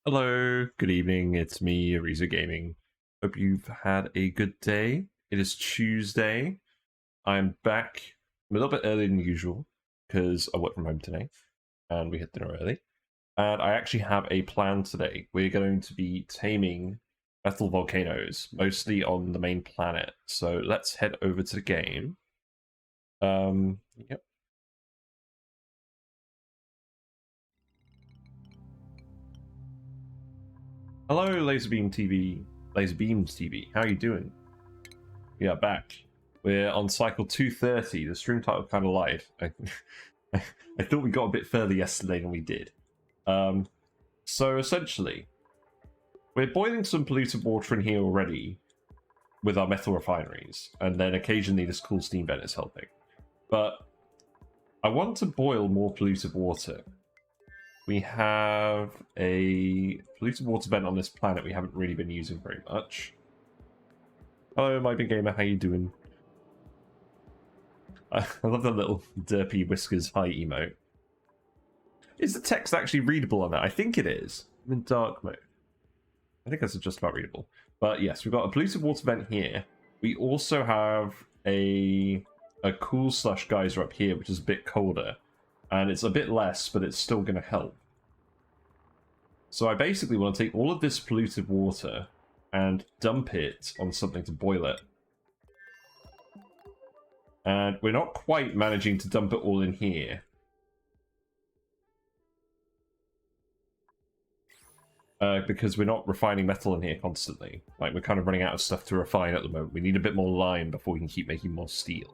Hello, good evening, it's me, Ariza Gaming. Hope you've had a good day. It is Tuesday. I'm back a little bit earlier than usual because I work from home today and we had dinner early. And I actually have a plan today. We're going to be taming metal volcanoes, mostly on the main planet. So let's head over to the game. Yep. Hello, Laserbeam TV, Laserbeams TV. How are you doing? We are back. We're on cycle 230. The stream title kind of lied. I thought we got a bit further yesterday than we did. So essentially, we're boiling some polluted water in here already with our metal refineries, and then occasionally this cool steam vent is helping. But I want to boil more polluted water. We have a polluted water vent on this planet we haven't really been using very much. Hello, my big gamer, how you doing? I love the little derpy whiskers hi emote. Is the text actually readable on that? I think it is. I'm in dark mode. I think that's just about readable. But yes, we've got a polluted water vent here. We also have a cool slush geyser up here, which is a bit colder. And it's a bit less, but it's still going to help. So I basically want to take all of this polluted water and dump it on something to boil it. And we're not quite managing to dump it all in here. Because we're not refining metal in here constantly. Like, we're kind of running out of stuff to refine at the moment. We need a bit more lime before we can keep making more steel.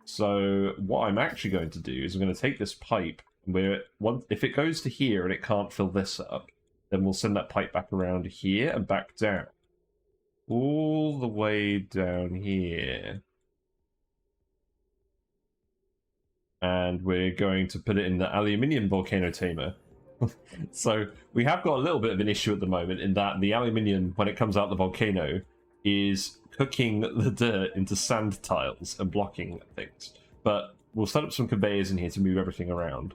So what I'm actually going to do is I'm going to take this pipe, and if it goes to here and it can't fill this up, then we'll send that pipe back around here and back down. All the way down here. And we're going to put it in the aluminium volcano tamer. So we have got a little bit of an issue at the moment in that the aluminium, when it comes out the volcano, is cooking the dirt into sand tiles and blocking things. But we'll set up some conveyors in here to move everything around.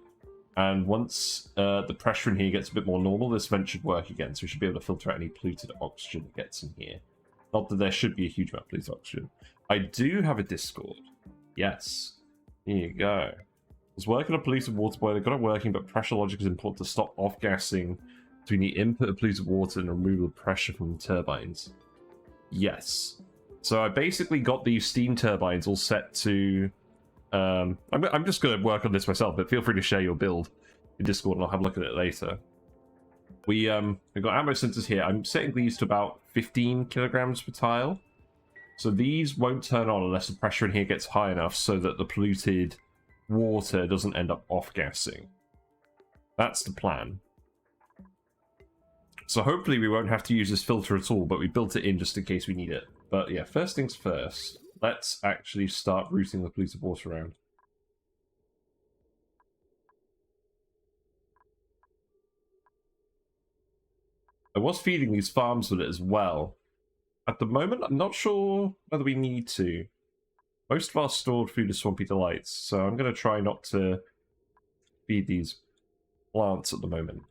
And once the pressure in here gets a bit more normal, this vent should work again. So we should be able to filter out any polluted oxygen that gets in here. Not that there should be a huge amount of polluted oxygen. I do have a Discord. Yes. Here you go. I was working on a polluted water boiler, got it working, but pressure logic is important to stop off-gassing between the input of polluted water and removal of pressure from the turbines. Yes. So I basically got these steam turbines all set to... I'm just going to work on this myself, but feel free to share your build in Discord and I'll have a look at it later. We've got ammo sensors here. I'm setting these to about 15 kilograms per tile. So these won't turn on unless the pressure in here gets high enough so that the polluted water doesn't end up off-gassing. That's the plan. So hopefully we won't have to use this filter at all, but we built it in just in case we need it. But yeah, first things first, let's actually start routing the polluted water around. I was feeding these farms with it as well. At the moment, I'm not sure whether we need to. Most of our stored food is Swampy Delights, so I'm going to try not to feed these plants at the moment.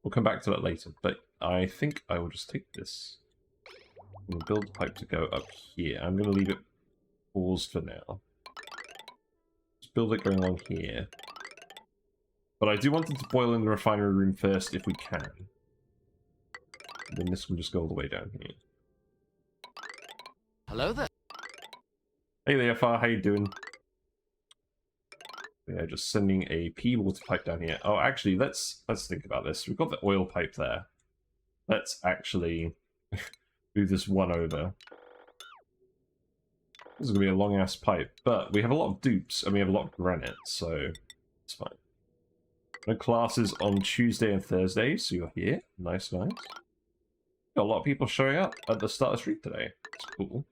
We'll come back to that later, but I think I will just take this. I'm going to build a pipe to go up here. I'm going to leave it paused for now. Just build it going along here. But I do want it to boil in the refinery room first if we can. And then this can just go all the way down here. Hello there. Hey there, Far, how you doing? Yeah, just sending a pea water pipe down here. Oh, actually, let's think about this. We've got the oil pipe there. Let's actually move this one over. This is going to be a long-ass pipe, but we have a lot of dupes, and we have a lot of granite, so it's fine. No classes on Tuesday and Thursday, so you're here. Nice, nice. Got a lot of people showing up at the start of the street today. It's cool.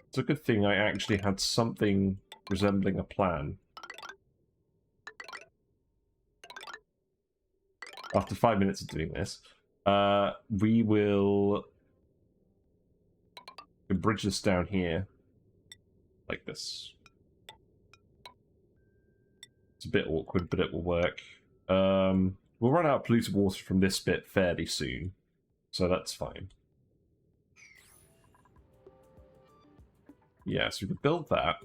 It's a good thing I actually had something resembling a plan. After 5 minutes of doing this, we will bridge this down here like this. It's a bit awkward, but it will work. We'll run out of polluted water from this bit fairly soon, so that's fine. Yeah, so we can build that.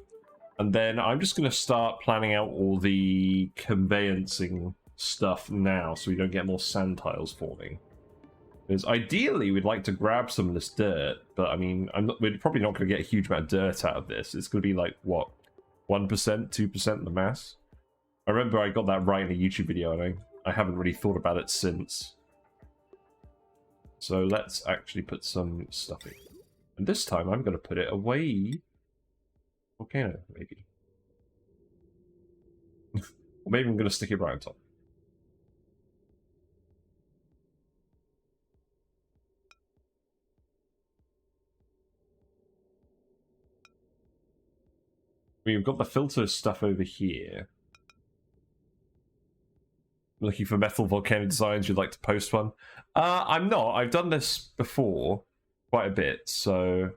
And then I'm just going to start planning out all the conveyancing stuff now so we don't get more sand tiles forming. Because ideally we'd like to grab some of this dirt, but I mean, we're probably not going to get a huge amount of dirt out of this. It's going to be like, what, 1%, 2% of the mass? I remember I got that right in a YouTube video, and I haven't really thought about it since. So let's actually put some stuff in. And this time I'm going to put it away. Volcano, maybe. Or maybe I'm going to stick it right on top. We've got the filter stuff over here. Looking for metal volcano designs, you'd like to post one? I'm not. I've done this before quite a bit, so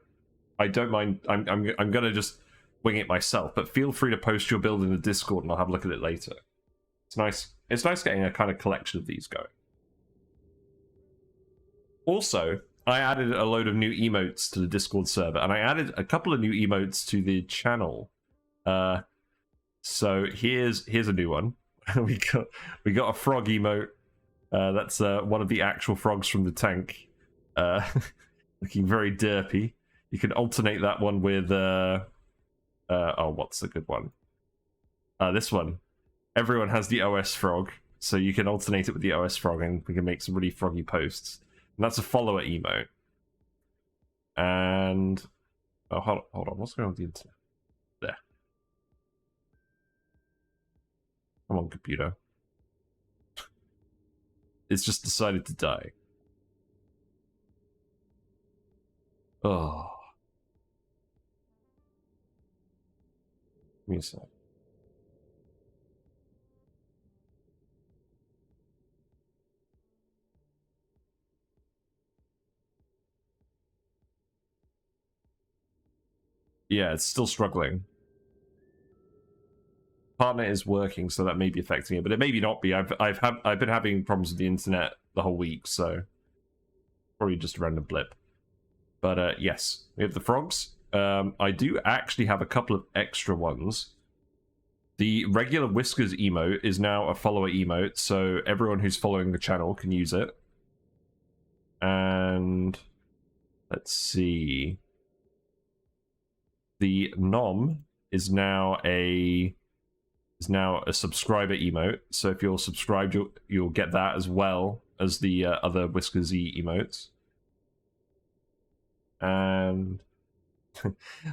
I don't mind. I'm gonna just wing it myself, but feel free to post your build in the Discord and I'll have a look at it later. It's nice. It's nice getting a kind of collection of these going. Also, I added a load of new emotes to the Discord server, and I added a couple of new emotes to the channel. So here's a new one. we got a frog emote. That's one of the actual frogs from the tank, looking very derpy. You can alternate that one with oh, what's the good one? This one. Everyone has the OS frog, so you can alternate it with the OS frog, and we can make some really froggy posts. And that's a follower emote. And oh, hold on, what's going on with the internet? There. Come on, computer. It's just decided to die. Oh. Give me a sec. Yeah, it's still struggling. Partner is working, so that may be affecting it, but it may not be. I've been having problems with the internet the whole week, so probably just a random blip. But yes, we have the frogs. I do actually have a couple of extra ones. The regular Whiskers emote is now a follower emote, so everyone who's following the channel can use it. And let's see. The nom is now a subscriber emote, so if you're subscribed, you'll get that as well as the other Whiskersy emotes. And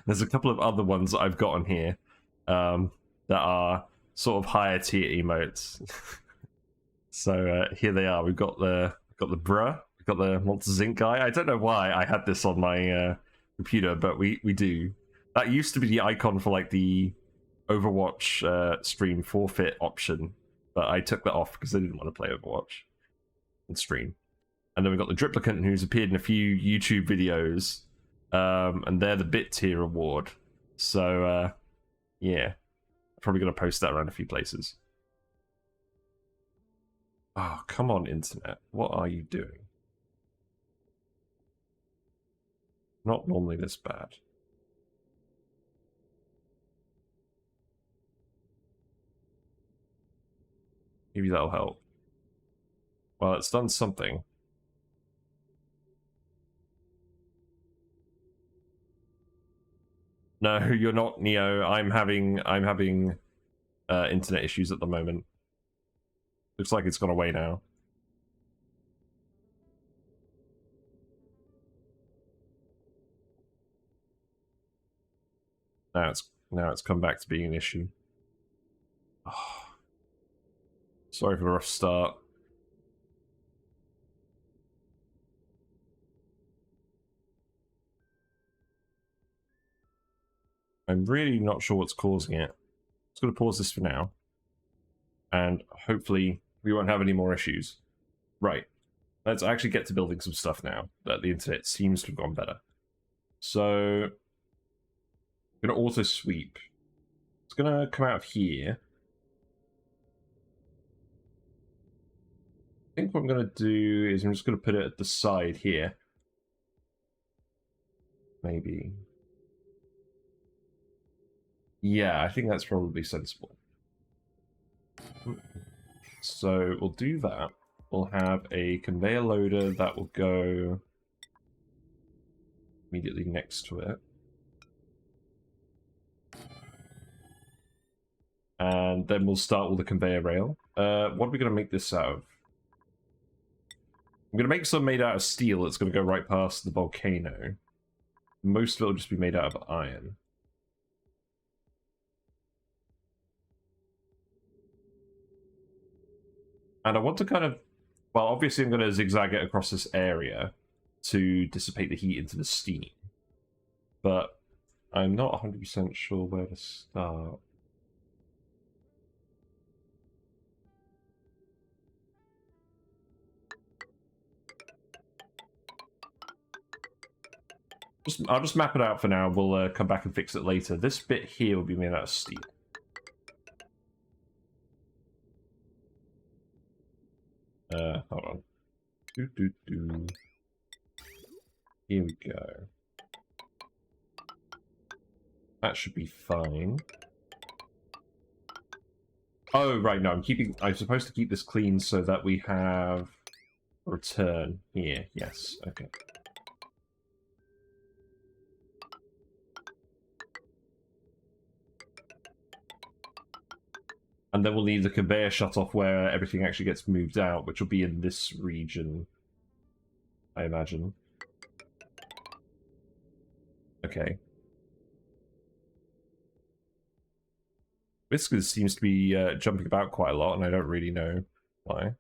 there's a couple of other ones that I've got on here that are sort of higher tier emotes. So here they are. We've got the bruh, we've got the Monster Zinc guy. I don't know why I had this on my computer, but we do. That used to be the icon for like the Overwatch stream forfeit option, but I took that off because I didn't want to play Overwatch and stream. And then we've got the Driplicant, who's appeared in a few YouTube videos, and they're the bit tier reward. So yeah, I'm probably going to post that around a few places. Oh, come on, internet. What are you doing? Not normally this bad. Maybe that'll help. Well, it's done something. No, you're not, Neo. I'm having internet issues at the moment. Looks like it's gone away now. Now it's come back to being an issue. Oh. Sorry for the rough start. I'm really not sure what's causing it. I'm just going to pause this for now. And hopefully we won't have any more issues. Right. Let's actually get to building some stuff now that the internet seems to have gone better. So I'm going to auto sweep. It's going to come out of here. think what I'm going to do is I'm just going to put it at the side here. Maybe. Yeah, I think that's probably sensible. So we'll do that. We'll have a conveyor loader that will go immediately next to it. And then we'll start with the conveyor rail. What are we going to make this out of? I'm going to make some made out of steel that's going to go right past the volcano. Most of it will just be made out of iron. And I want to kind of... Well, obviously I'm going to zigzag it across this area to dissipate the heat into the steam. But I'm not 100% sure where to start. I'll just map it out for now. We'll come back and fix it later. This bit here will be made out of steel. Hold on. Here we go. That should be fine. Oh, right, no, I'm supposed to keep this clean so that we have a return here. Yes, okay. And then we'll need the conveyor shut off where everything actually gets moved out, which will be in this region, I imagine. Okay. This seems to be jumping about quite a lot, and I don't really know why.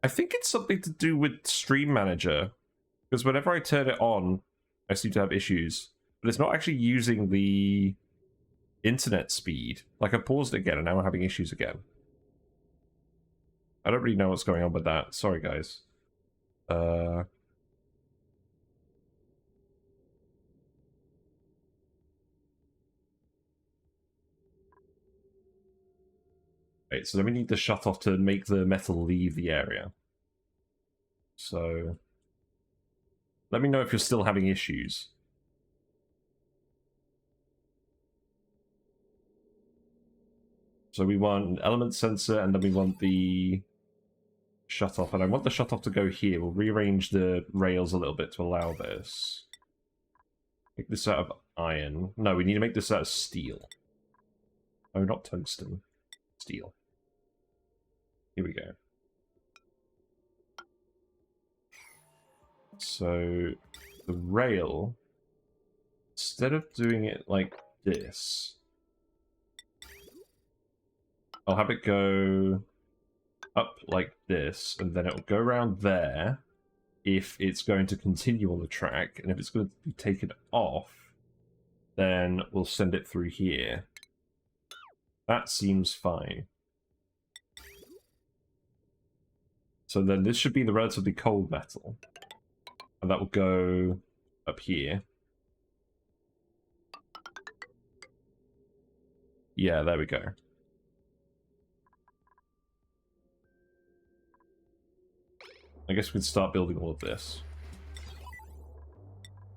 I think it's something to do with Stream Manager, because whenever I turn it on, I seem to have issues. But it's not actually using the internet speed. Like, I paused it again, and now I'm having issues again. I don't really know what's going on with that. Sorry, guys. Right, so then we need the shut off to make the metal leave the area. So let me know if you're still having issues. So we want an element sensor, and then we want the shut off. And I want the shut off to go here. We'll rearrange the rails a little bit to allow this. Make this out of iron. No, we need to make this out of steel. Oh, not tungsten. Steel. Here we go. So the rail, instead of doing it like this, I'll have it go up like this, and then it'll go around there if it's going to continue on the track, and if it's going to be taken off, then we'll send it through here. That seems fine. So then this should be the relatively cold metal, and that will go up here. Yeah, there we go. I guess we could start building all of this.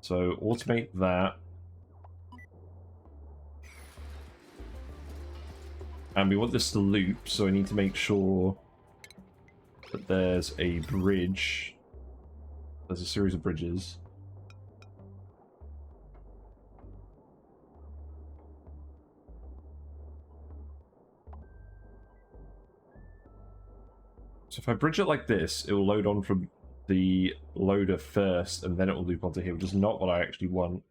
So automate that. And we want this to loop, so I need to make sure that there's a bridge. There's a series of bridges. So if I bridge it like this, it will load on from the loader first, and then it will loop onto here, which is not what I actually want.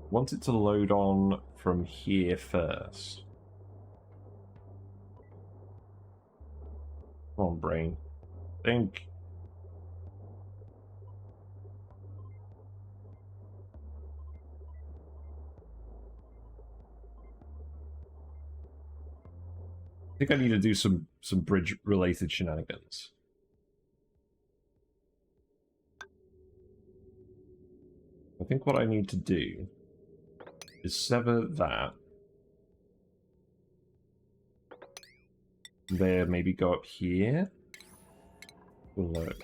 I want it to load on from here first. Come on, brain. Think. I think I need to do some bridge-related shenanigans. I think what I need to do is sever that. There, maybe go up here. Look.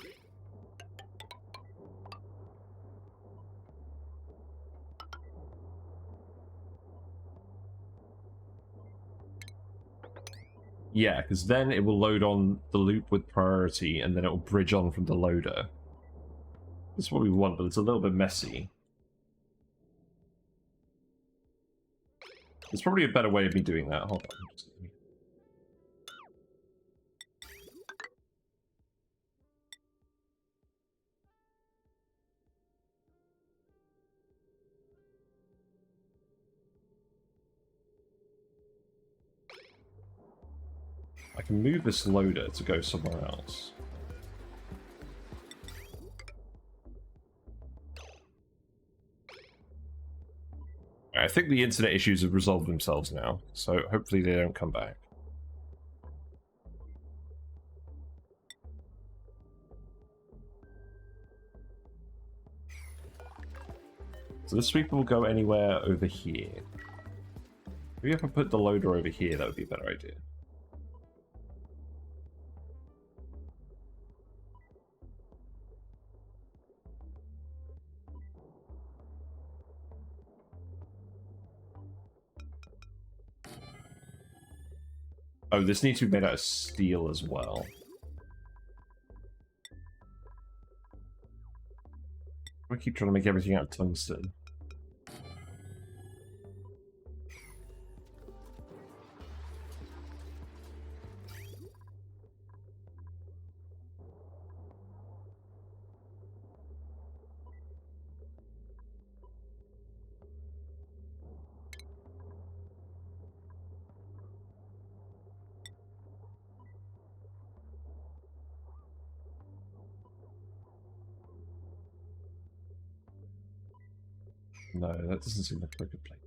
Yeah, because then it will load on the loop with priority, and then it will bridge on from the loader. That's what we want, but it's a little bit messy. There's probably a better way of me doing that. Hold on. I can move this loader to go somewhere else. I think the internet issues have resolved themselves now, so hopefully they don't come back. So this sweeper will go anywhere over here. Maybe if I put the loader over here, that would be a better idea. Oh, this needs to be made out of steel as well. I keep trying to make everything out of tungsten. No, that doesn't seem like a very good plan.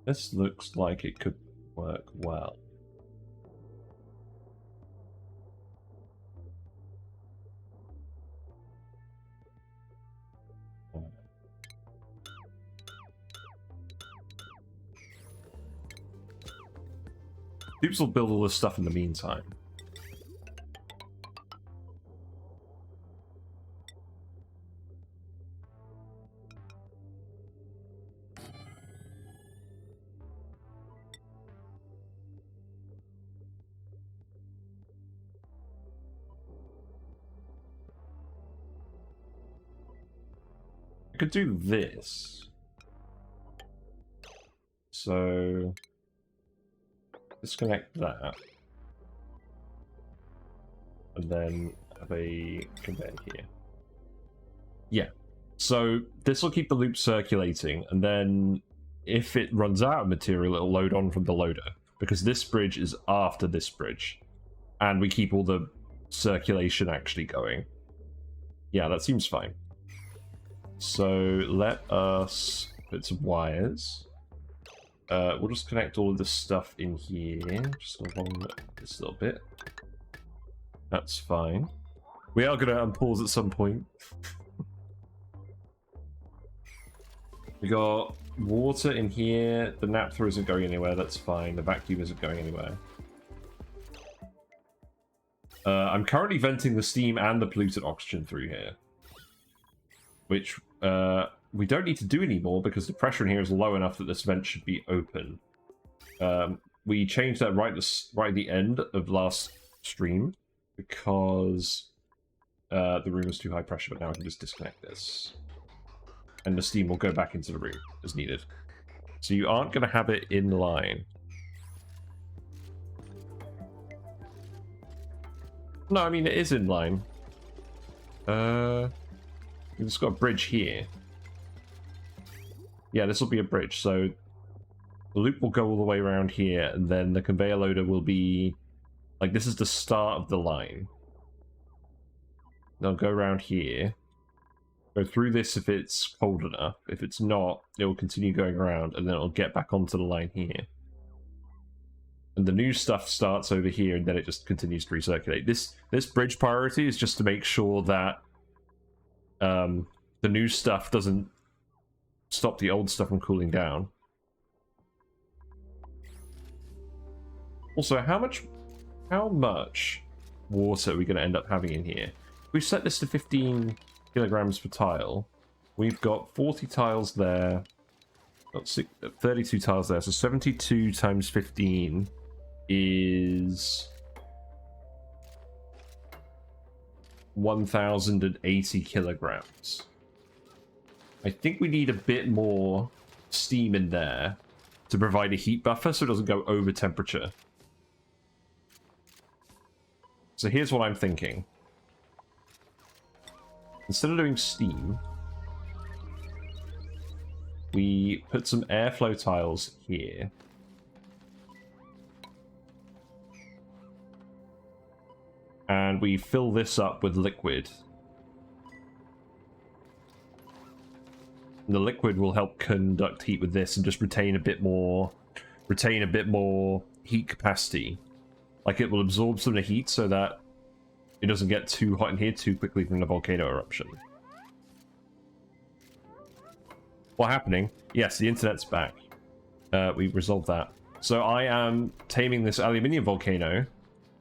This looks like it could work well. Dupes will build all this stuff in the meantime. I could do this. So disconnect that. And then have a conveyor here. Yeah. So this will keep the loop circulating, and then if it runs out of material, it'll load on from the loader. Because this bridge is after this bridge. And we keep all the circulation actually going. Yeah, that seems fine. So let us put some wires. We'll just connect all of this stuff in here, just along this little bit. That's fine. We are going to unpause at some point. We got water in here. The naphtha isn't going anywhere. That's fine. The vacuum isn't going anywhere. I'm currently venting the steam and the polluted oxygen through here, which we don't need to do anymore because the pressure in here is low enough that this vent should be open. We changed that right at the end of last stream because the room was too high pressure, but now I can just disconnect this. And the steam will go back into the room as needed. So you aren't going to have it in line. No, I mean, it is in line. We've just got a bridge here. Yeah, this will be a bridge, so the loop will go all the way around here, and then the conveyor loader will be... Like, this is the start of the line. They'll go around here. Go through this if it's cold enough. If it's not, it will continue going around, and then it'll get back onto the line here. And the new stuff starts over here, and then it just continues to recirculate. This bridge priority is just to make sure that the new stuff doesn't stop the old stuff from cooling down. Also, how much water are we going to end up having in here? We've set this to 15 kilograms per tile. We've got 40 tiles there. Got 32 tiles there. So 72 times 15 is 1,080 kilograms. I think we need a bit more steam in there to provide a heat buffer so it doesn't go over temperature. So here's what I'm thinking. Instead of doing steam, we put some airflow tiles here. And we fill this up with liquid. And the liquid will help conduct heat with this and just retain a bit more heat capacity. Like, it will absorb some of the heat so that it doesn't get too hot in here too quickly from the volcano eruption. What's happening? Yes, the internet's back. We've resolved that. So I am taming this aluminium volcano,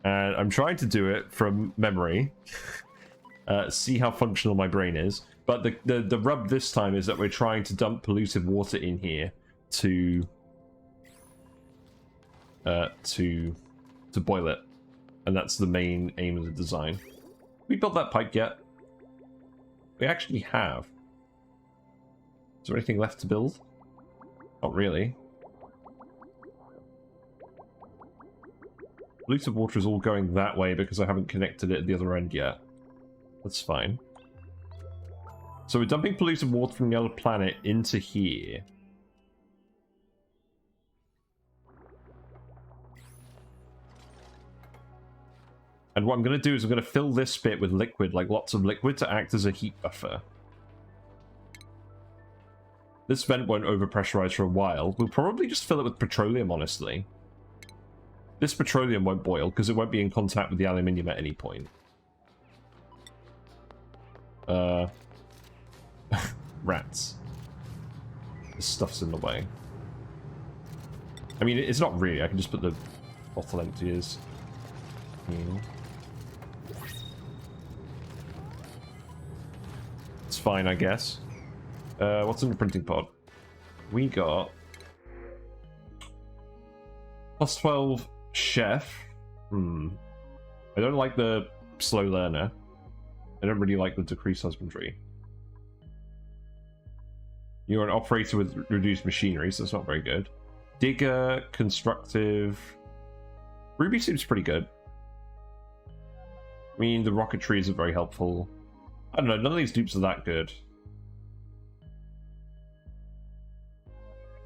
and I'm trying to do it from memory. See how functional my brain is. But the rub this time is that we're trying to dump polluted water in here to boil it. And that's the main aim of the design. We built that pipe yet? We actually have. Is there anything left to build? Not really. Polluted water is all going that way because I haven't connected it at the other end yet. That's fine. So we're dumping polluted water from the other planet into here. And what I'm going to do is I'm going to fill this bit with liquid, like lots of liquid, to act as a heat buffer. This vent won't overpressurize for a while. We'll probably just fill it with petroleum, honestly. This petroleum won't boil because it won't be in contact with the aluminium at any point. Rats. This stuff's in the way. I mean, it's not really. I can just put the bottle empty as... It's fine, I guess. What's in the printing pod? We got... Plus 12 chef. I don't like the slow learner. I don't really like the decreased husbandry. You're an operator with reduced machinery, so that's not very good. Digger, constructive. Ruby seems pretty good. I mean, the rocketries are very helpful. I don't know, none of these dupes are that good.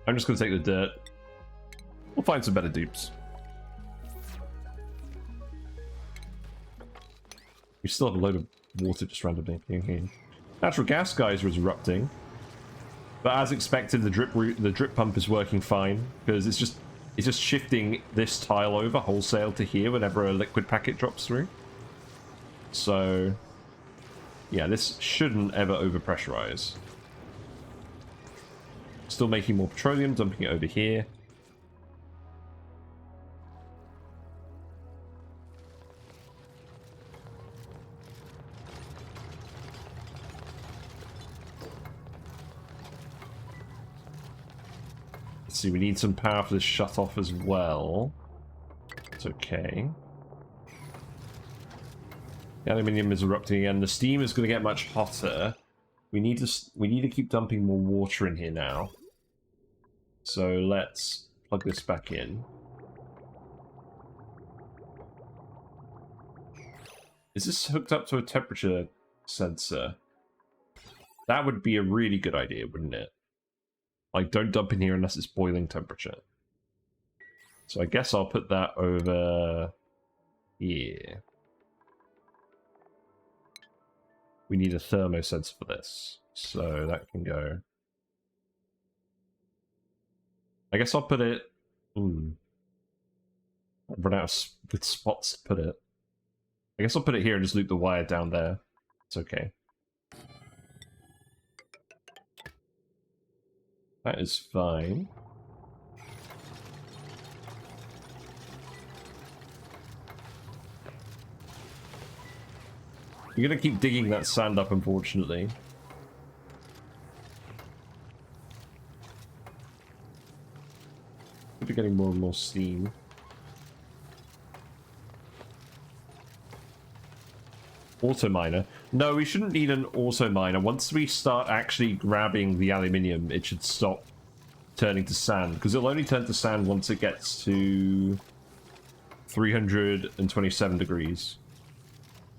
I'm just going to take the dirt. We'll find some better dupes. We still have a load of water just randomly appearing here. Natural gas geyser is erupting. But as expected, the drip pump is working fine because it's just shifting this tile over wholesale to here whenever a liquid packet drops through. So yeah, this shouldn't ever overpressurize. Still making more petroleum, dumping it over here. Let's see, we need some power for this shut off as well. It's okay. The aluminium is erupting again. The steam is going to get much hotter. We need to keep dumping more water in here now. So let's plug this back in. Is this hooked up to a temperature sensor? That would be a really good idea, wouldn't it? Like, don't dump in here unless it's boiling temperature. So I guess I'll put that over here. We need a thermosensor for this, so that can go. I guess I'll put it... I've run out of good spots to put it. I guess I'll put it here and just loop the wire down there. It's okay. That is fine. You're gonna keep digging that sand up, unfortunately. Could be getting more and more steam. Auto miner. No, we shouldn't need an auto miner. Once we start actually grabbing the aluminium, it should stop turning to sand, because it'll only turn to sand once it gets to 327 degrees.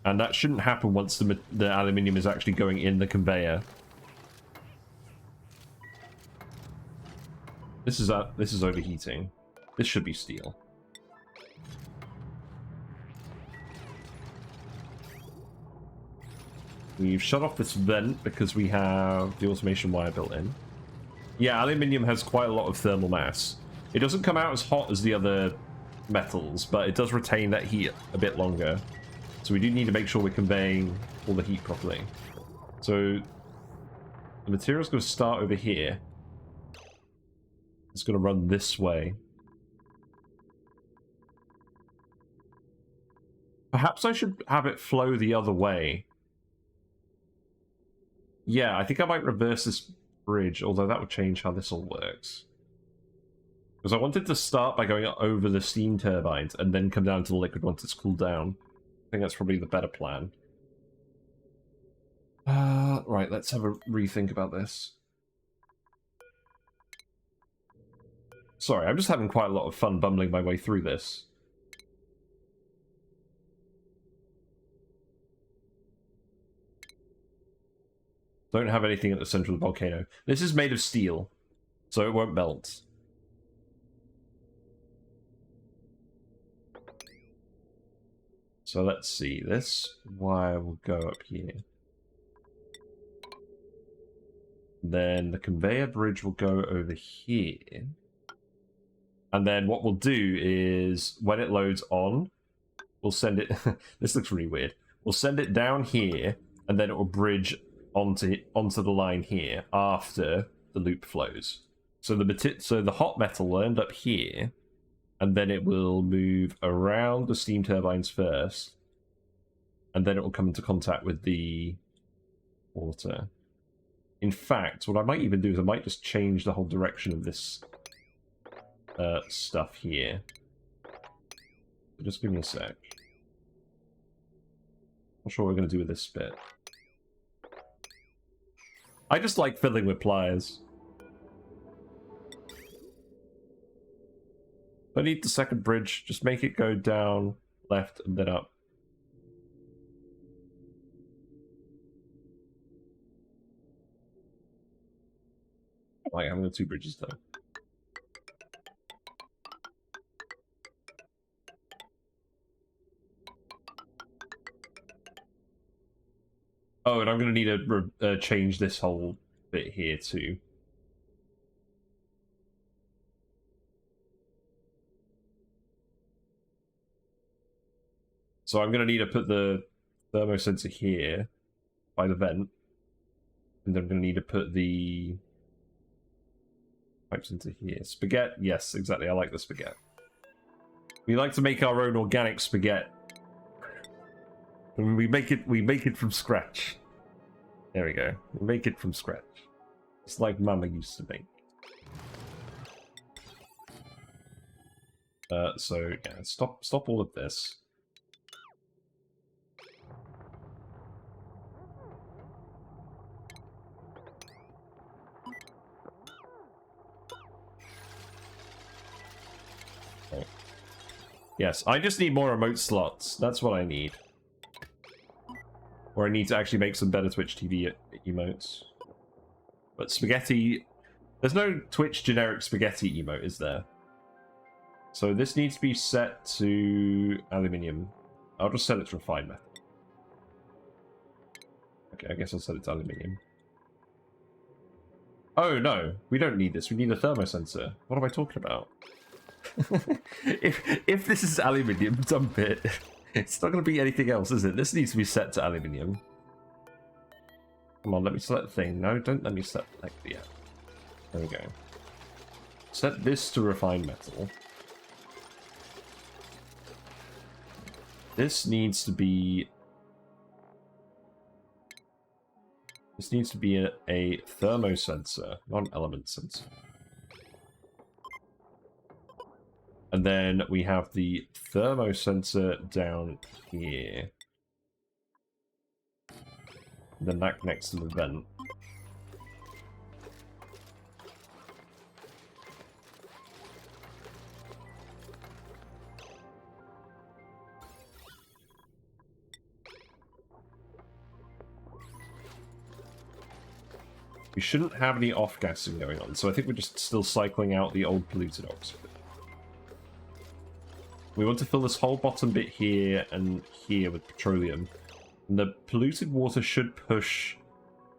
And that shouldn't happen once the aluminium is actually going in the conveyor. This is overheating. This should be steel. We've shut off this vent because we have the automation wire built in. Yeah, aluminium has quite a lot of thermal mass. It doesn't come out as hot as the other metals, but it does retain that heat a bit longer. So we do need to make sure we're conveying all the heat properly. So the material's going to start over here. It's going to run this way. Perhaps I should have it flow the other way. Yeah, I think I might reverse this bridge, although that would change how this all works. Because I wanted to start by going over the steam turbines and then come down to the liquid once it's cooled down. I think that's probably the better plan. Right, let's have a rethink about this. Sorry, I'm just having quite a lot of fun bumbling my way through this. Don't have anything at the center of the volcano. This is made of steel, so it won't melt. So let's see. This wire will go up here. Then the conveyor bridge will go over here. And then what we'll do is, when it loads on, we'll send it... This looks really weird. We'll send it down here, and then it will bridge onto the line here after the loop flows. So the hot metal will end up here, and then it will move around the steam turbines first, and then it will come into contact with the water. In fact, what I might even do is I might just change the whole direction of this stuff here. Just give me a sec. Not sure what we're going to do with this bit. I just like fiddling with pliers. I need the second bridge. Just make it go down, left, and then up. I like having the two bridges though. Oh, and I'm going to need to change this whole bit here too. So I'm going to need to put the thermosensor here by the vent. And then I'm going to need to put the pipes into here. Spaghetti, yes, exactly. I like the spaghetti. We like to make our own organic spaghetti. And we make it from scratch. There we go. We make it from scratch. It's like Mama used to make. So yeah, stop all of this. Okay. Yes, I just need more remote slots. That's what I need. Or I need to actually make some better Twitch TV emotes. But spaghetti... There's no Twitch generic spaghetti emote, is there? So this needs to be set to aluminium. I'll just set it to refined metal. Okay, I guess I'll set it to aluminium. Oh no, we don't need this. We need a thermosensor. What am I talking about? if this is aluminium, dump it. It's not going to be anything else, is it? This needs to be set to aluminium. Come on, let me select the thing. No, don't let me select yet. There we go. Set this to refined metal. This needs to be... This needs to be a thermosensor, not an element sensor. And then we have the thermosensor down here. And then that connects to the vent. We shouldn't have any off-gassing going on, so I think we're just still cycling out the old polluted oxygen. We want to fill this whole bottom bit here and here with petroleum. And the polluted water should push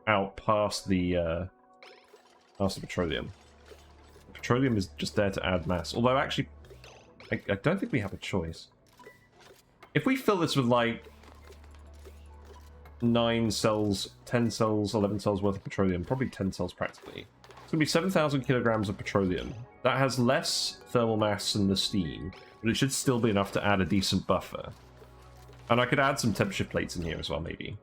out past the petroleum. The petroleum is just there to add mass. Although, actually, I don't think we have a choice. If we fill this with, like, 9 cells, 10 cells, 11 cells worth of petroleum, probably 10 cells practically, it's going to be 7,000 kilograms of petroleum. That has less thermal mass than the steam, but it should still be enough to add a decent buffer. And I could add some temperature plates in here as well, maybe.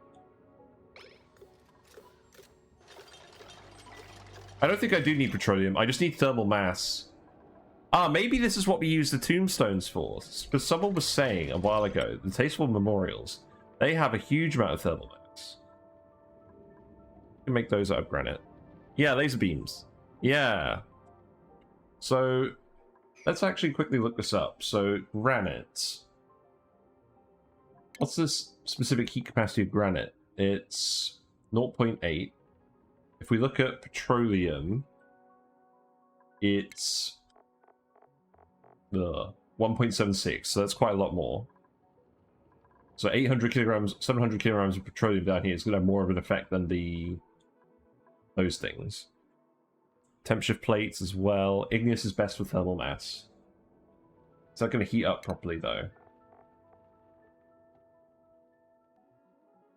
I don't think I do need petroleum, I just need thermal mass. Ah, maybe this is what we use the tombstones for. Because someone was saying a while ago, the Tasteful Memorials, they have a huge amount of thermal mass. You can make those out of granite. Yeah, laser beams. Yeah. So, let's actually quickly look this up. So, granite. What's this specific heat capacity of granite? It's 0.8. If we look at petroleum, it's 1.76, so that's quite a lot more. So 800 kilograms, 700 kilograms of petroleum down here is going to have more of an effect than those things. Temp shift plates as well. Igneous is best for thermal mass. It's not going to heat up properly though.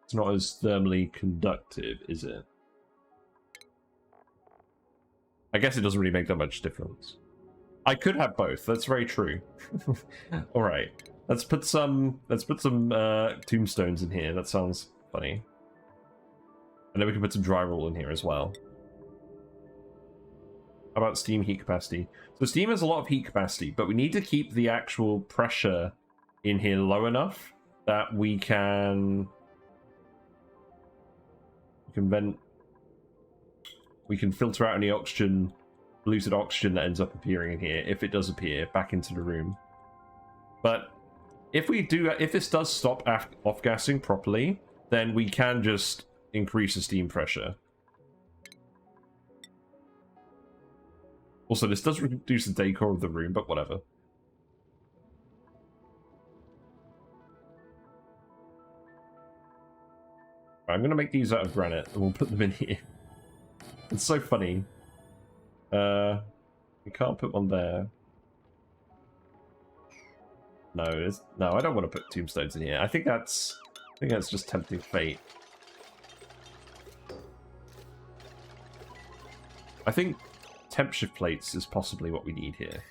It's not as thermally conductive, is it? I guess it doesn't really make that much difference. I could have both. That's very true. All right, let's put some tombstones in here. That sounds funny. And then we can put some drywall in here as well. How about steam heat capacity? So steam has a lot of heat capacity, but we need to keep the actual pressure in here low enough that we can filter out any oxygen, polluted oxygen that ends up appearing in here, if it does appear, back into the room. But if this does stop off-gassing properly, then we can just increase the steam pressure. Also, this does reduce the decor of the room, but whatever. I'm going to make these out of granite, and we'll put them in here. It's so funny. We can't put one there. No, I don't want to put tombstones in here. I think that's just tempting fate. I think temp shift plates is possibly what we need here.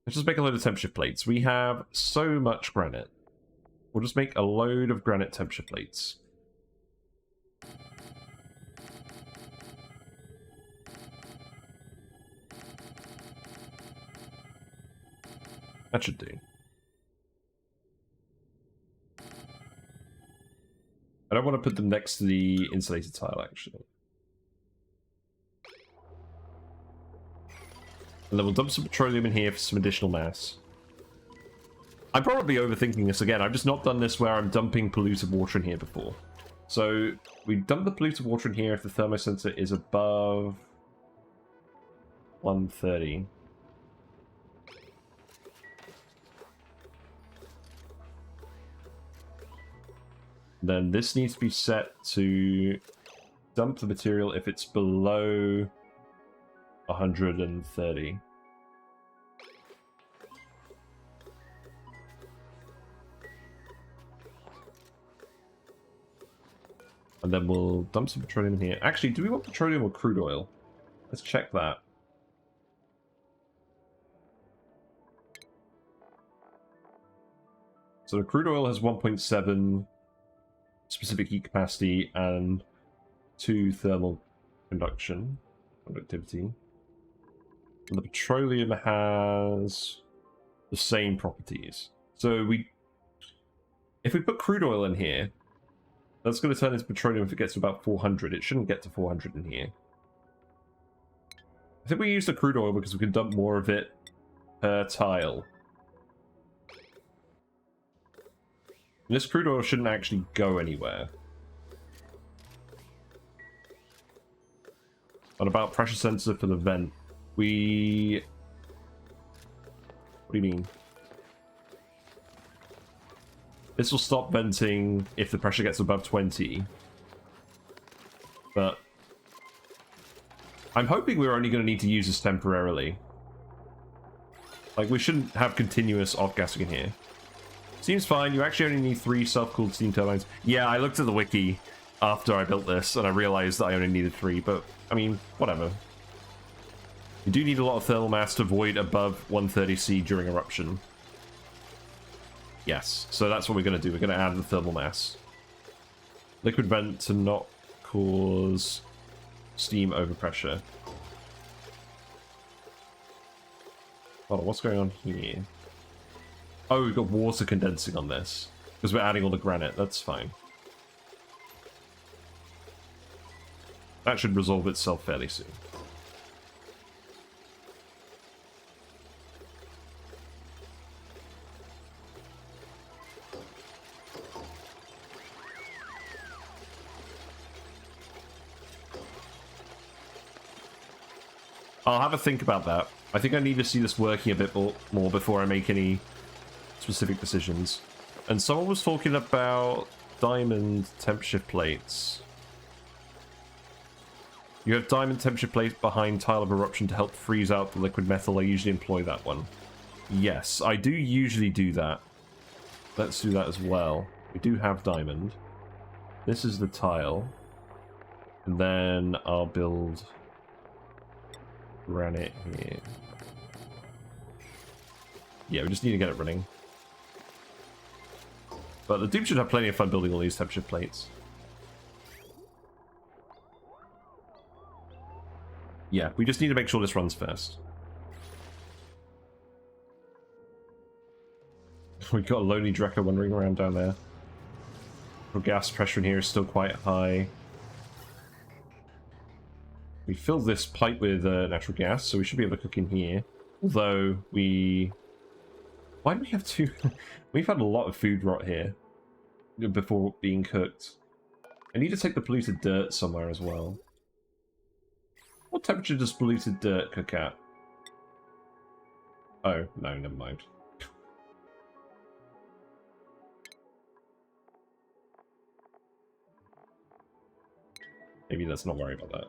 Let's just make a load of temp shift plates. We have so much granite. We'll just make a load of granite temp shift plates. That should do. I don't want to put them next to the insulated tile, actually. And then we'll dump some petroleum in here for some additional mass. I'm probably overthinking this again. I've just not done this where I'm dumping polluted water in here before. So we dump the polluted water in here if the thermosensor is above 130. Then this needs to be set to dump the material if it's below 130. And then we'll dump some petroleum in here. Actually, do we want petroleum or crude oil? Let's check that. So the crude oil has 1.7 specific heat capacity and 2 thermal conductivity. And the petroleum has the same properties. So if we put crude oil in here, that's going to turn into petroleum if it gets to about 400. It shouldn't get to 400 in here. I think we use the crude oil because we can dump more of it per tile. And this crude oil shouldn't actually go anywhere. What about pressure sensor for the vent? What do you mean? This will stop venting if the pressure gets above 20. But I'm hoping we're only going to need to use this temporarily. Like, we shouldn't have continuous off-gassing in here. Seems fine. You actually only need 3 self-cooled steam turbines. Yeah, I looked at the wiki after I built this, and I realized that I only needed 3, but, I mean, whatever. You do need a lot of thermal mass to void above 130C during eruption. Yes, so that's what we're going to do. We're going to add the thermal mass. Liquid vent to not cause steam overpressure. Hold on, what's going on here? Oh, we've got water condensing on this. Because we're adding all the granite. That's fine. That should resolve itself fairly soon. I'll have a think about that. I think I need to see this working a bit more before I make any specific decisions. And someone was talking about diamond temperature plates. You have diamond temperature plates behind tile of eruption to help freeze out the liquid metal. I usually employ that one. Yes, I do usually do that. Let's do that as well. We do have diamond. This is the tile. And then I'll build granite here. Yeah, we just need to get it running. But the dude should have plenty of fun building all these temperature plates. Yeah, we just need to make sure this runs first. We've got a lonely Drecker wandering around down there. The gas pressure in here is still quite high. We filled this pipe with natural gas, so we should be able to cook in here. Although we... Why do we have to... We've had a lot of food rot here before being cooked. I need to take the polluted dirt somewhere as well. What temperature does polluted dirt cook at? Oh, no, never mind. Maybe let's not worry about that.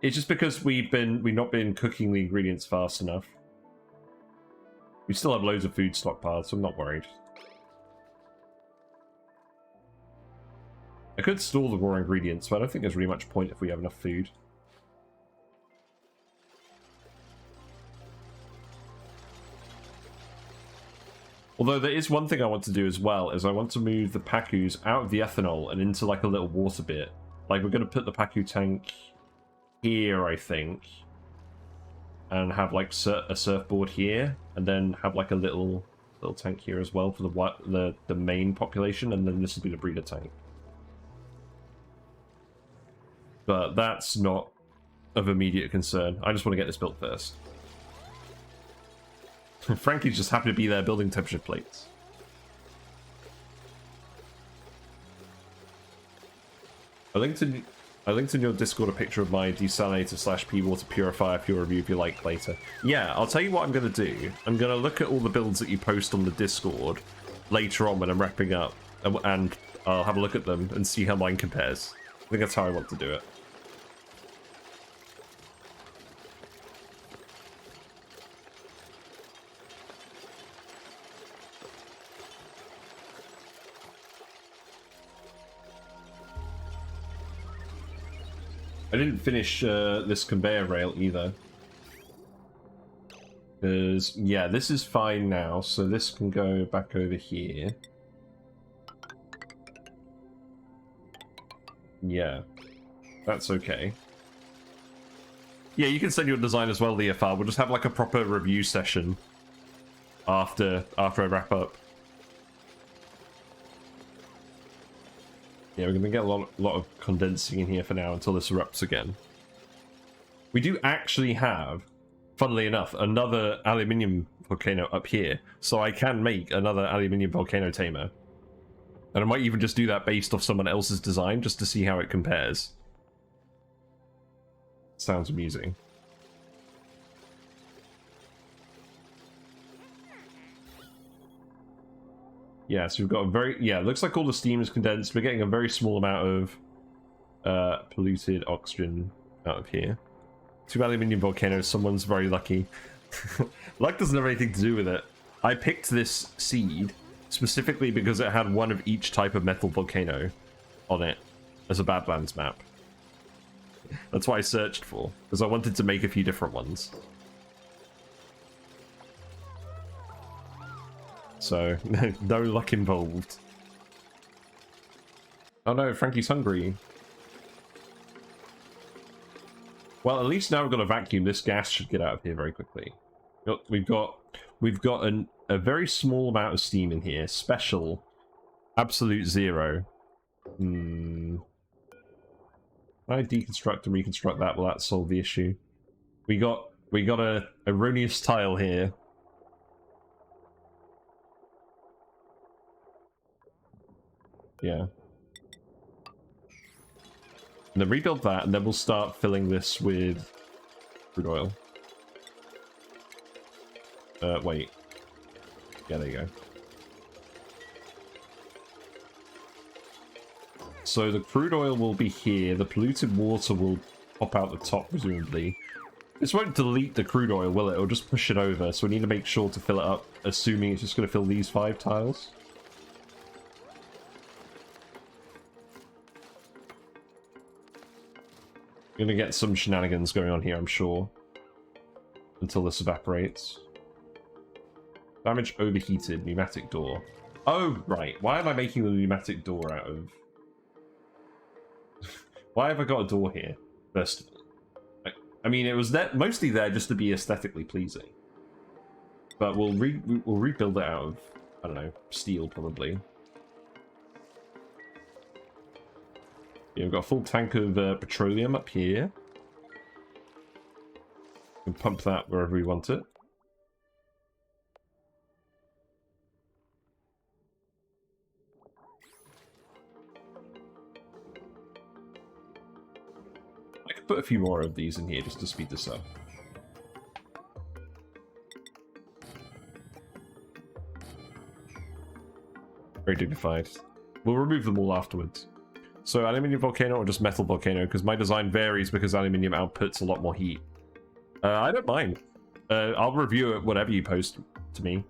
It's just because we've not been cooking the ingredients fast enough. We still have loads of food stockpiled, so I'm not worried. I could store the raw ingredients, but I don't think there's really much point if we have enough food. Although there is one thing I want to do as well, is I want to move the Pacus out of the ethanol and into like a little water bit. Like, we're going to put the Pacu tank here, I think. And have like a surfboard here, and then have like a little tank here as well for the main population, and then this will be the breeder tank. But that's not of immediate concern. I just want to get this built first. Frankie's just happy to be there building temperature plates. I linked in your Discord a picture of my desalinator / pea water purifier for your review if you like later. Yeah, I'll tell you what I'm going to do. I'm going to look at all the builds that you post on the Discord later on when I'm wrapping up, and I'll have a look at them and see how mine compares. I think that's how I want to do it. I didn't finish this conveyor rail either. Because, yeah, this is fine now, so this can go back over here. Yeah, that's okay. Yeah, you can send your design as well, DFR. We'll just have like a proper review session after I wrap up. Yeah, we're going to get a lot of condensing in here for now until this erupts again. We do actually have, funnily enough, another aluminium volcano up here, so I can make another aluminium volcano tamer. And I might even just do that based off someone else's design, just to see how it compares. Sounds amusing. Yeah, so we've got a very... Yeah, it looks like all the steam is condensed. We're getting a very small amount of polluted oxygen out of here. 2 aluminium volcanoes. Someone's very lucky. Luck doesn't have anything to do with it. I picked this seed specifically because it had one of each type of metal volcano on it as a Badlands map. That's what I searched for, because I wanted to make a few different ones. So, no luck involved. Oh no, Frankie's hungry. Well, at least now we've got a vacuum. This gas should get out of here very quickly. We've got a very small amount of steam in here. Special. Absolute zero. Can I deconstruct and reconstruct that? Will that solve the issue? We got a erroneous tile here. Yeah. And then rebuild that, and then we'll start filling this with crude oil. Wait. Yeah, there you go. So the crude oil will be here. The polluted water will pop out the top, presumably. This won't delete the crude oil, will it? It'll just push it over. So we need to make sure to fill it up, assuming it's just going to fill these 5 tiles. We're going to get some shenanigans going on here, I'm sure. Until this evaporates. Damage overheated. Pneumatic door. Oh, right. Why am I making the pneumatic door out of... Why have I got a door here? First of all. I mean, it was mostly there just to be aesthetically pleasing. But we'll rebuild it out of, I don't know, steel, probably. Yeah, we've got a full tank of petroleum up here. We can pump that wherever we want it. I could put a few more of these in here just to speed this up. Very dignified. We'll remove them all afterwards. So aluminium volcano or just metal volcano? Because my design varies because aluminium outputs a lot more heat. I don't mind. I'll review it whatever you post to me.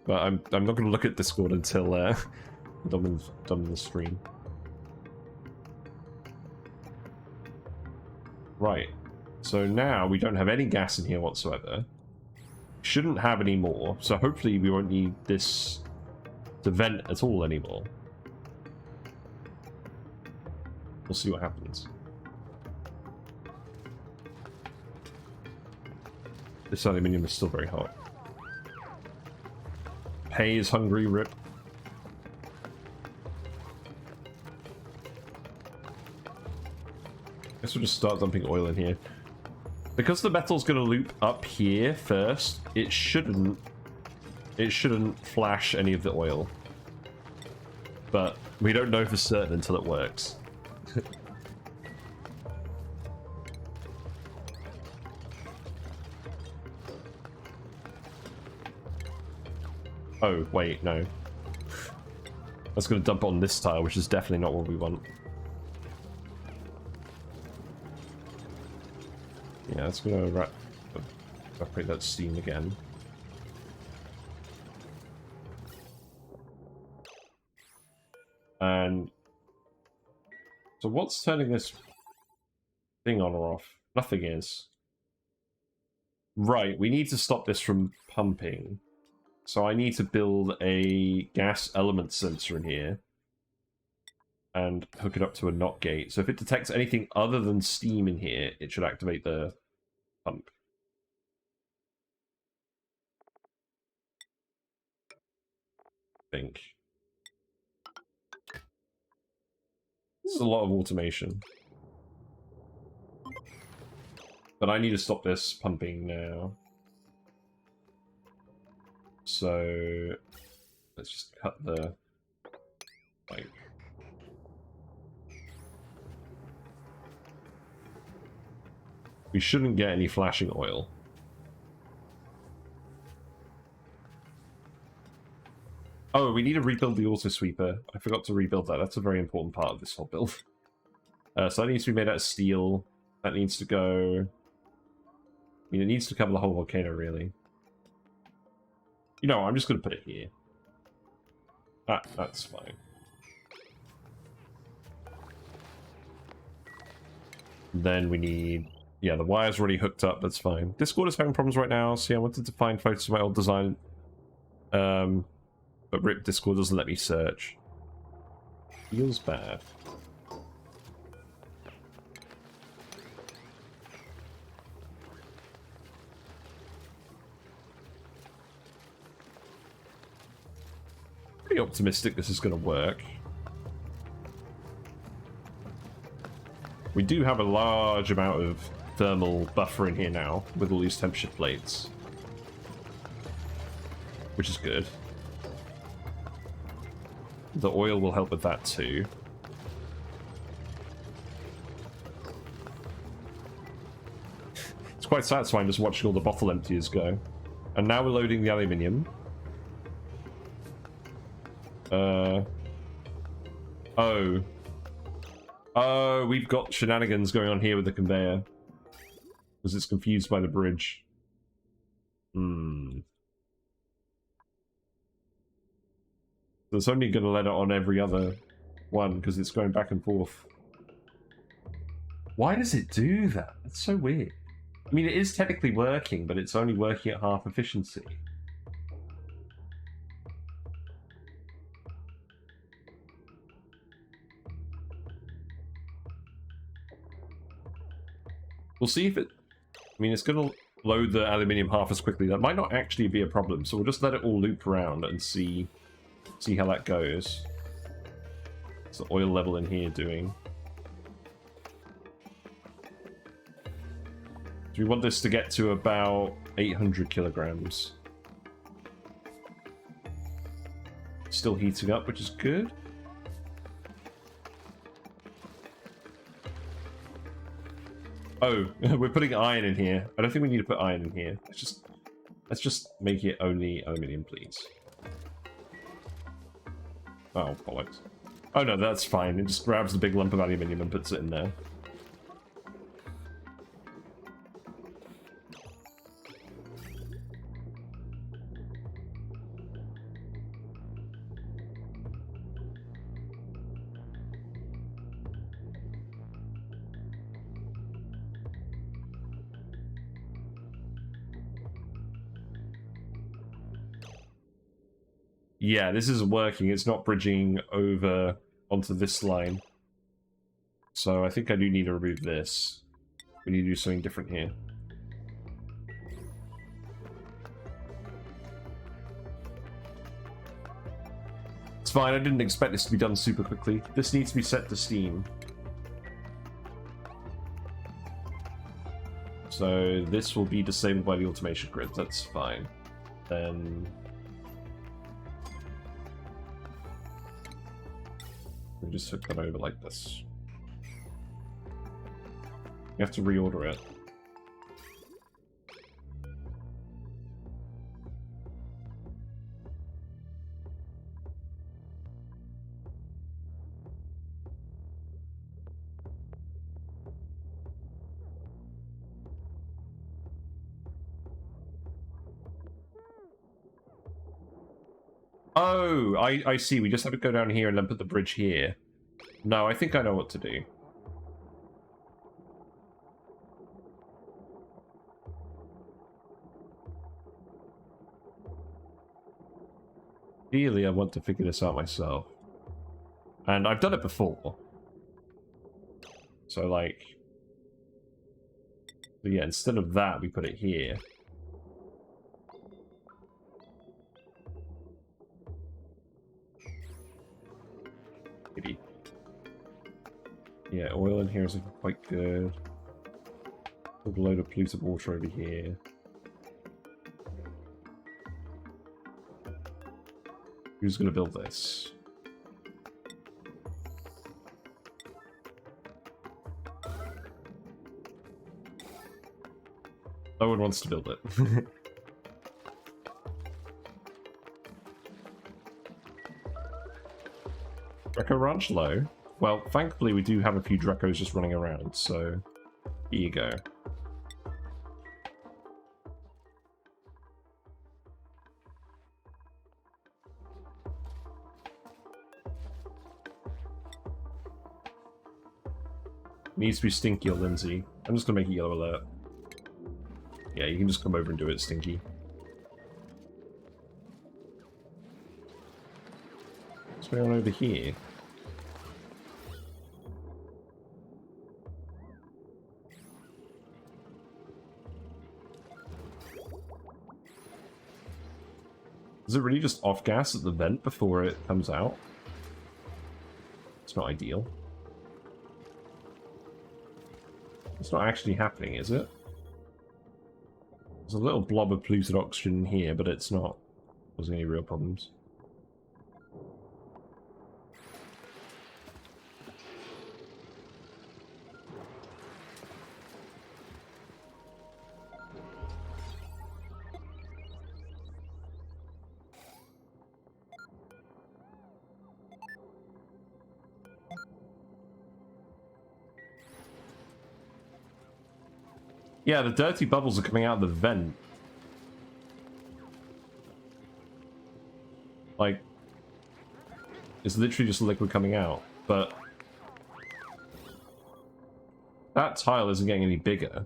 But I'm not going to look at Discord until I'm done with the stream. Right. So now we don't have any gas in here whatsoever. Shouldn't have any more. So hopefully we won't need this to vent at all anymore. We'll see what happens. This aluminium is still very hot. Hay is hungry, rip. Guess we'll just start dumping oil in here. Because the metal's going to loop up here first, it shouldn't flash any of the oil. But we don't know for certain until it works. Oh, wait, no. That's going to dump on this tile, which is definitely not what we want. Yeah, it's going to evaporate that steam again. And So what's turning this thing on or off? Nothing is. Right, we need to stop this from pumping. So I need to build a gas element sensor in here and hook it up to a NOT gate. So if it detects anything other than steam in here, it should activate the pump. I think. This is a lot of automation. But I need to stop this pumping now. So let's just cut the pipe. We shouldn't get any flashing oil. Oh, we need to rebuild the auto sweeper. I forgot to rebuild that. That's a very important part of this whole build. So that needs to be made out of steel. That needs to go... I mean, it needs to cover the whole volcano, really. You know, I'm just going to put it here. That's fine. Then we need... Yeah, the wire's already hooked up, that's fine. Discord is having problems right now, so yeah, I wanted to find photos of my old design. But RIP Discord doesn't let me search. Feels bad. Pretty optimistic this is going to work. We do have a large amount of thermal buffer in here now, with all these temperature plates. Which is good. The oil will help with that too. It's quite satisfying just watching all the bottle emptiers go. And now we're loading the aluminium. Oh, we've got shenanigans going on here with the conveyor. Because it's confused by the bridge. So it's only going to let it on every other one, because it's going back and forth. Why does it do that? That's so weird. I mean, it is technically working, but it's only working at half efficiency. We'll see if it... I mean, it's going to load the aluminium half as quickly. That might not actually be a problem, so we'll just let it all loop around and see how that goes. What's the oil level in here doing? Do we want this to get to about 800 kilograms? Still heating up, which is good. Oh, we're putting iron in here. I don't think we need to put iron in here. Let's just make it only aluminium, please. Oh, bollocks. Oh no, that's fine. It just grabs the big lump of aluminium and puts it in there. Yeah, this isn't working. It's not bridging over onto this line. So I think I do need to remove this. We need to do something different here. It's fine, I didn't expect this to be done super quickly. This needs to be set to steam. So this will be disabled by the automation grid, that's fine. Then... we just hook that over like this. You have to reorder it. Oh, I see. We just have to go down here and then put the bridge here. No, I think I know what to do. Ideally, I want to figure this out myself. And I've done it before. So, like... So yeah, instead of that, we put it here. Maybe. Yeah, oil in here is looking quite good. A load of polluted water over here. Who's going to build this? No one wants to build it. Draco Ranch low? Well, thankfully we do have a few Dracos just running around, so here you go. Needs to be Stinky or Lindsay. I'm just gonna make a yellow alert. Yeah, you can just come over and do it, Stinky. What's going on over here? Is it really just off gas at the vent before it comes out? It's not ideal. It's not actually happening, is it? There's a little blob of polluted oxygen in here, but it's not causing any real problems. Yeah, the dirty bubbles are coming out of the vent. Like, it's literally just liquid coming out, but that tile isn't getting any bigger.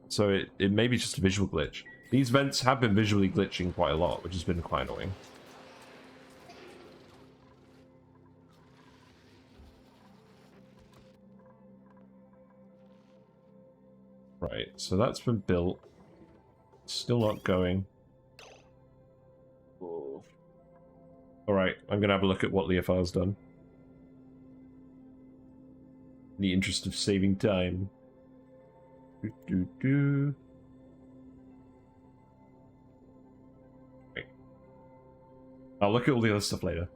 So it may be just a visual glitch. These vents have been visually glitching quite a lot, which has been quite annoying. Right, so that's been built. Still not going. Alright, I'm gonna have a look at what Leofar's done. In the interest of saving time. Right. I'll look at all the other stuff later.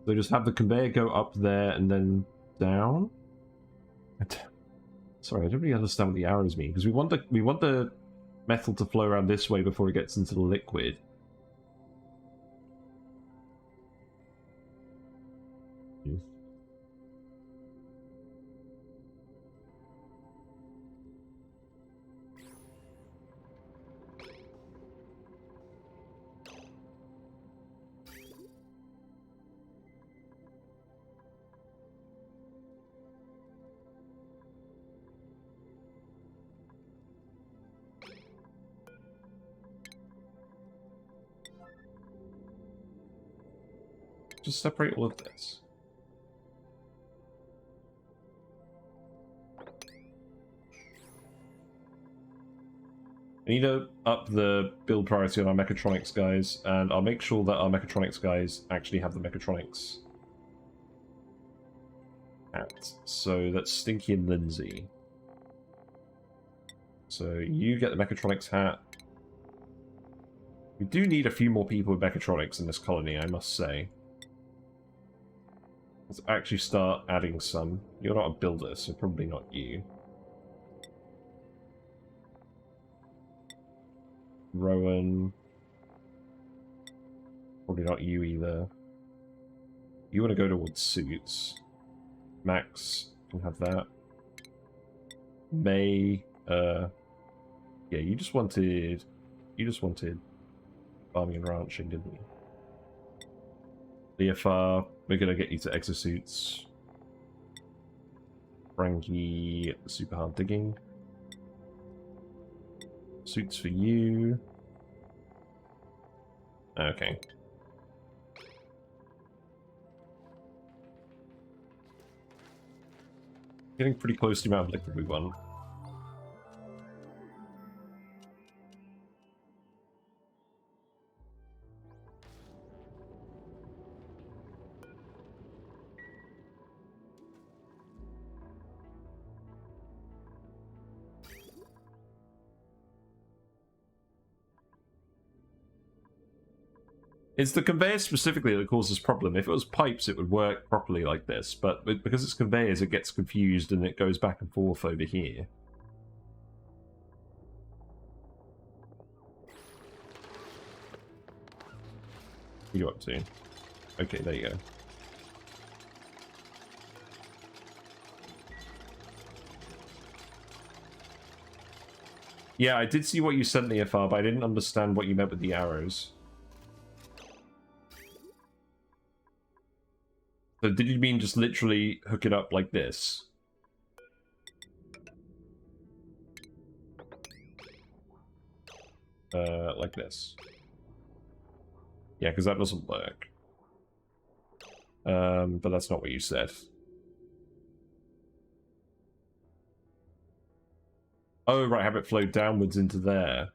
So just have the conveyor go up there and then down? Sorry, I don't really understand what the arrows mean, because we want the metal to flow around this way before it gets into the liquid. Just separate all of this. I need to up the build priority on our mechatronics guys, and I'll make sure that our mechatronics guys actually have the mechatronics hat. So that's Stinky and Lindsay. So you get the mechatronics hat. We do need a few more people with mechatronics in this colony, I must say. Let's actually start adding some. You're not a builder, so probably not you. Rowan. Probably not you either. You want to go towards suits. Max can have that. May, yeah, you just wanted farming and ranching, didn't we? BFR, we're gonna get you to exosuits. Frankie, super hard digging. Suits for you. Okay. Getting pretty close to the amount of liquid we want. It's the conveyor specifically that causes problem. If it was pipes, it would work properly like this, but because it's conveyors, it gets confused and it goes back and forth over here. What are you up to? Okay, there you go. Yeah, I did see what you sent me, Afar, but I didn't understand what you meant with the arrows. So did you mean just literally hook it up like this? Like this. Yeah, because that doesn't work. But that's not what you said. Oh, right, have it flow downwards into there.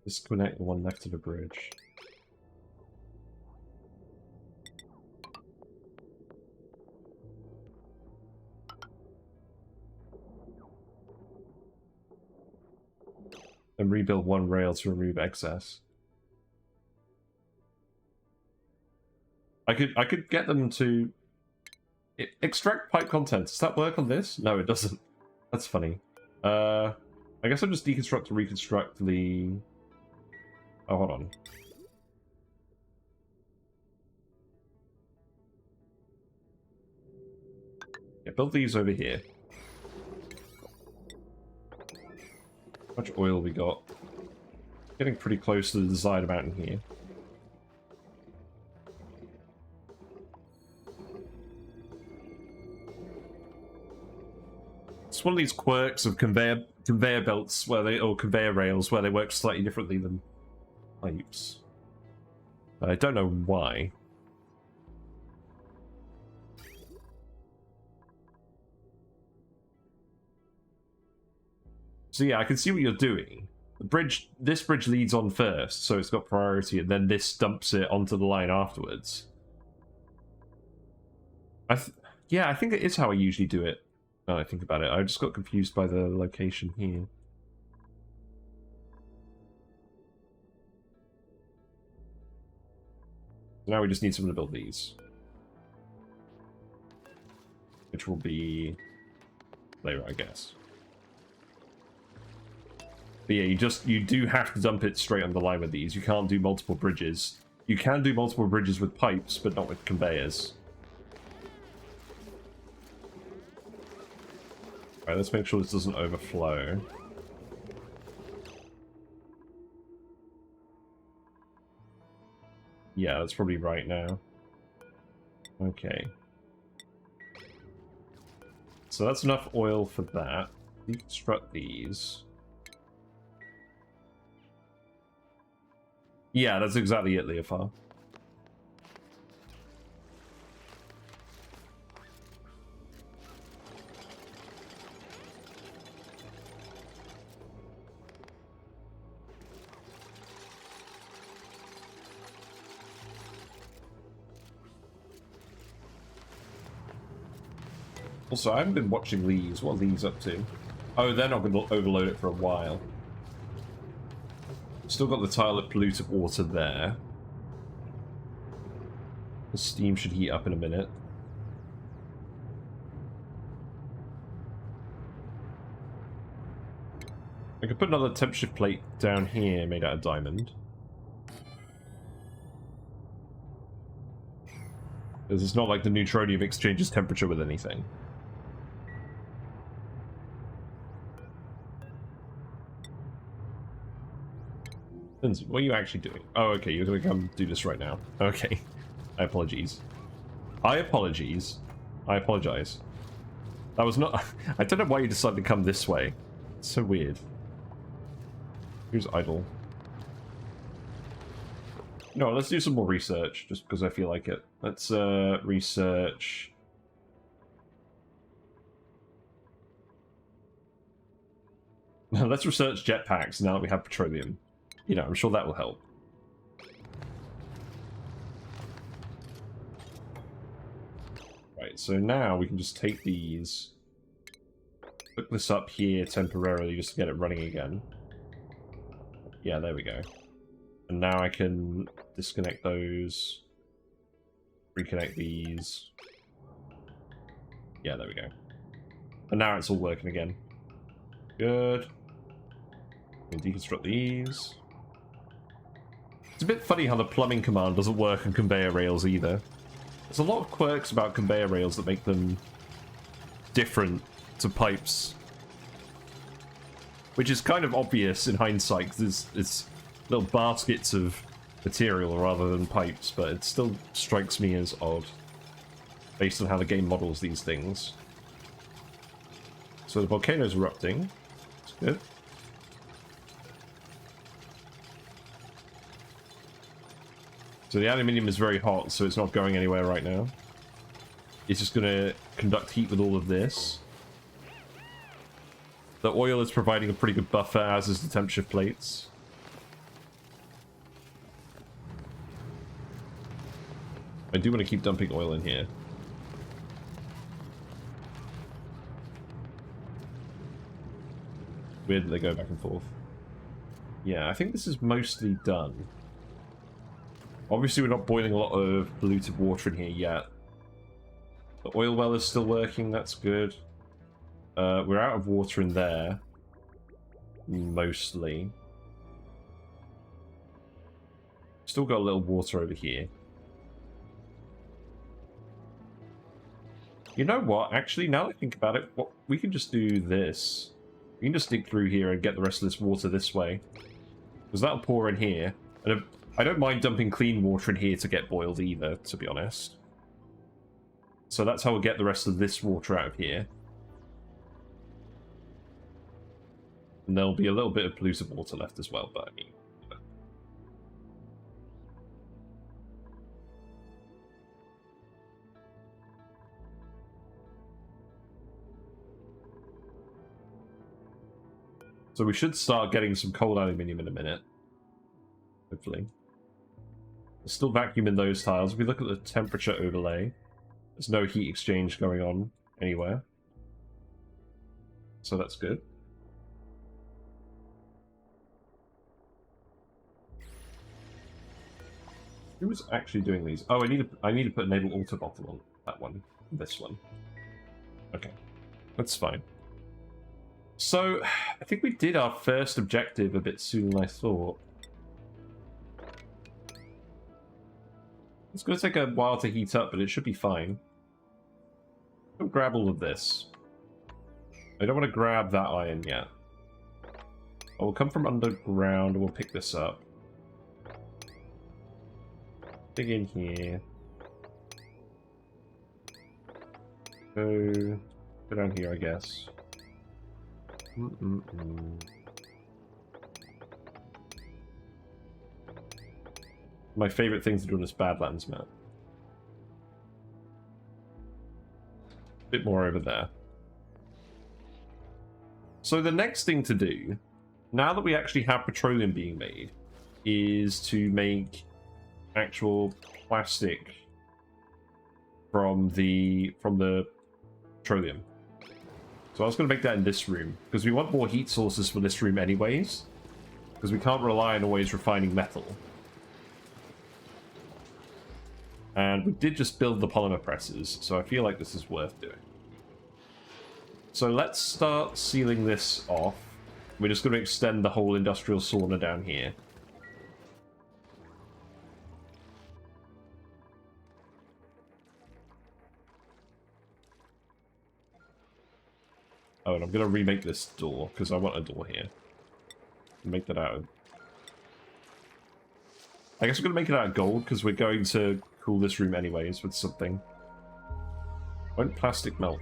Disconnect the one left of the bridge. And rebuild one rail to remove excess. I could get them to extract pipe contents. Does that work on this? No, it doesn't. That's funny. I guess I'll just deconstruct to reconstruct the... Oh, hold on. Yeah, build these over here. How much oil we got? Getting pretty close to the desired amount in here. It's one of these quirks of conveyor belts where they, or conveyor rails where they work slightly differently than pipes. I don't know why. So yeah, I can see what you're doing. The bridge, this bridge leads on first, so it's got priority, and then this dumps it onto the line afterwards. Yeah, I think it is how I usually do it. Now I think about it, I just got confused by the location here. Now we just need someone to build these. Which will be later, I guess. But yeah, you do have to dump it straight on the line with these. You can't do multiple bridges. You can do multiple bridges with pipes, but not with conveyors. Alright, let's make sure this doesn't overflow. Yeah, that's probably right now. Okay. So that's enough oil for that. Deconstruct these. Yeah, that's exactly it, Leofar. Also, I haven't been watching these. What are these up to? Oh, they're not going to overload it for a while. Still got the tile of polluted water there. The steam should heat up in a minute. I could put another temperature plate down here made out of diamond. Because it's not like the neutronium exchanges temperature with anything. Lindsay, what are you actually doing? Oh, okay, you're going to come do this right now. Okay. I apologize. I apologize. I apologize. That was not... I don't know why you decided to come this way. It's so weird. Who's idle? No, let's do some more research, just because I feel like it. Let's research... Let's research jetpacks now that we have petroleum. You know, I'm sure that will help. Right, so now we can just take these, hook this up here temporarily just to get it running again. Yeah, there we go. And now I can disconnect those, reconnect these. Yeah, there we go. And now it's all working again. Good. We can deconstruct these. It's a bit funny how the plumbing command doesn't work on conveyor rails either. There's a lot of quirks about conveyor rails that make them different to pipes. Which is kind of obvious in hindsight, because it's little baskets of material rather than pipes, but it still strikes me as odd, based on how the game models these things. So the volcano's erupting. That's good. So the aluminium is very hot, so it's not going anywhere right now. It's just going to conduct heat with all of this. The oil is providing a pretty good buffer, as is the temperature plates. I do want to keep dumping oil in here. Weird that they go back and forth. Yeah, I think this is mostly done. Obviously, we're not boiling a lot of polluted water in here yet. The oil well is still working, that's good. We're out of water in there. Mostly. Still got a little water over here. You know what? Actually, now that I think about it, we can just do this. We can just dig through here and get the rest of this water this way. Because that'll pour in here. And I don't mind dumping clean water in here to get boiled either, to be honest. So that's how we'll get the rest of this water out of here. And there'll be a little bit of polluted water left as well, but I mean... So we should start getting some cold aluminium in a minute. Hopefully. There's still vacuum in those tiles. If we look at the temperature overlay, there's no heat exchange going on anywhere. So that's good. Who was actually doing these? Oh, I need to put enable auto bottle on that one. This one. Okay. That's fine. So, I think we did our first objective a bit sooner than I thought. It's going to take a while to heat up, but it should be fine. I'll grab all of this. I don't want to grab that iron yet. I will come from underground and we'll pick this up. Dig in here. Go down here, I guess. My favorite thing to do on this Badlands map. A bit more over there. So the next thing to do, now that we actually have petroleum being made, is to make actual plastic from the petroleum. So I was going to make that in this room, because we want more heat sources for this room anyways, because we can't rely on always refining metal. And we did just build the polymer presses, so I feel like this is worth doing. So let's start sealing this off. We're just going to extend the whole industrial sauna down here. Oh, and I'm going to remake this door, because I want a door here. Make that out of I guess we're going to make it out of gold because we're going to cool this room anyways with something. Won't plastic melt?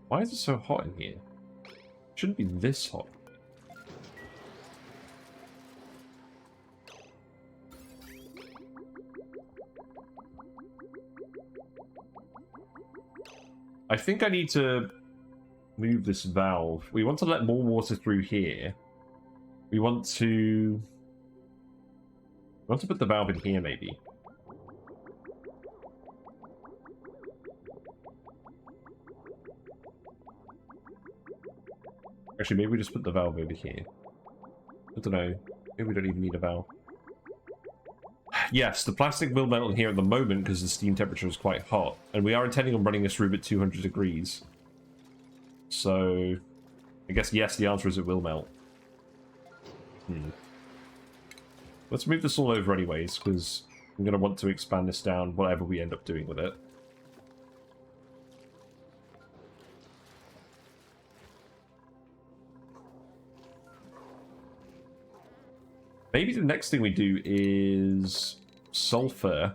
Why is it so hot in here? It shouldn't be this hot. I think I need to move this valve. We want to let more water through here. We want to put the valve in here, maybe. Actually, maybe we just put the valve over here. I don't know. Maybe we don't even need a valve. Yes, the plastic will melt in here at the moment because the steam temperature is quite hot. And we are intending on running this room at 200 degrees. So, I guess yes, the answer is it will melt. Let's move this all over anyways, because I'm going to want to expand this down, whatever we end up doing with it. Maybe the next thing we do is sulfur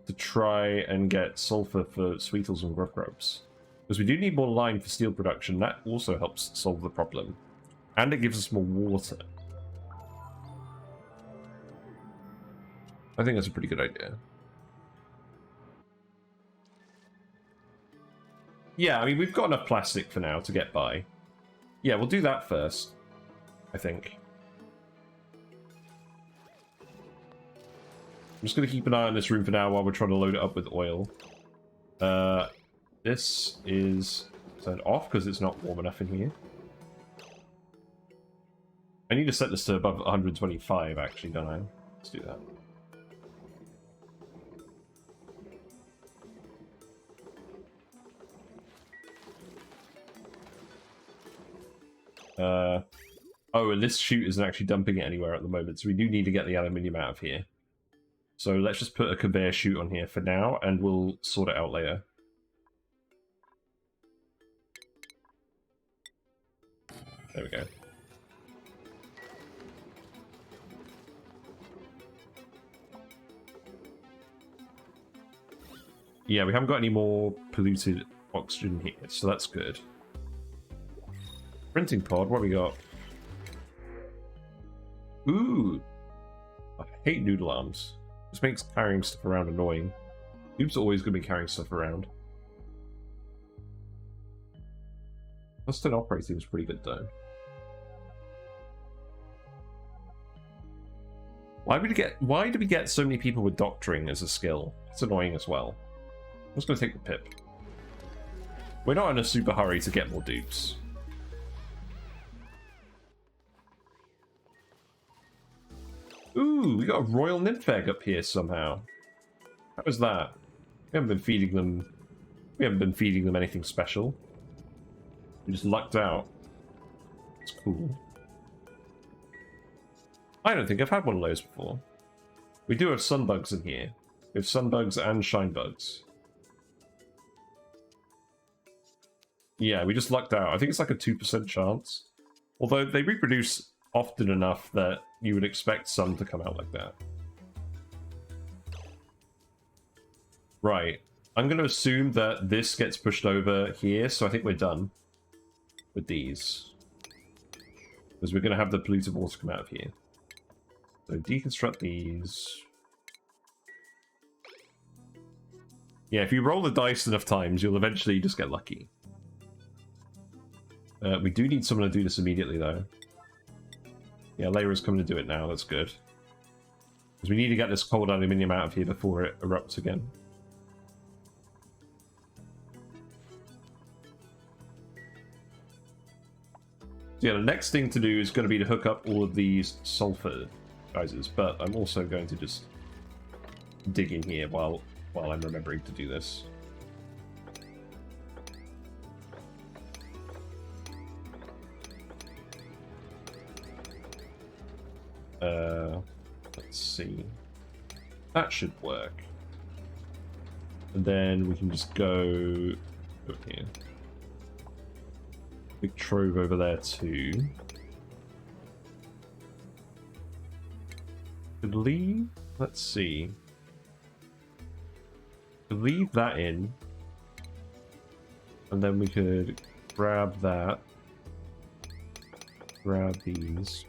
to try and get sulfur for sweetles and gruff grubs. Because we do need more lime for steel production. That also helps solve the problem. And it gives us more water. I think that's a pretty good idea. Yeah, I mean, we've got enough plastic for now to get by. Yeah, we'll do that first, I think. I'm just going to keep an eye on this room for now while we're trying to load it up with oil. This is turned off because it's not warm enough in here. I need to set this to above 125, actually, don't I? Let's do that. Oh, and this chute isn't actually dumping it anywhere at the moment, so we do need to get the aluminium out of here. So let's just put a conveyor chute on here for now, and we'll sort it out later. There we go. Yeah, we haven't got any more polluted oxygen here, so that's good. Printing pod, what have we got? Ooh! I hate noodle arms. This makes carrying stuff around annoying. Noobs are always going to be carrying stuff around. Constant operating is pretty good, though. Why do we get so many people with doctoring as a skill? It's annoying as well. I'm just going to take the pip. We're not in a super hurry to get more dupes. Ooh, we got a royal nymph egg up here somehow. How was that? We haven't been feeding them. We haven't been feeding them anything special. We just lucked out. It's cool. I don't think I've had one of those before. We do have sunbugs in here. We have sunbugs and shinebugs. Yeah, we just lucked out. I think it's like a 2% chance. Although they reproduce often enough that you would expect some to come out like that. Right. I'm going to assume that this gets pushed over here, so I think we're done with these. Because we're going to have the polluted water come out of here. So deconstruct these. Yeah, if you roll the dice enough times, you'll eventually just get lucky. We do need someone to do this immediately, though. Yeah, Layra's coming to do it now, that's good. Because we need to get this cold aluminium out of here before it erupts again. So yeah, the next thing to do is going to be to hook up all of these sulfur geysers, but I'm also going to just dig in here while I'm remembering to do this. Let's see. That should work. And then we can just go over here. Big trove over there too. Could leave. Let's see. Could leave that in, and then we could grab that. Grab these.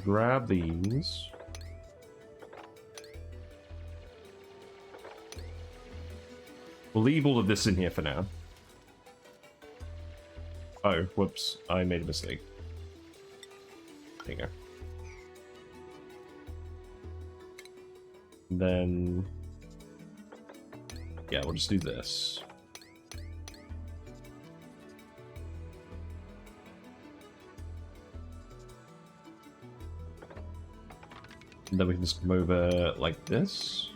Grab these. We'll leave all of this in here for now. Oh, whoops. I made a mistake. There you go. And then... yeah, we'll just do this. And then we can just come over like this.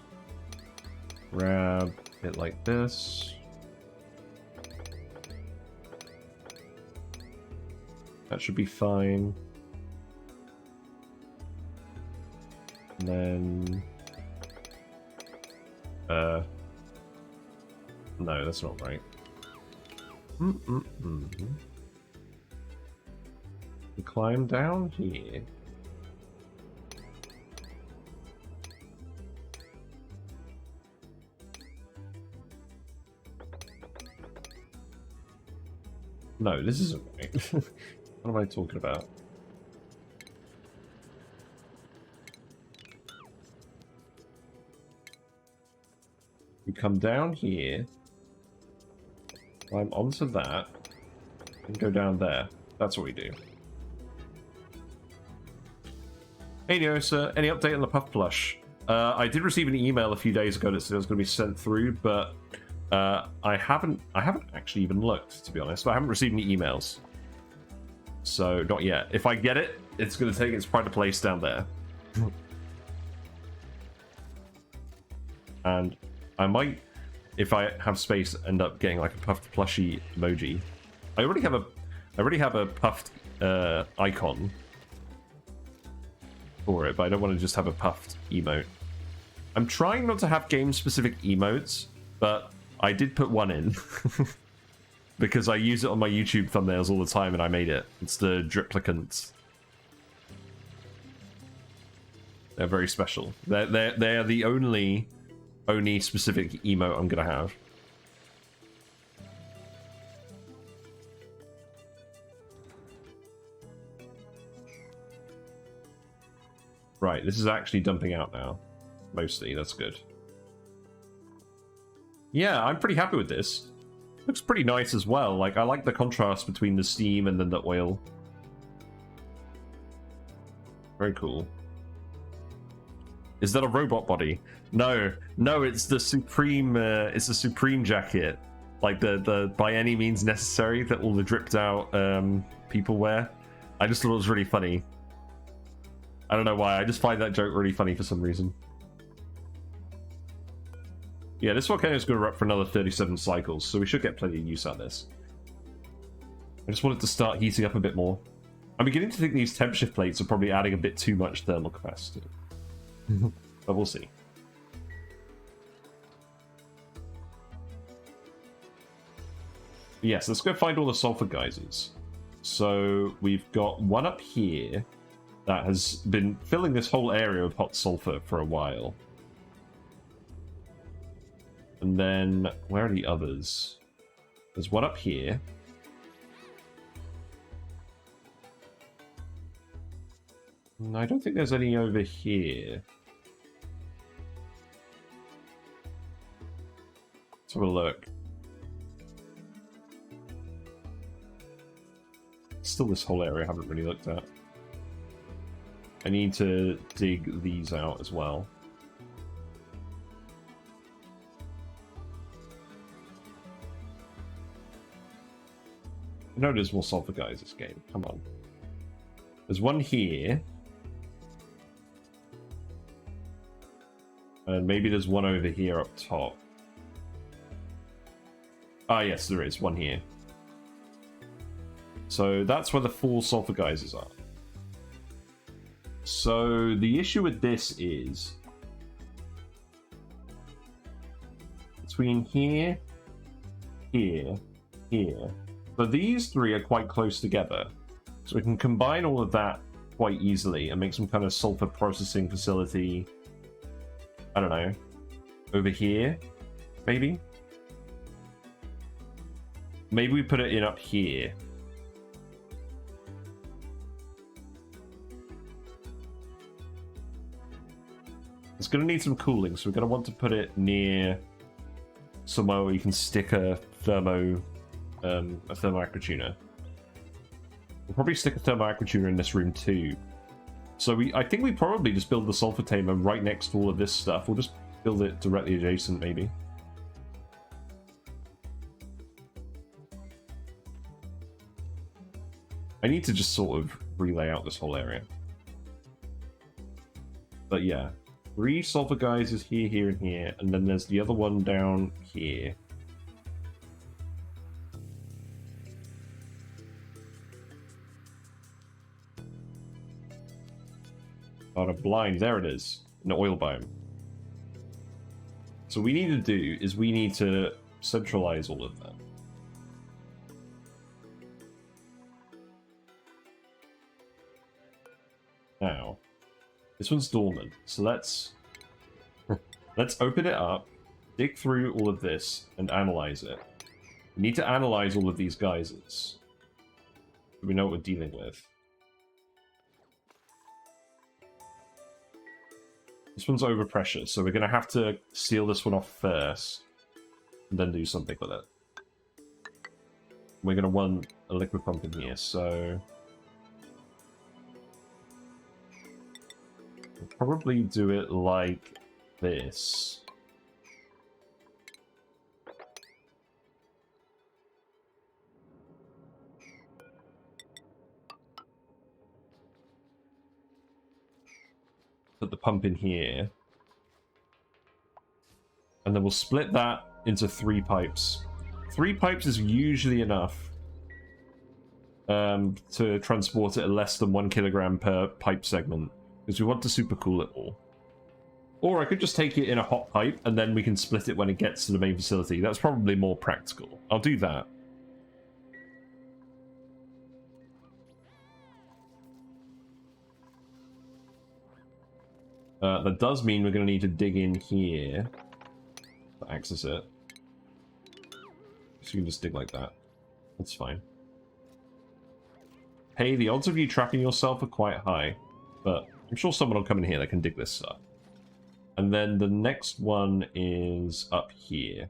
Grab it like this. That should be fine. And then... no, that's not right. We climb down here. No, this isn't right. What am I talking about? We come down here, climb onto that, and go down there. That's what we do. Hey Neosa, any update on the Puff Plush? I did receive an email a few days ago that said it was going to be sent through, but I haven't actually even looked, to be honest. I haven't received any emails. So, not yet. If I get it, it's going to take its pride of place down there. And I might, if I have space, end up getting like a puffed plushie emoji. I already have a puffed icon for it, but I don't want to just have a puffed emote. I'm trying not to have game-specific emotes, but I did put one in. Because I use it on my YouTube thumbnails all the time, and I made it. It's the Driplicants. They're very special. They're the only ONI specific emote I'm gonna have. Right, this is actually dumping out now. Mostly, that's good. Yeah, I'm pretty happy with this. Looks pretty nice as well. Like, I like the contrast between the steam and then the oil. Very cool. Is that a robot body? No, no, it's the Supreme. It's the Supreme jacket, like the by any means necessary that all the dripped out people wear. I just thought it was really funny. I don't know why. I just find that joke really funny for some reason. Yeah, this volcano is going to erupt for another 37 cycles, so we should get plenty of use out of this. I just wanted to start heating up a bit more. I'm beginning to think these temp shift plates are probably adding a bit too much thermal capacity. But we'll see. Yes, let's go find all the sulfur geysers. So we've got one up here that has been filling this whole area with hot sulfur for a while. And then, where are the others? There's one up here. I don't think there's any over here. Let's have a look. Still this whole area I haven't really looked at. I need to dig these out as well. I know there's more sulfur guys this game. Come on. There's one here. And maybe there's one over here up top. Ah, yes, there is one here. So that's where the 4 sulfur geysers are. So the issue with this is... let's between here, here, here. So these three are quite close together. So we can combine all of that quite easily and make some kind of sulfur processing facility. I don't know. Over here, maybe? Maybe we put it in up here. It's going to need some cooling, so we're going to want to put it near somewhere where you can stick a thermo aquatuner. We'll probably stick a thermo aquatuner in this room too. So I think we probably just build the sulfur tamer right next to all of this stuff. We'll just build it directly adjacent, maybe. I need to just sort of relay out this whole area. But yeah, 3 sulfur geysers here, here, and here, and then there's the other one down here. Got a blind, there it is, an oil biome. So what we need to do is we need to centralize all of that. Now, this one's dormant, so let's open it up, dig through all of this, and analyze it. We need to analyze all of these geysers, so we know what we're dealing with. This one's overpressure, so we're going to have to seal this one off first, and then do something with it. We're going to want a liquid pump in here, so we'll probably do it like this. Put the pump in here. And then we'll split that into 3 pipes. 3 pipes is usually enough to transport it at less than 1 kilogram per pipe segment, because we want to supercool it all. Or I could just take it in a hot pipe, and then we can split it when it gets to the main facility. That's probably more practical. I'll do that. That does mean we're going to need to dig in here to access it. So you can just dig like that. That's fine. Hey, the odds of you trapping yourself are quite high, but I'm sure someone will come in here that can dig this stuff. And then the next one is up here.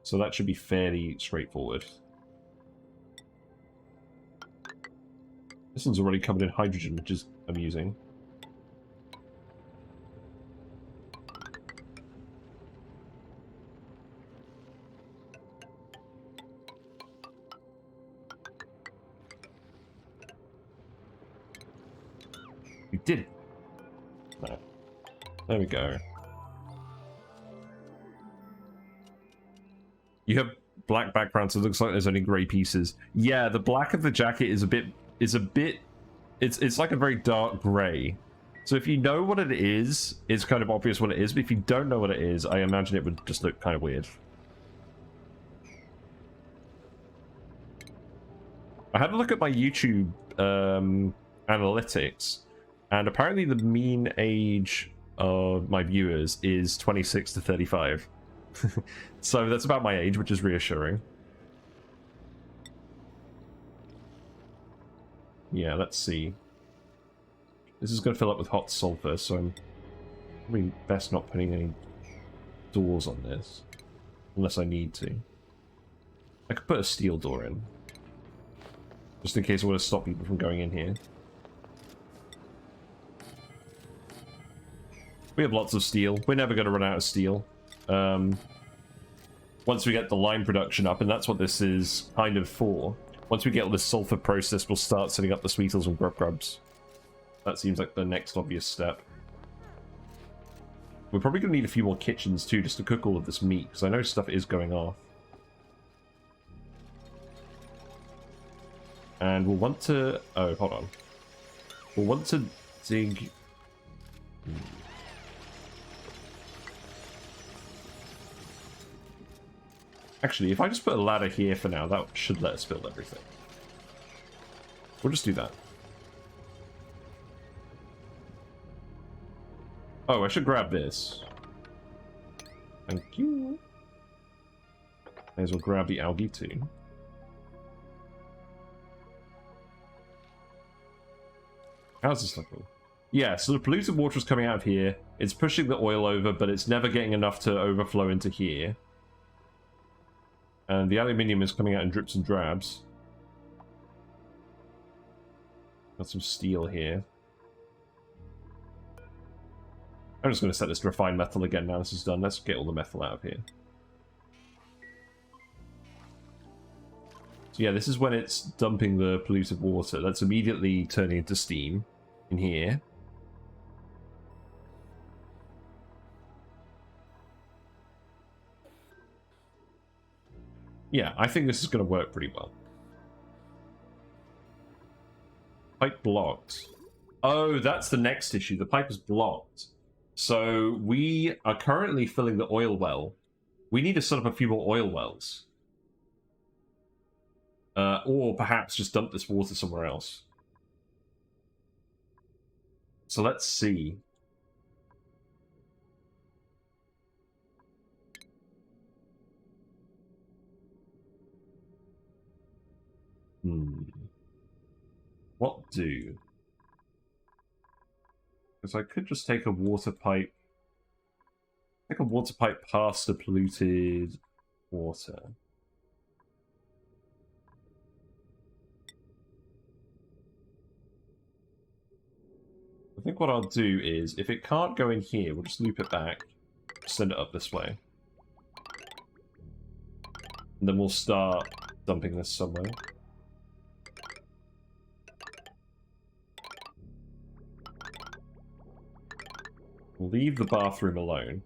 So that should be fairly straightforward. This one's already covered in hydrogen, which is amusing. We did it! No. There we go. You have black background, so it looks like there's only grey pieces. Yeah, the black of the jacket is a bit... It's like a very dark grey. So if you know what it is, it's kind of obvious what it is, but if you don't know what it is, I imagine it would just look kind of weird. I had a look at my YouTube analytics, and apparently the mean age of my viewers is 26 to 35. So that's about my age, which is reassuring. Yeah, let's see. This is going to fill up with hot sulfur, so I'm probably best not putting any doors on this. Unless I need to. I could put a steel door in. Just in case I want to stop people from going in here. We have lots of steel. We're never going to run out of steel. Once we get the lime production up, and that's what this is kind of for. Once we get all this sulfur processed, we'll start setting up the sweetles and grubs. That seems like the next obvious step. We're probably going to need a few more kitchens too, just to cook all of this meat, because I know stuff is going off. And we'll want to... Oh, hold on. We'll want to dig... Actually, if I just put a ladder here for now, that should let us build everything. We'll just do that. Oh, I should grab this. Thank you. May as well grab the algae too. How's this looking? Yeah, so the polluted water is coming out of here. It's pushing the oil over, but it's never getting enough to overflow into here. And the aluminium is coming out in drips and drabs. Got some steel here. I'm just going to set this to refined metal again now this is done. Let's get all the metal out of here. So yeah, this is when it's dumping the polluted water. That's immediately turning into steam in here. Yeah, I think this is going to work pretty well. Pipe blocked. Oh, that's the next issue. The pipe is blocked. So we are currently filling the oil well. We need to set up a few more oil wells. Or perhaps just dump this water somewhere else. So let's see. What do? Because I could just take a water pipe. Take a water pipe past the polluted water. I think what I'll do is, if it can't go in here, we'll just loop it back, send it up this way. And then we'll start dumping this somewhere. We'll leave the bathroom alone.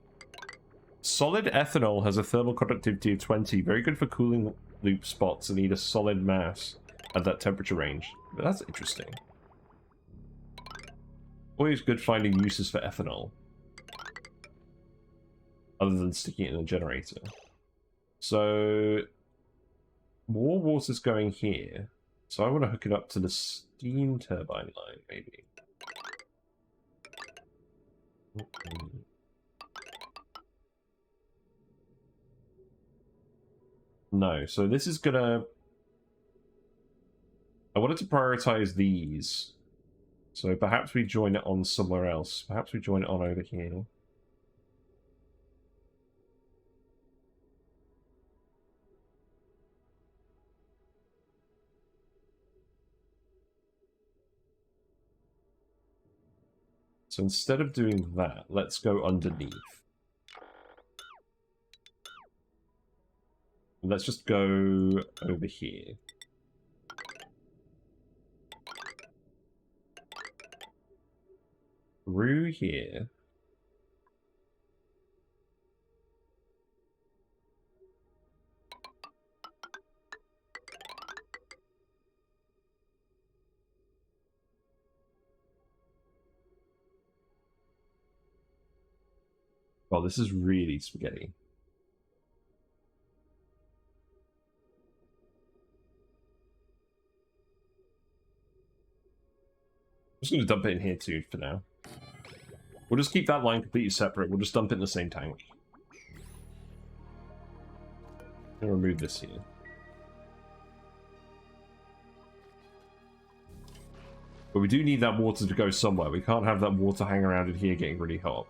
Solid ethanol has a thermal conductivity of 20, very good for cooling loop spots and need a solid mass at that temperature range. But that's interesting. Always good finding uses for ethanol. Other than sticking it in a generator. So, more water's going here. So I want to hook it up to the steam turbine line, maybe. No, so this is gonna... I wanted to prioritize these. So perhaps we join it on somewhere else. Perhaps we join it on over here. So instead of doing that, let's go underneath. Let's just go over here. Through here. Well, this is really spaghetti. I'm just going to dump it in here too for now. We'll just keep that line completely separate. We'll just dump it in the same tank. And remove this here. But we do need that water to go somewhere. We can't have that water hang around in here getting really hot.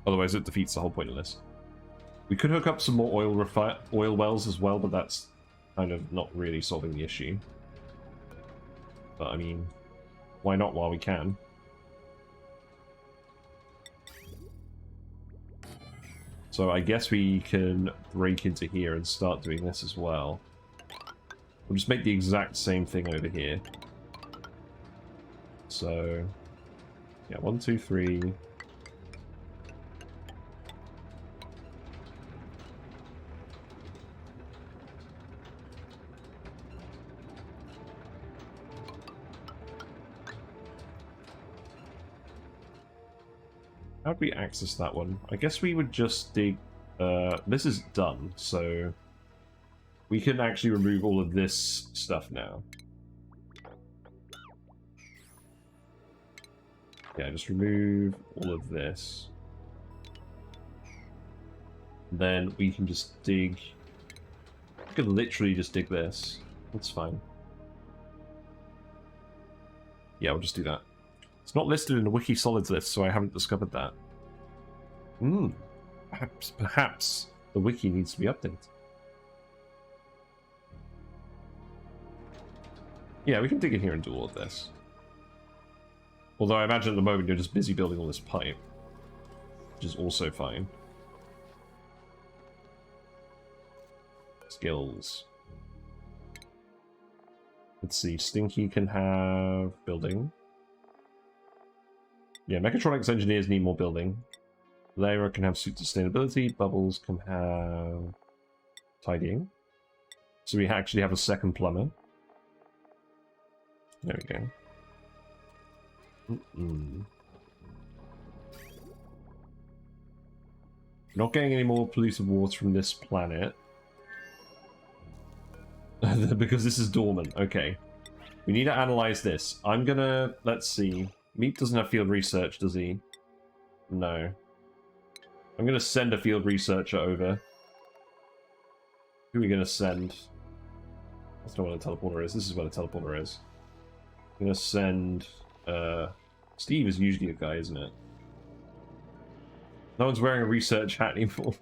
Otherwise it defeats the whole point of this. We could hook up some more oil wells as well, but that's kind of not really solving the issue. But I mean, why not while we can? So I guess we can break into here and start doing this as well. We'll just make the exact same thing over here. So, yeah, 1, 2, 3. How do we access that one? I guess we would just dig This is done, so we can actually remove all of this stuff now. Yeah, just remove all of this. Then we can just dig. We can literally just dig this. That's fine. Yeah, we'll just do that. It's not listed in the wiki solids list, so I haven't discovered that. Perhaps the wiki needs to be updated. Yeah, we can dig in here and do all of this. Although I imagine at the moment you're just busy building all this pipe, which is also fine. Skills. Let's see, Stinky can have building. Yeah, mechatronics engineers need more building. Lyra can have suit sustainability. Bubbles can have tidying. So we actually have a second plumber. There we go. Not getting any more polluted water from this planet. Because this is dormant. Okay. We need to analyze this. I'm gonna... Let's see. Meat doesn't have field research, does he? No. I'm gonna send a field researcher over. Who are we gonna send? That's not what a teleporter is. This is what a teleporter is. I'm gonna send... Steve is usually a guy, isn't it? No one's wearing a research hat anymore.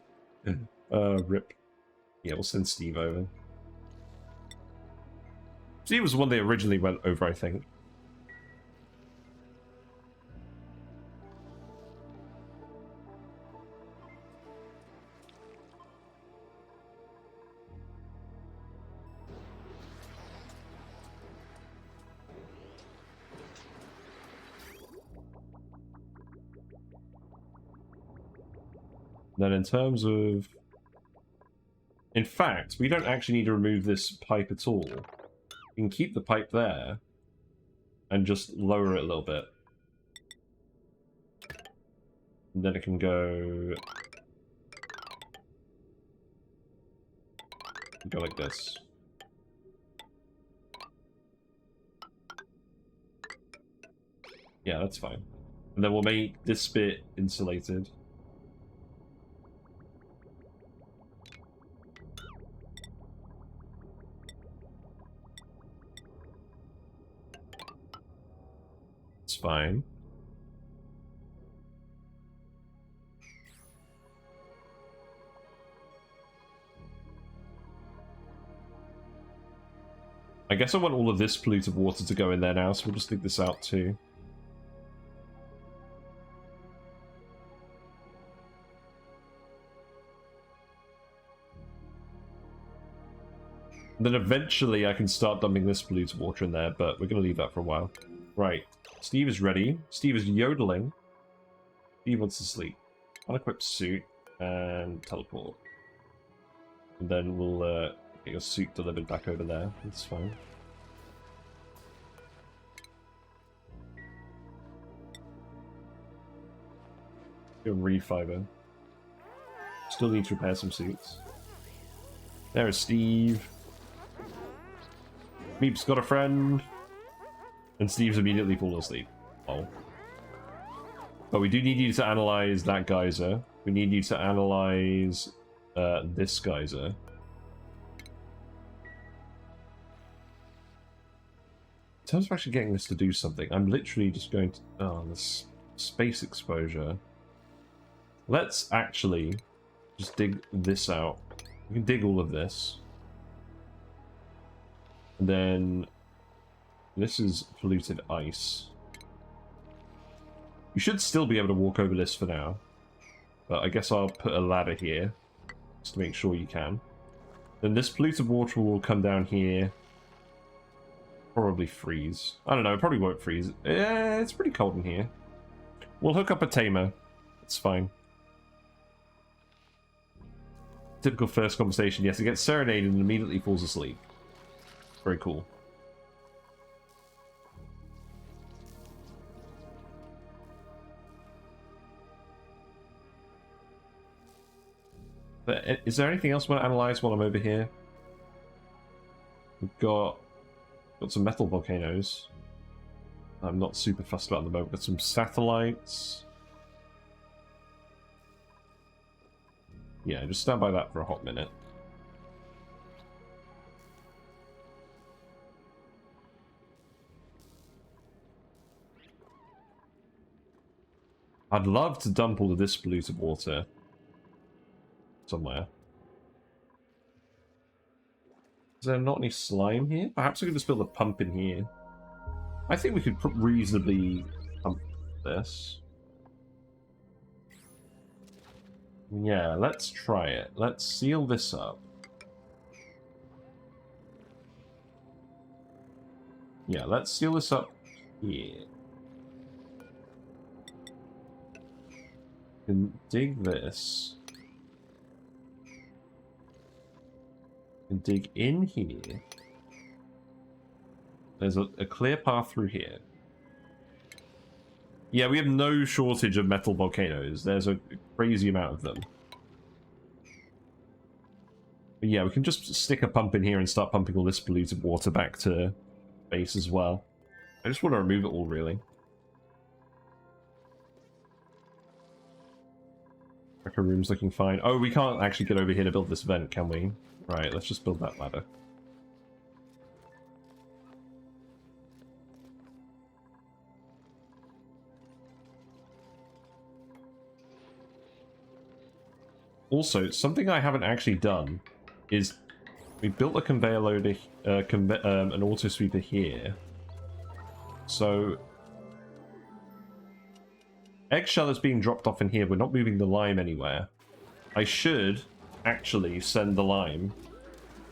Rip. Yeah, we'll send Steve over. Steve was the one they originally went over, I think. Then in terms of... In fact, we don't actually need to remove this pipe at all. We can keep the pipe there and just lower it a little bit. And then it can go like this. Yeah, that's fine. And then we'll make this bit insulated. Fine. I guess I want all of this polluted water to go in there now, so we'll just dig this out too. And then eventually I can start dumping this polluted water in there, but we're going to leave that for a while. Right. Steve is ready. Steve is yodeling. Steve wants to sleep. Unequip suit and teleport. And then we'll get your suit delivered back over there. That's fine. Go refiber. Still need to repair some suits. There is Steve. Meep's got a friend. And Steve's immediately fallen asleep. Oh. But we do need you to analyze that geyser. We need you to analyze this geyser. In terms of actually getting this to do something, I'm literally just going to... Oh, this space exposure. Let's actually just dig this out. We can dig all of this. And then... This is polluted ice. You should still be able to walk over this for now. But I guess I'll put a ladder here. Just to make sure you can. Then this polluted water will come down here. Probably freeze. I don't know, it probably won't freeze. It's pretty cold in here. We'll hook up a tamer. It's fine. Typical first conversation. Yes, it gets serenaded and immediately falls asleep. Very cool. But is there anything else I want to analyze while I'm over here? We've got some metal volcanoes. I'm not super fussed about at the moment. Got some satellites. Yeah, just stand by that for a hot minute. I'd love to dump all of this polluted water somewhere. Is there not any slime here? Perhaps we could just build a pump in here. I think we could reasonably pump this. Yeah, let's try it. Let's seal this up. Yeah, let's seal this up here. And dig this. And dig in here. There's a clear path through here. Yeah, we have no shortage of metal volcanoes. There's a crazy amount of them. But yeah, we can just stick a pump in here and start pumping all this polluted water back to base as well. I just want to remove it all, really. Record room's looking fine. Oh, we can't actually get over here to build this vent, can we? Right, let's just build that ladder. Also, something I haven't actually done is we built a conveyor loader, an auto sweeper here. So eggshell is being dropped off in here. We're not moving the lime anywhere. I should actually send the lime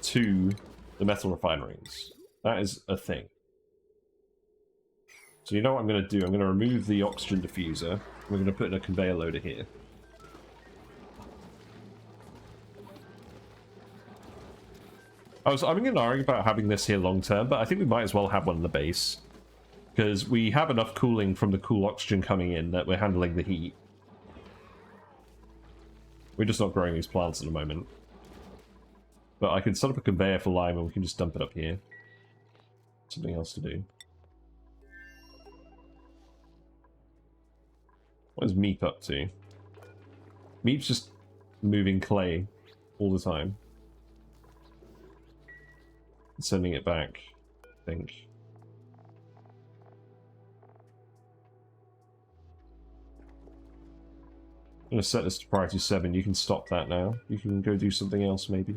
to the metal refineries. That is a thing. So you know what I'm going to do? I'm going to remove the oxygen diffuser. We're going to put in a conveyor loader here. I'm ignoring about having this here long term, but I think we might as well have one in the base. Because we have enough cooling from the cool oxygen coming in that we're handling the heat. We're just not growing these plants at the moment. But I can set up a conveyor for lime and we can just dump it up here. Something else to do. What is Meep up to? Meep's just moving clay all the time. And sending it back, I think. I'm going to set this to priority 7. You can stop that now. You can go do something else, maybe.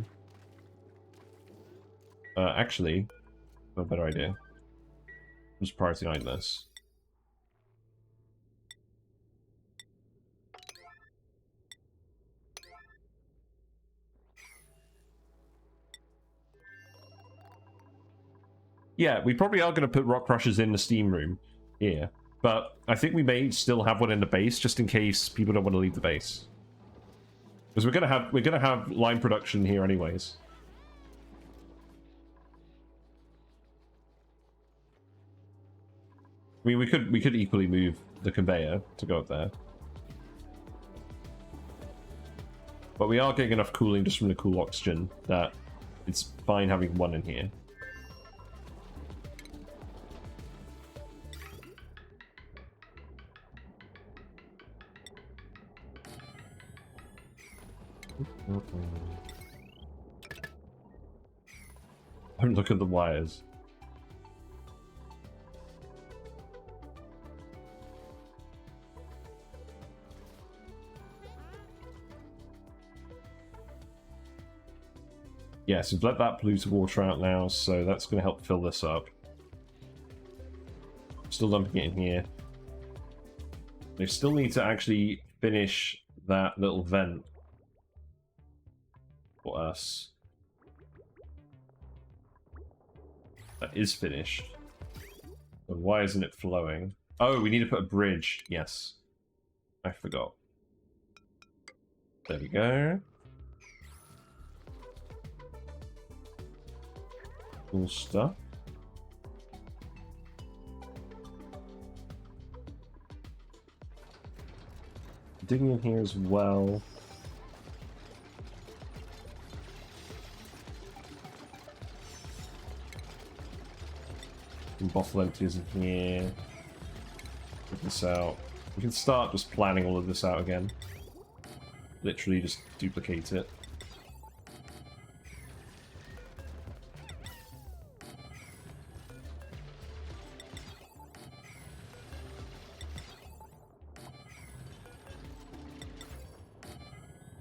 Actually, I have a better idea. Just priority 9 this. Yeah, we probably are going to put rock crushers in the steam room here. But I think we may still have one in the base, just in case people don't want to leave the base. Because we're gonna have lime production here anyways. I mean, we could equally move the conveyor to go up there. But we are getting enough cooling just from the cool oxygen that it's fine having one in here. Don't look at the wires. Yes, we've let that polluted water out now, so that's going to help fill this up. Still dumping it in here. They still need to actually finish that little vent for us. That is finished. But why isn't it flowing? Oh, we need to put a bridge. Yes. I forgot. There we go. Cool stuff. Digging in here as well. some bottle emptiers in here. Put this out. We can start just planning all of this out again. Literally just duplicate it.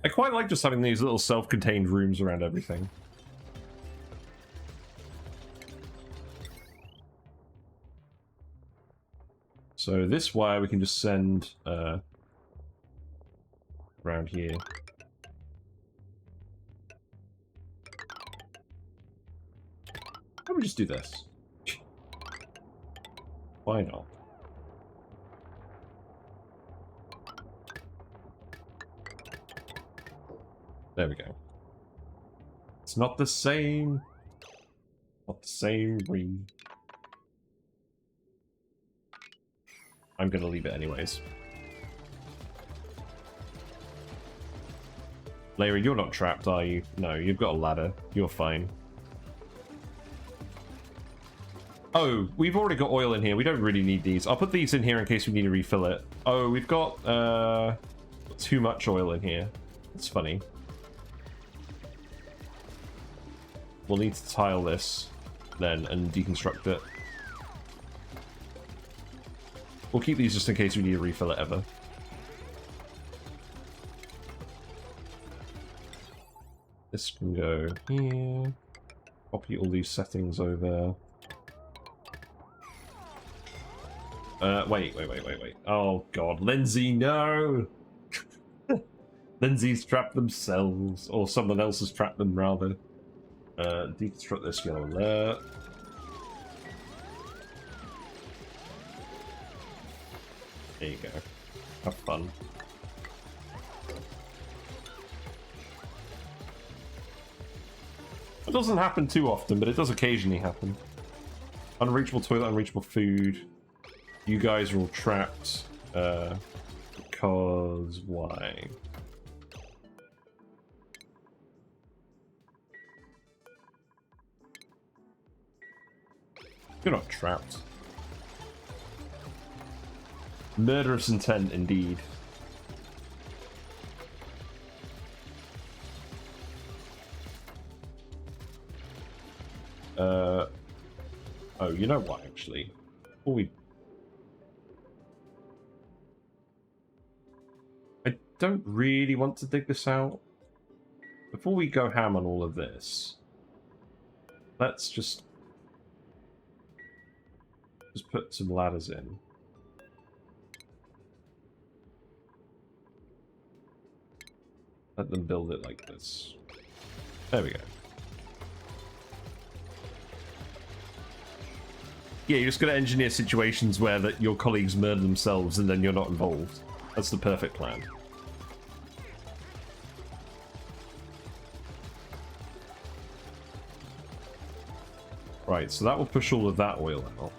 I quite like just having these little self-contained rooms around everything. So this way we can just send around here. Why don't we just do this? Why not? There we go. It's not the same. Not the same ring. I'm gonna leave it anyways. Larry, you're not trapped, are you? No, you've got a ladder. You're fine. Oh, we've already got oil in here. We don't really need these. I'll put these in here in case we need to refill it. Oh, we've got too much oil in here. That's funny. We'll need to tile this then and deconstruct it. We'll keep these just in case we need to refill it ever. This can go here. Copy all these settings over. Wait. Oh god, Lindsay, no! Lindsay's trapped themselves, or someone else has trapped them rather. Deconstruct this yellow alert. There you go. Have fun. It doesn't happen too often, but it does occasionally happen. Unreachable toilet, unreachable food. You guys are all trapped. Because why? You're not trapped. Murderous intent, indeed. Oh, you know what, actually? Before we... I don't really want to dig this out. Before we go ham on all of this, let's just put some ladders in. Let them build it like this. There we go. Yeah, you're just going to engineer situations where that your colleagues murder themselves and then you're not involved. That's the perfect plan. Right, so that will push all of that oil out.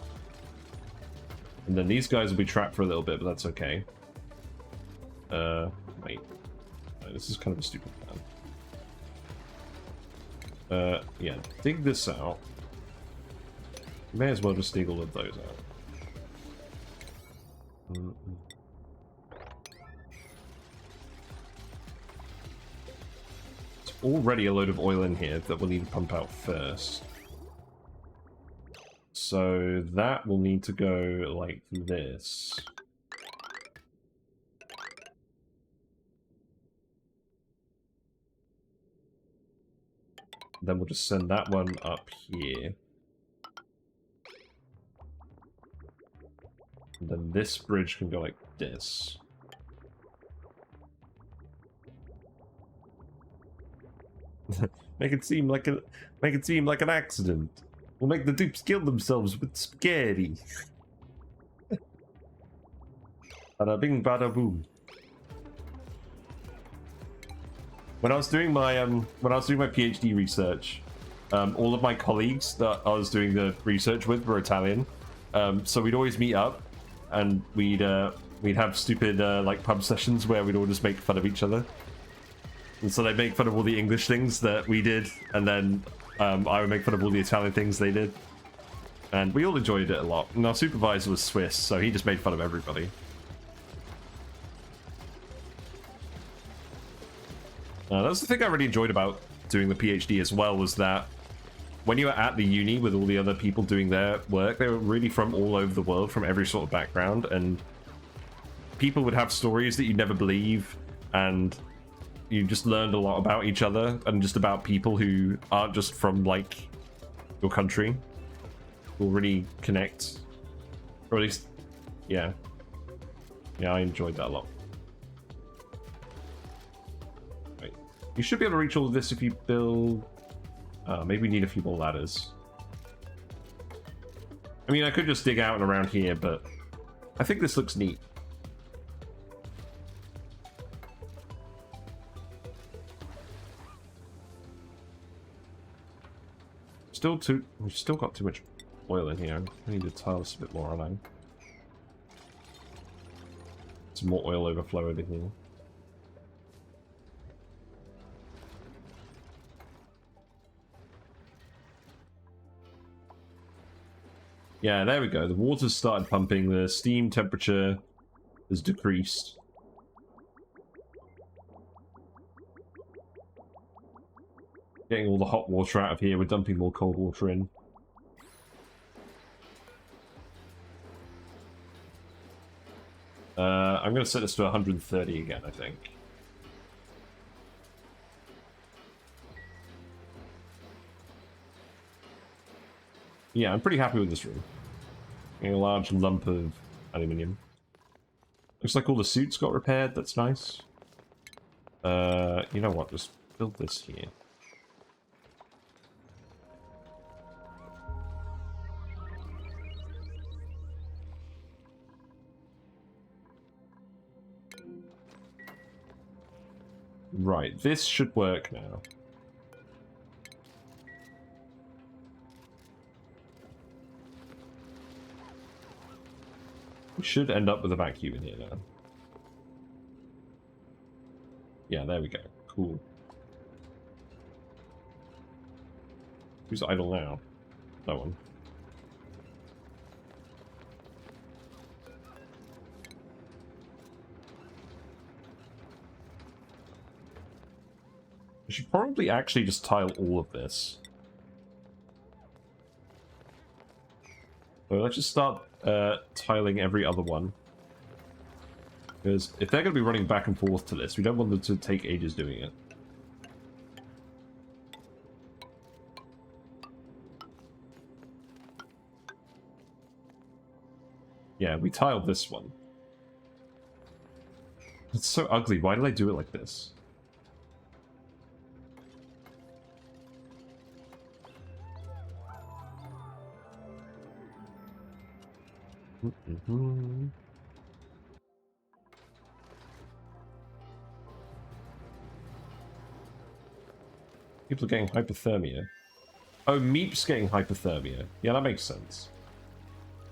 And then these guys will be trapped for a little bit, but that's okay. Wait. No, this is kind of a stupid plan. Yeah, dig this out. May as well just dig all of those out. There's already a load of oil in here that we'll need to pump out first. So that will need to go like this. Then we'll just send that one up here. And then this bridge can go like this. Make it seem like an accident. We'll make the dupes kill themselves with spaghetti. Bada bing, bada boom. When I was doing my PhD research, all of my colleagues that I was doing the research with were Italian, so we'd always meet up, and we'd have stupid like pub sessions where we'd all just make fun of each other. And so they'd make fun of all the English things that we did, and then I would make fun of all the Italian things they did. And we all enjoyed it a lot. And our supervisor was Swiss, so he just made fun of everybody. That's the thing I really enjoyed about doing the PhD as well, was that when you were at the uni with all the other people doing their work, they were really from all over the world, from every sort of background, and people would have stories that you'd never believe, and you just learned a lot about each other and just about people who aren't just from, like, your country. Will really connect. Or at least, yeah. Yeah, I enjoyed that a lot. Right. You should be able to reach all of this if you build... maybe we need a few more ladders. I mean, I could just dig out and around here, but I think this looks neat. We've still got too much oil in here. I need to tile this a bit more, aren't I? Some more oil overflow over here. Yeah, there we go. The water's started pumping. The steam temperature has decreased. Getting all the hot water out of here. We're dumping more cold water in. I'm going to set this to 130 again, I think. Yeah, I'm pretty happy with this room. Getting a large lump of aluminium. Looks like all the suits got repaired. That's nice. You know what? Just build this here. Right, this should work now. We should end up with a vacuum in here now. Yeah, there we go. Cool. Who's idle now? No one. I should probably actually just tile all of this. So let's just start tiling every other one. Because if they're going to be running back and forth to this, we don't want them to take ages doing it. Yeah, we tiled this one. It's so ugly. Why did I do it like this? People are getting hypothermia. Oh, Meep's getting hypothermia. Yeah, that makes sense.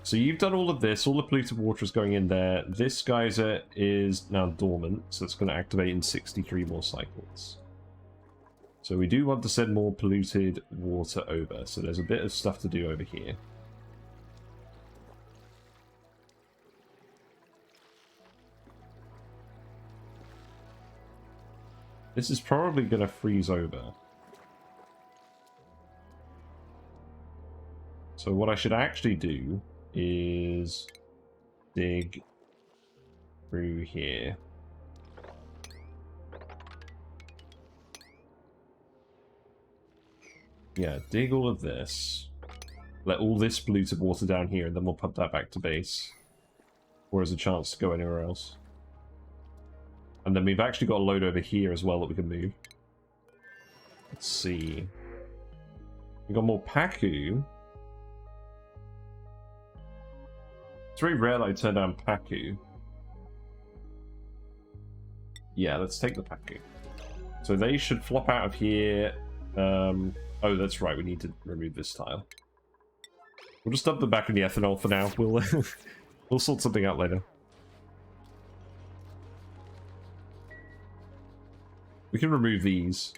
So you've done all of this. All the polluted water is going in there. This geyser is now dormant, so it's going to activate in 63 more cycles. So we do want to send more polluted water over. So there's a bit of stuff to do over here. This is probably going to freeze over. So what I should actually do is dig through here. Yeah, dig all of this. Let all this polluted water down here, and then we'll pump that back to base. Or as a chance to go anywhere else. And then we've actually got a load over here as well that we can move. Let's see. We've got more Paku. It's very rare that I turn down Paku. Yeah, let's take the Paku. So they should flop out of here. Oh, that's right. We need to remove this tile. We'll just dump them back in the ethanol for now. We'll we'll sort something out later. We can remove these.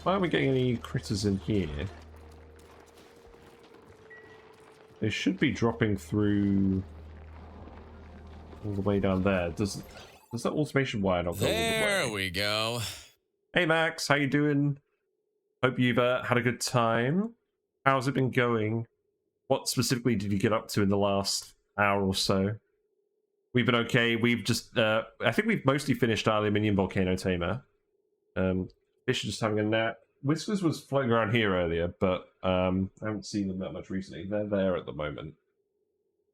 Why aren't we getting any critters in here? They should be dropping through all the way down there. Does that automation wire not go all the way? There we go. Hey Max, how you doing? Hope you've had a good time. How's it been going? What specifically did you get up to in the last hour or so? We've been okay. We've just, I think we've mostly finished our aluminium volcano tamer. Fish are just having a nap. Whiskers was floating around here earlier, but I haven't seen them that much recently. They're there at the moment.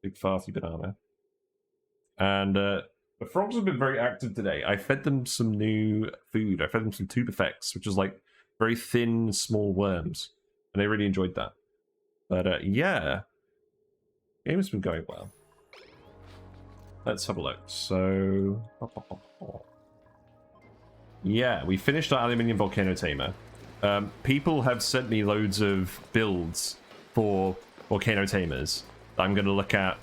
Big farty banana. And the frogs have been very active today. I fed them some new food. I fed them some tube effects, which is like very thin, small worms. And they really enjoyed that. But yeah, the game has been going well. Let's have a look. So, yeah, we finished our aluminium volcano tamer. People have sent me loads of builds for volcano tamers that I'm going to look at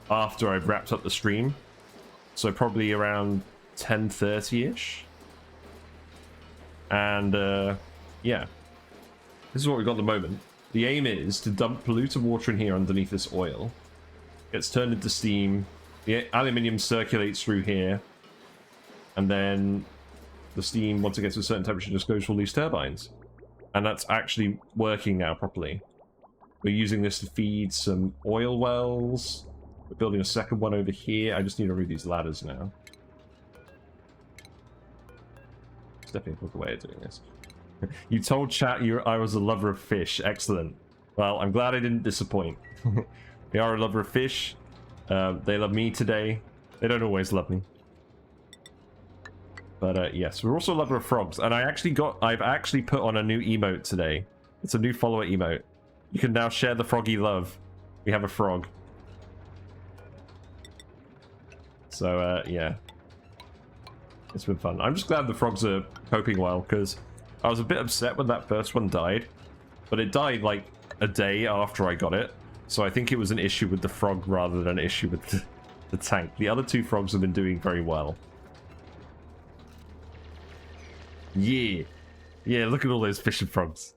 after I've wrapped up the stream. So probably around 10:30ish. And yeah, this is what we've got at the moment. The aim is to dump polluted water in here underneath this oil. Gets turned into steam. The aluminium circulates through here. And then the steam, once it gets to a certain temperature, just goes for all these turbines. And that's actually working now properly. We're using this to feed some oil wells. We're building a second one over here. I just need to remove these ladders now. It's definitely a quick way of doing this. You told chat I was a lover of fish. Excellent. Well, I'm glad I didn't disappoint. We are a lover of fish. They love me today. They don't always love me. But yes, we're also a lover of frogs. And I've actually put on a new emote today. It's a new follower emote. You can now share the froggy love. We have a frog. So yeah. It's been fun. I'm just glad the frogs are coping well, because I was a bit upset when that first one died. But it died like a day after I got it. So I think it was an issue with the frog rather than an issue with the tank. The other two frogs have been doing very well. Yeah. Yeah, look at all those fishing frogs.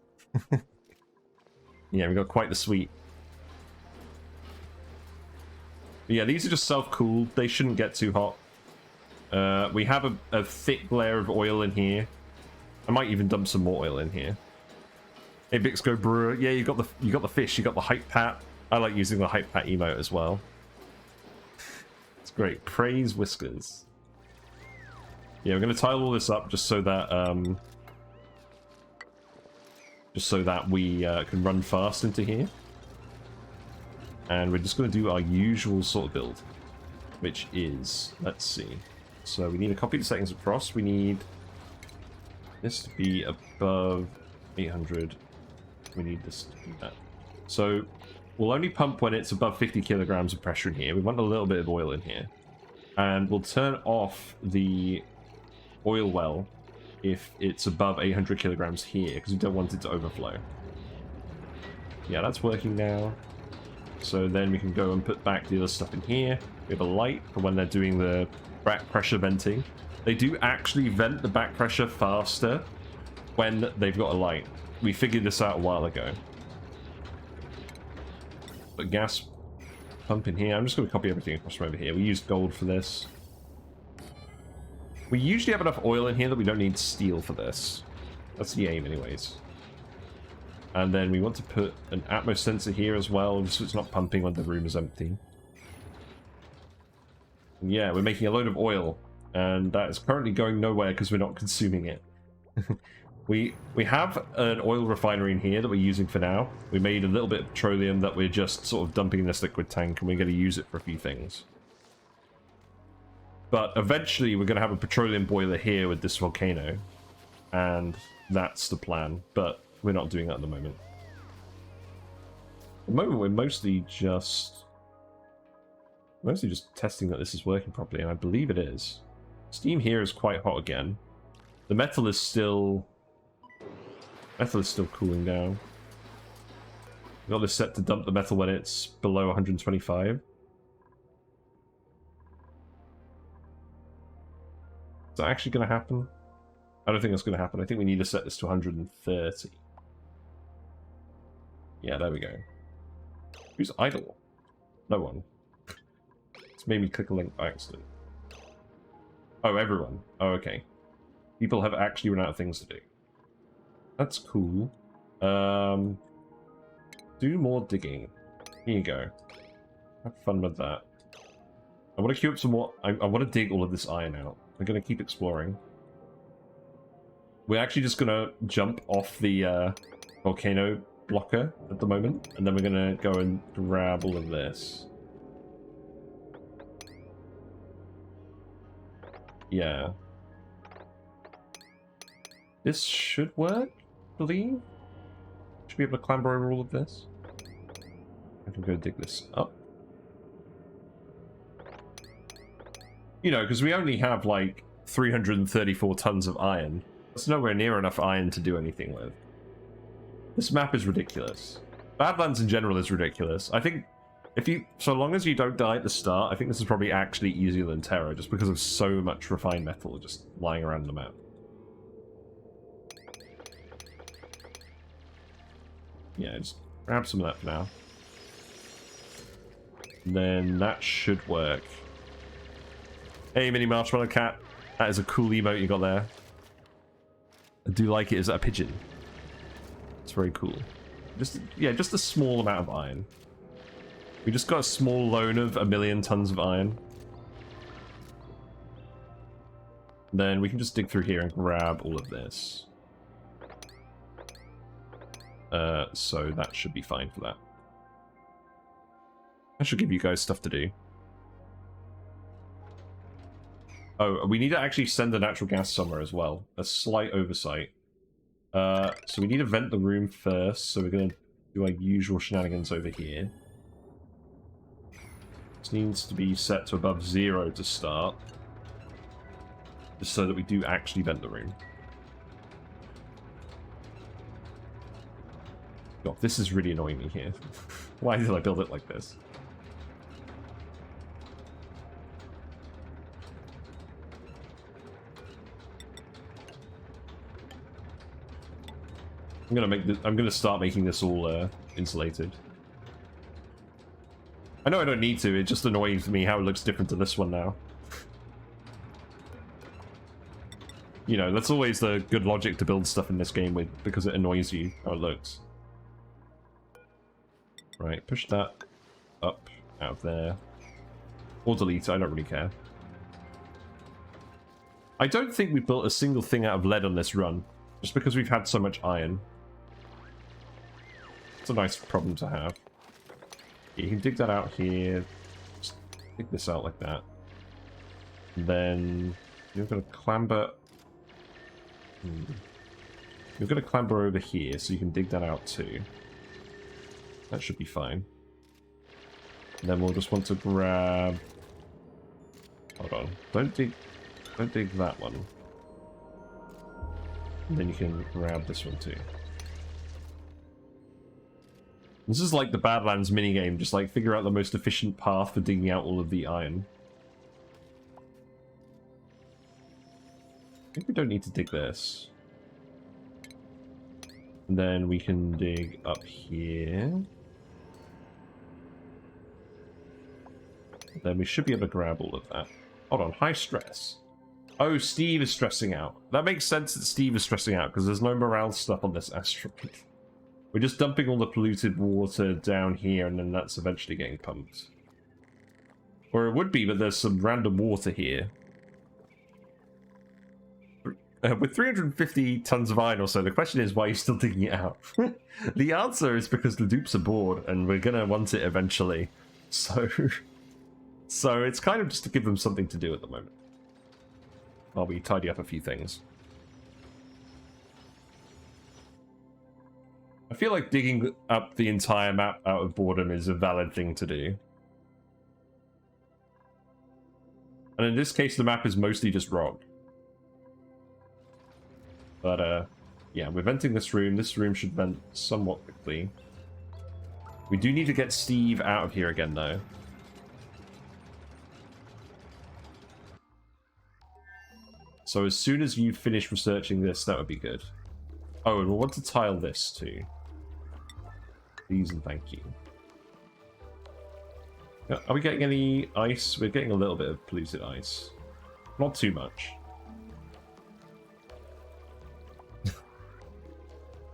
Yeah, we got quite the suite. But yeah, these are just self-cooled. They shouldn't get too hot. We have a thick layer of oil in here. I might even dump some more oil in here. Hey, Bixco Brewer. Yeah, you got the fish. You got the hype pat. I like using the hype pat emote as well. It's great. Praise Whiskers. Yeah, we're going to tile all this up just so that we can run fast into here. And we're just going to do our usual sort of build, which is, let's see. So we need to copy the settings across. We need this to be above 800. We need this to be that. So we'll only pump when it's above 50 kilograms of pressure in here. We want a little bit of oil in here. And we'll turn off the oil well if it's above 800 kilograms here, because we don't want it to overflow. Yeah, that's working now. So then we can go and put back the other stuff in here. We have a light for when they're doing the back pressure venting. They do actually vent the back pressure faster when they've got a light. We figured this out a while ago. But gas pump in here. I'm just going to copy everything across from over here. We use gold for this. We usually have enough oil in here that we don't need steel for this. That's the aim anyways. And then we want to put an Atmos sensor here as well, just so it's not pumping when the room is empty. And yeah, we're making a load of oil, and that is currently going nowhere because we're not consuming it. We have an oil refinery in here that we're using for now. We made a little bit of petroleum that we're just sort of dumping in this liquid tank, and we're going to use it for a few things. But eventually we're going to have a petroleum boiler here with this volcano, and that's the plan, but we're not doing that at the moment. At the moment we're mostly just testing that this is working properly, and I believe it is. Steam here is quite hot again. The metal is still cooling down. We've got this set to dump the metal when it's below 125. Is that actually going to happen? I don't think that's going to happen. I think we need to set this to 130. Yeah, there we go. Who's idle? No one. It's made me click a link by accident. Oh, everyone. Oh, okay. People have actually run out of things to do. That's cool. Do more digging. Here you go. Have fun with that. I want to queue up some more. I want to dig all of this iron out. We're going to keep exploring. We're actually just going to jump off the volcano blocker at the moment, and then we're going to go and grab all of this. Yeah. This should work, I believe. Should be able to clamber over all of this. I can go dig this up. You know, because we only have like 334 tons of iron. That's nowhere near enough iron to do anything with. This map is ridiculous. Badlands in general is ridiculous. I think if you, so long as you don't die at the start, I think this is probably actually easier than Terra, just because of so much refined metal just lying around the map. Yeah, just grab some of that for now. And then that should work. Hey, mini marshmallow cat. That is a cool emote you got there. I do like it as a pigeon. It's very cool. Just, yeah, just a small amount of iron. We just got a small loan of 1,000,000 tons of iron. Then we can just dig through here and grab all of this. So that should be fine for that. That should give you guys stuff to do. Oh, we need to actually send the natural gas somewhere as well. A slight oversight. So we need to vent the room first, so we're going to do our usual shenanigans over here. This needs to be set to above 0 to start. Just so that we do actually vent the room. God, this is really annoying me here. Why did I build it like this? I'm gonna make this. I'm gonna start making this all insulated. I know I don't need to. It just annoys me how it looks different to this one now. You know, that's always the good logic to build stuff in this game with, because it annoys you how it looks. Right, push that up out of there, or delete it. I don't really care. I don't think we built a single thing out of lead on this run, just because we've had so much iron. It's a nice problem to have. You can dig that out here. Just dig this out like that. And then you're going to clamber. You're going to clamber over here, so you can dig that out too. That should be fine. And then we'll just want to grab. Hold on. Don't dig that one. And then you can grab this one too. This is like the Badlands minigame, just like figure out the most efficient path for digging out all of the iron. I think we don't need to dig this. And then we can dig up here. Then we should be able to grab all of that. Hold on, high stress. Oh, Steve is stressing out. That makes sense that Steve is stressing out, because there's no morale stuff on this asteroid. We're just dumping all the polluted water down here, and then that's eventually getting pumped. Or it would be, but there's some random water here. With 350 tons of iron or so, the question is, why are you still digging it out? The answer is because the dupes are bored, and we're going to want it eventually. So it's kind of just to give them something to do at the moment. While we tidy up a few things. I feel like digging up the entire map out of boredom is a valid thing to do. And in this case, the map is mostly just rock. But, yeah, we're venting this room. This room should vent somewhat quickly. We do need to get Steve out of here again, though. So as soon as you finish researching this, that would be good. Oh, and we'll want to tile this too. Please and thank you. Are we getting any ice? We're getting a little bit of polluted ice. Not too much.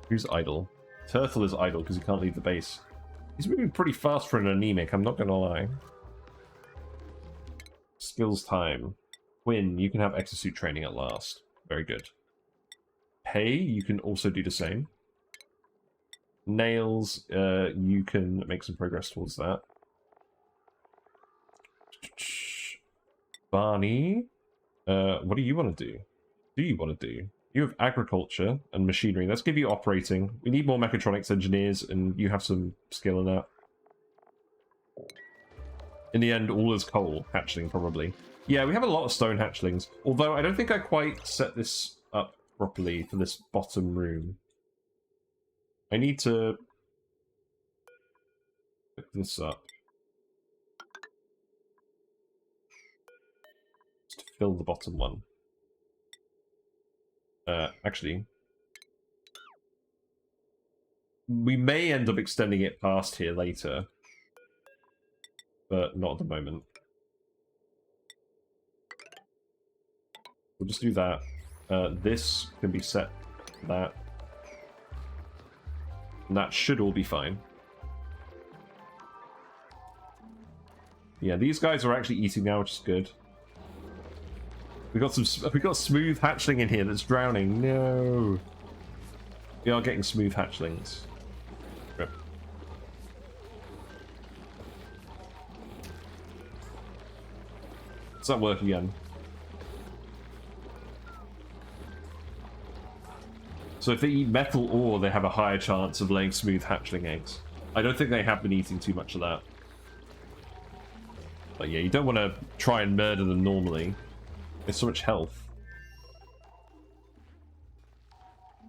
Who's idle? Turtle is idle because he can't leave the base. He's moving pretty fast for an anemic, I'm not gonna lie. Skills time. Quinn, you can have exosuit training at last. Very good. Pay, you can also do the same. Nails, you can make some progress towards that. Barney, what do you want to do? Do you want to do? You have agriculture and machinery. Let's give you operating. We need more mechatronics engineers, and you have some skill in that. In the end, all is coal hatchling, probably. Yeah, we have a lot of stone hatchlings. Although, I don't think I quite set this up properly for this bottom room. I need to pick this up. Just to fill the bottom one. Actually, we may end up extending it past here later, but not at the moment. We'll just do that. This can be set for that. And that should all be fine. Yeah, these guys are actually eating now, which is good. We got smooth hatchling in here that's drowning. No. We are getting smooth hatchlings. Rip. Does that work again? So if they eat metal ore, they have a higher chance of laying smooth hatchling eggs. I don't think they have been eating too much of that. But yeah, you don't want to try and murder them normally. There's so much health.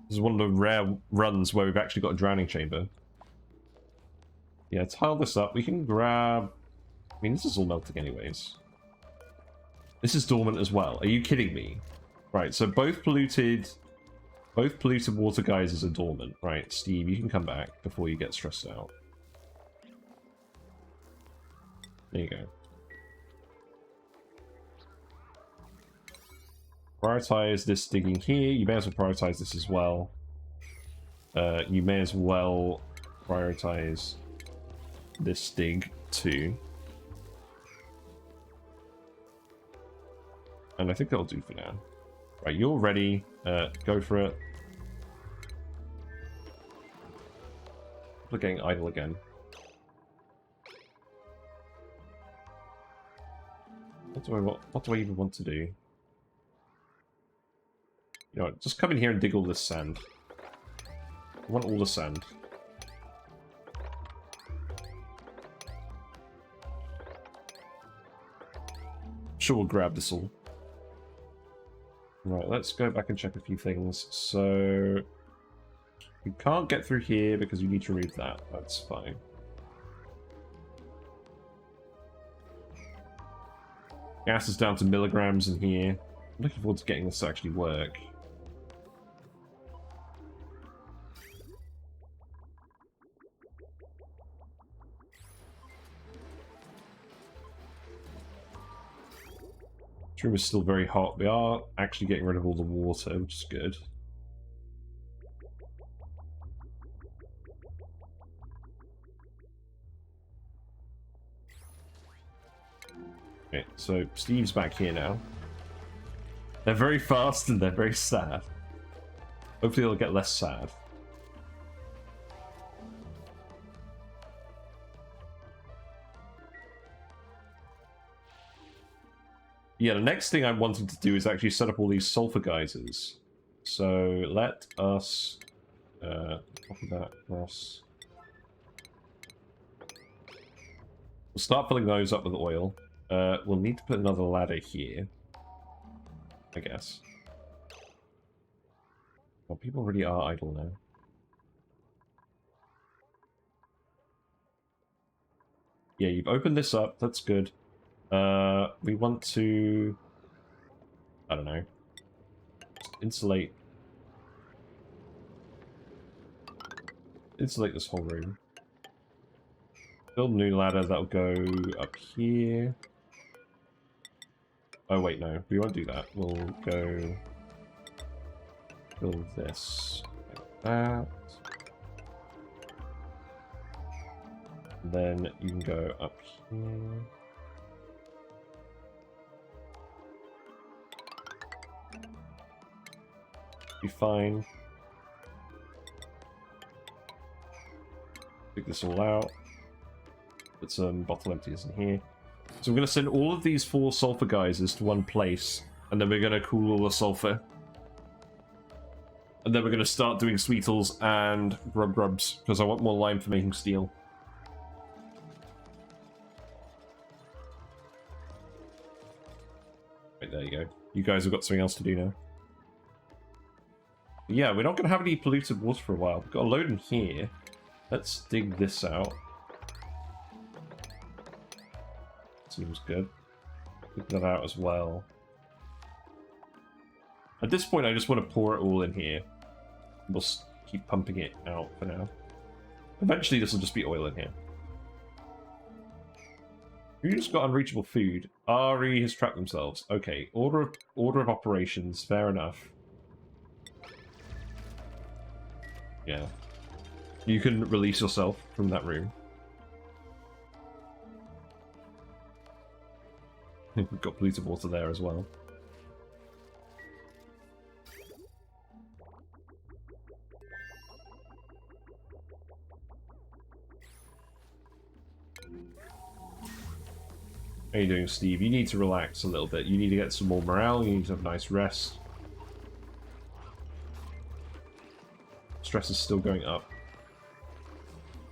This is one of the rare runs where we've actually got a drowning chamber. Yeah, tile this up. We can grab... I mean, this is all melting anyways. This is dormant as well. Are you kidding me? Right, so both polluted water geysers are dormant. Right, Steve, you can come back before you get stressed out. There you go. Prioritize this digging here. You may as well prioritize this as well. You may as well prioritize this dig too. And I think that'll do for now. Right, you're ready. Go for it. We're getting idle again. What do I even want to do? You know what, just come in here and dig all this sand. I want all the sand. Sure, we'll grab this all. Right, let's go back and check a few things. So, you can't get through here because you need to remove that. That's fine. Gas is down to milligrams in here. I'm looking forward to getting this to actually work. This room is still very hot. We are actually getting rid of all the water, which is good. Okay, so Steve's back here now. They're very fast and they're very sad. Hopefully they'll get less sad. Yeah, the next thing I'm wanting to do is actually set up all these sulfur geysers. So let us copy that across. We'll start filling those up with oil. We'll need to put another ladder here, I guess. Well, people really are idle now. Yeah, you've opened this up. That's good. We want to... I don't know. insulate this whole room. Build a new ladder that'll go up here. Oh wait, no, we won't do that. We'll go build this like that. And then you can go up here. Be fine. Pick this all out. Put some bottle empties in here. So we're going to send all of these 4 sulfur geysers to one place, and then we're going to cool all the sulfur. And then we're going to start doing sweetles and grubs, because I want more lime for making steel. Right, there you go. You guys have got something else to do now. Yeah, we're not going to have any polluted water for a while. We've got a load in here. Let's dig this out. Seems good. Dig that out as well. At this point, I just want to pour it all in here. We'll keep pumping it out for now. Eventually, this will just be oil in here. You just got unreachable food. RE has trapped themselves. Okay, order of operations. Fair enough. Yeah. You can release yourself from that room. We've got polluted water there as well. How are you doing, Steve? You need to relax a little bit. You need to get some more morale. You need to have a nice rest. Stress is still going up.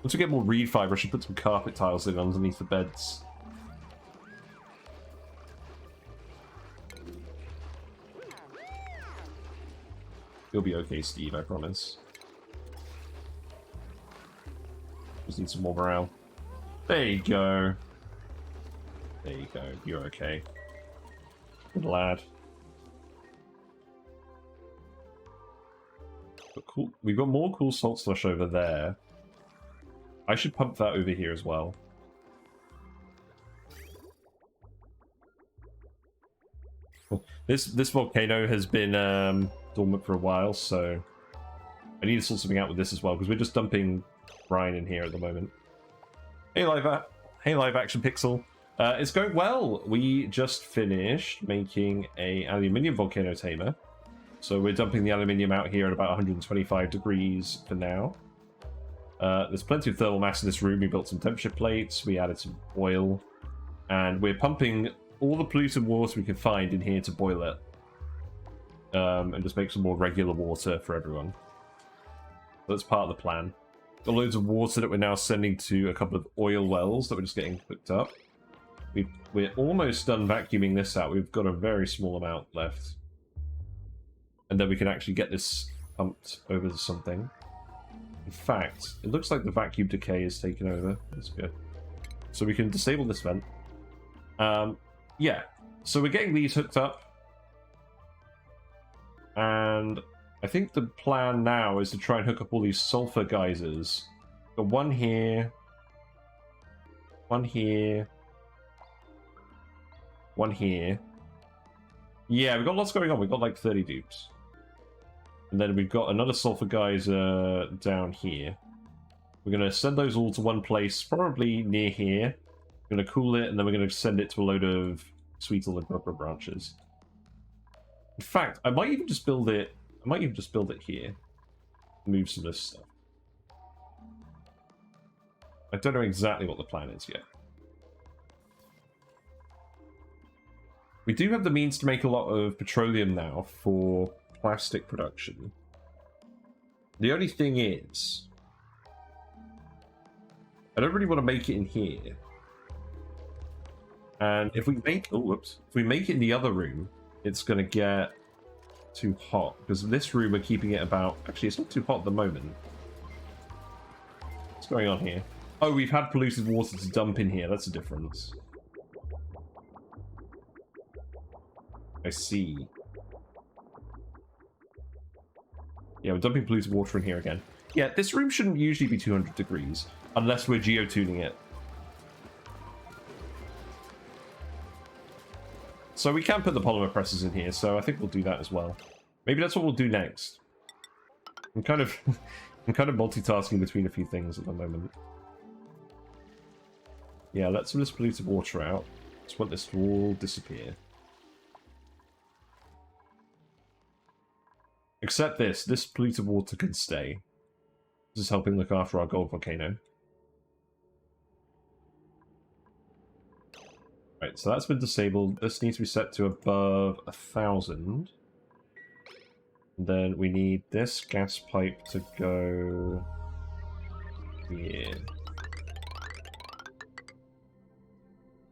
Once we get more reed fiber, I should put some carpet tiles in underneath the beds. You'll be okay, Steve, I promise. Just need some more morale. There you go. There you go. You're okay. Good lad. But cool. We've got more cool salt slush over there. I should pump that over here as well. This volcano has been dormant for a while, so I need to sort something out with this as well, because we're just dumping brine in here at the moment. Hey live action pixel. It's going well. We just finished making a aluminium volcano tamer. So we're dumping the aluminium out here at about 125 degrees for now. There's plenty of thermal mass in this room. We built some temperature plates, we added some oil, and we're pumping all the polluted water we can find in here to boil it. And just make some more regular water for everyone. That's part of the plan. Got loads of water that we're now sending to a couple of oil wells that we're just getting hooked up. We're almost done vacuuming this out. We've got a very small amount left. And then we can actually get this pumped over to something. In fact, it looks like the vacuum decay is taken over. That's good. So we can disable this vent. Yeah. So we're getting these hooked up. And I think the plan now is to try and hook up all these sulfur geysers. Got one here. One here. One here. Yeah, we've got lots going on. We've got like 30 dupes. And then we've got another sulfur geyser down here. We're going to send those all to one place, probably near here. We're going to cool it, and then we're going to send it to a load of sweetle and rubber branches. In fact, I might even just build it. I might even just build it here. Move some of this stuff. I don't know exactly what the plan is yet. We do have the means to make a lot of petroleum now for plastic production. The only thing is, I don't really want to make it in here. And if we make, oh whoops, if we make it in the other room, it's going to get too hot, because in this room we're keeping it about, actually it's not too hot at the moment. What's going on here? Oh, we've had polluted water to dump in here, that's a difference. I see. Yeah, we're dumping polluted water in here again. Yeah, this room shouldn't usually be 200 degrees, unless we're geotuning it. So we can put the polymer presses in here, so I think we'll do that as well. Maybe that's what we'll do next. I'm kind of I'm kind of multitasking between a few things at the moment. Yeah, let some of this polluted water out. Just want this to all disappear. Except this polluted water can stay. This is helping look after our gold volcano. Right, so that's been disabled. This needs to be set to above 1,000. And then we need this gas pipe to go here.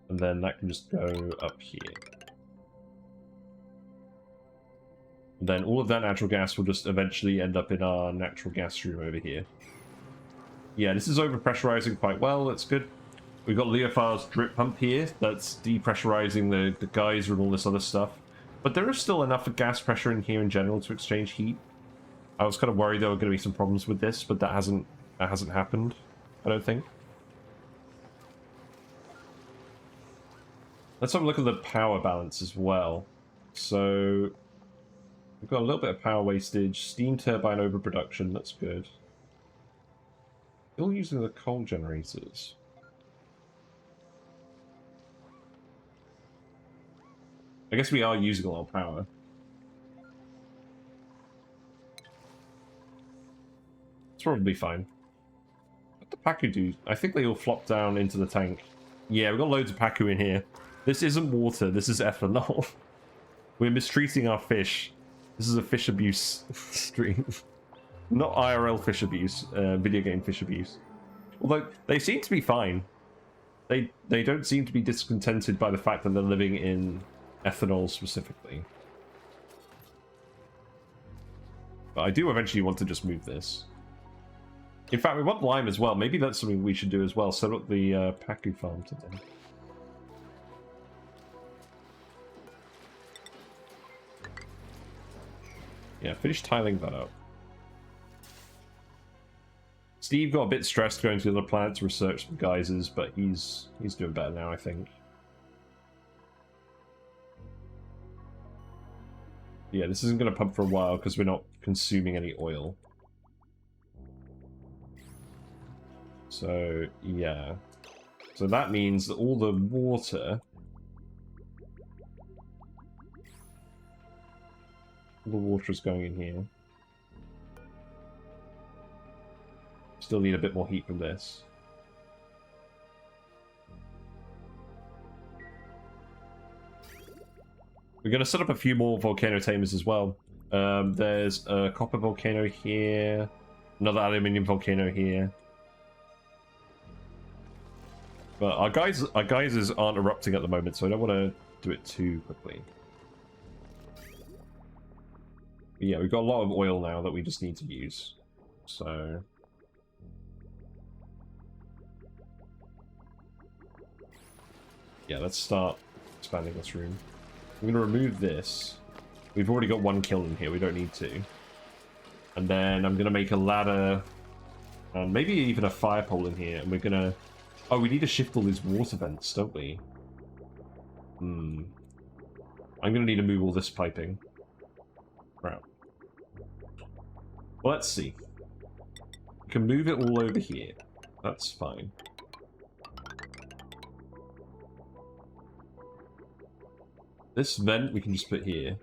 And then that can just go up here. And then all of that natural gas will just eventually end up in our natural gas room over here. Yeah, this is overpressurizing quite well. That's good. We've got Leofar's drip pump here that's depressurizing the geyser and all this other stuff. But there is still enough gas pressure in here in general to exchange heat. I was kind of worried there were going to be some problems with this, but that hasn't happened, I don't think. Let's have a look at the power balance as well. So we've got a little bit of power wastage, steam turbine overproduction, that's good. Still using the coal generators. I guess we are using a lot of power. It's probably fine. What the Paku do? I think they all flop down into the tank. Yeah, we've got loads of Paku in here. This isn't water, this is ethanol. We're mistreating our fish. This is a fish abuse stream. Not IRL fish abuse, video game fish abuse. Although, they seem to be fine. They don't seem to be discontented by the fact that they're living in ethanol specifically. But I do eventually want to just move this. In fact, we want lime as well. Maybe that's something we should do as well. Set up the Paku farm today. Yeah, finish tiling that up. Steve got a bit stressed going to the other planet to research the geysers, but he's doing better now, I think. Yeah, this isn't going to pump for a while because we're not consuming any oil. So, yeah. So that means that all the water... all the water is going in here. Still need a bit more heat from this. We're going to set up a few more volcano tamers as well. There's a copper volcano here, another aluminium volcano here. But our geysers aren't erupting at the moment, so I don't want to do it too quickly. But yeah, we've got a lot of oil now that we just need to use. So... yeah, let's start expanding this room. I'm going to remove this. We've already got one kiln in here, we don't need to. And then I'm going to make a ladder, and maybe even a fire pole in here, and we're going to... oh, we need to shift all these water vents, don't we? I'm going to need to move all this piping. Crap. Well, let's see. We can move it all over here. That's fine. This vent we can just put here.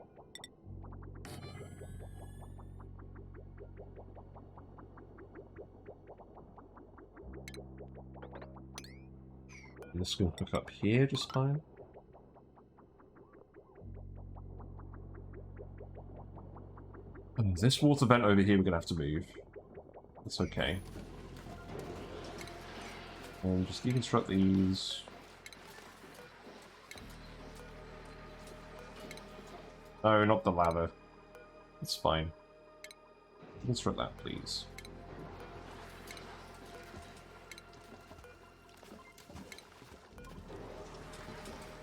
And this can hook up here just fine. And this water vent over here we're going to have to move. That's okay. And just deconstruct these. No, not the ladder. It's fine. Deconstruct that, please.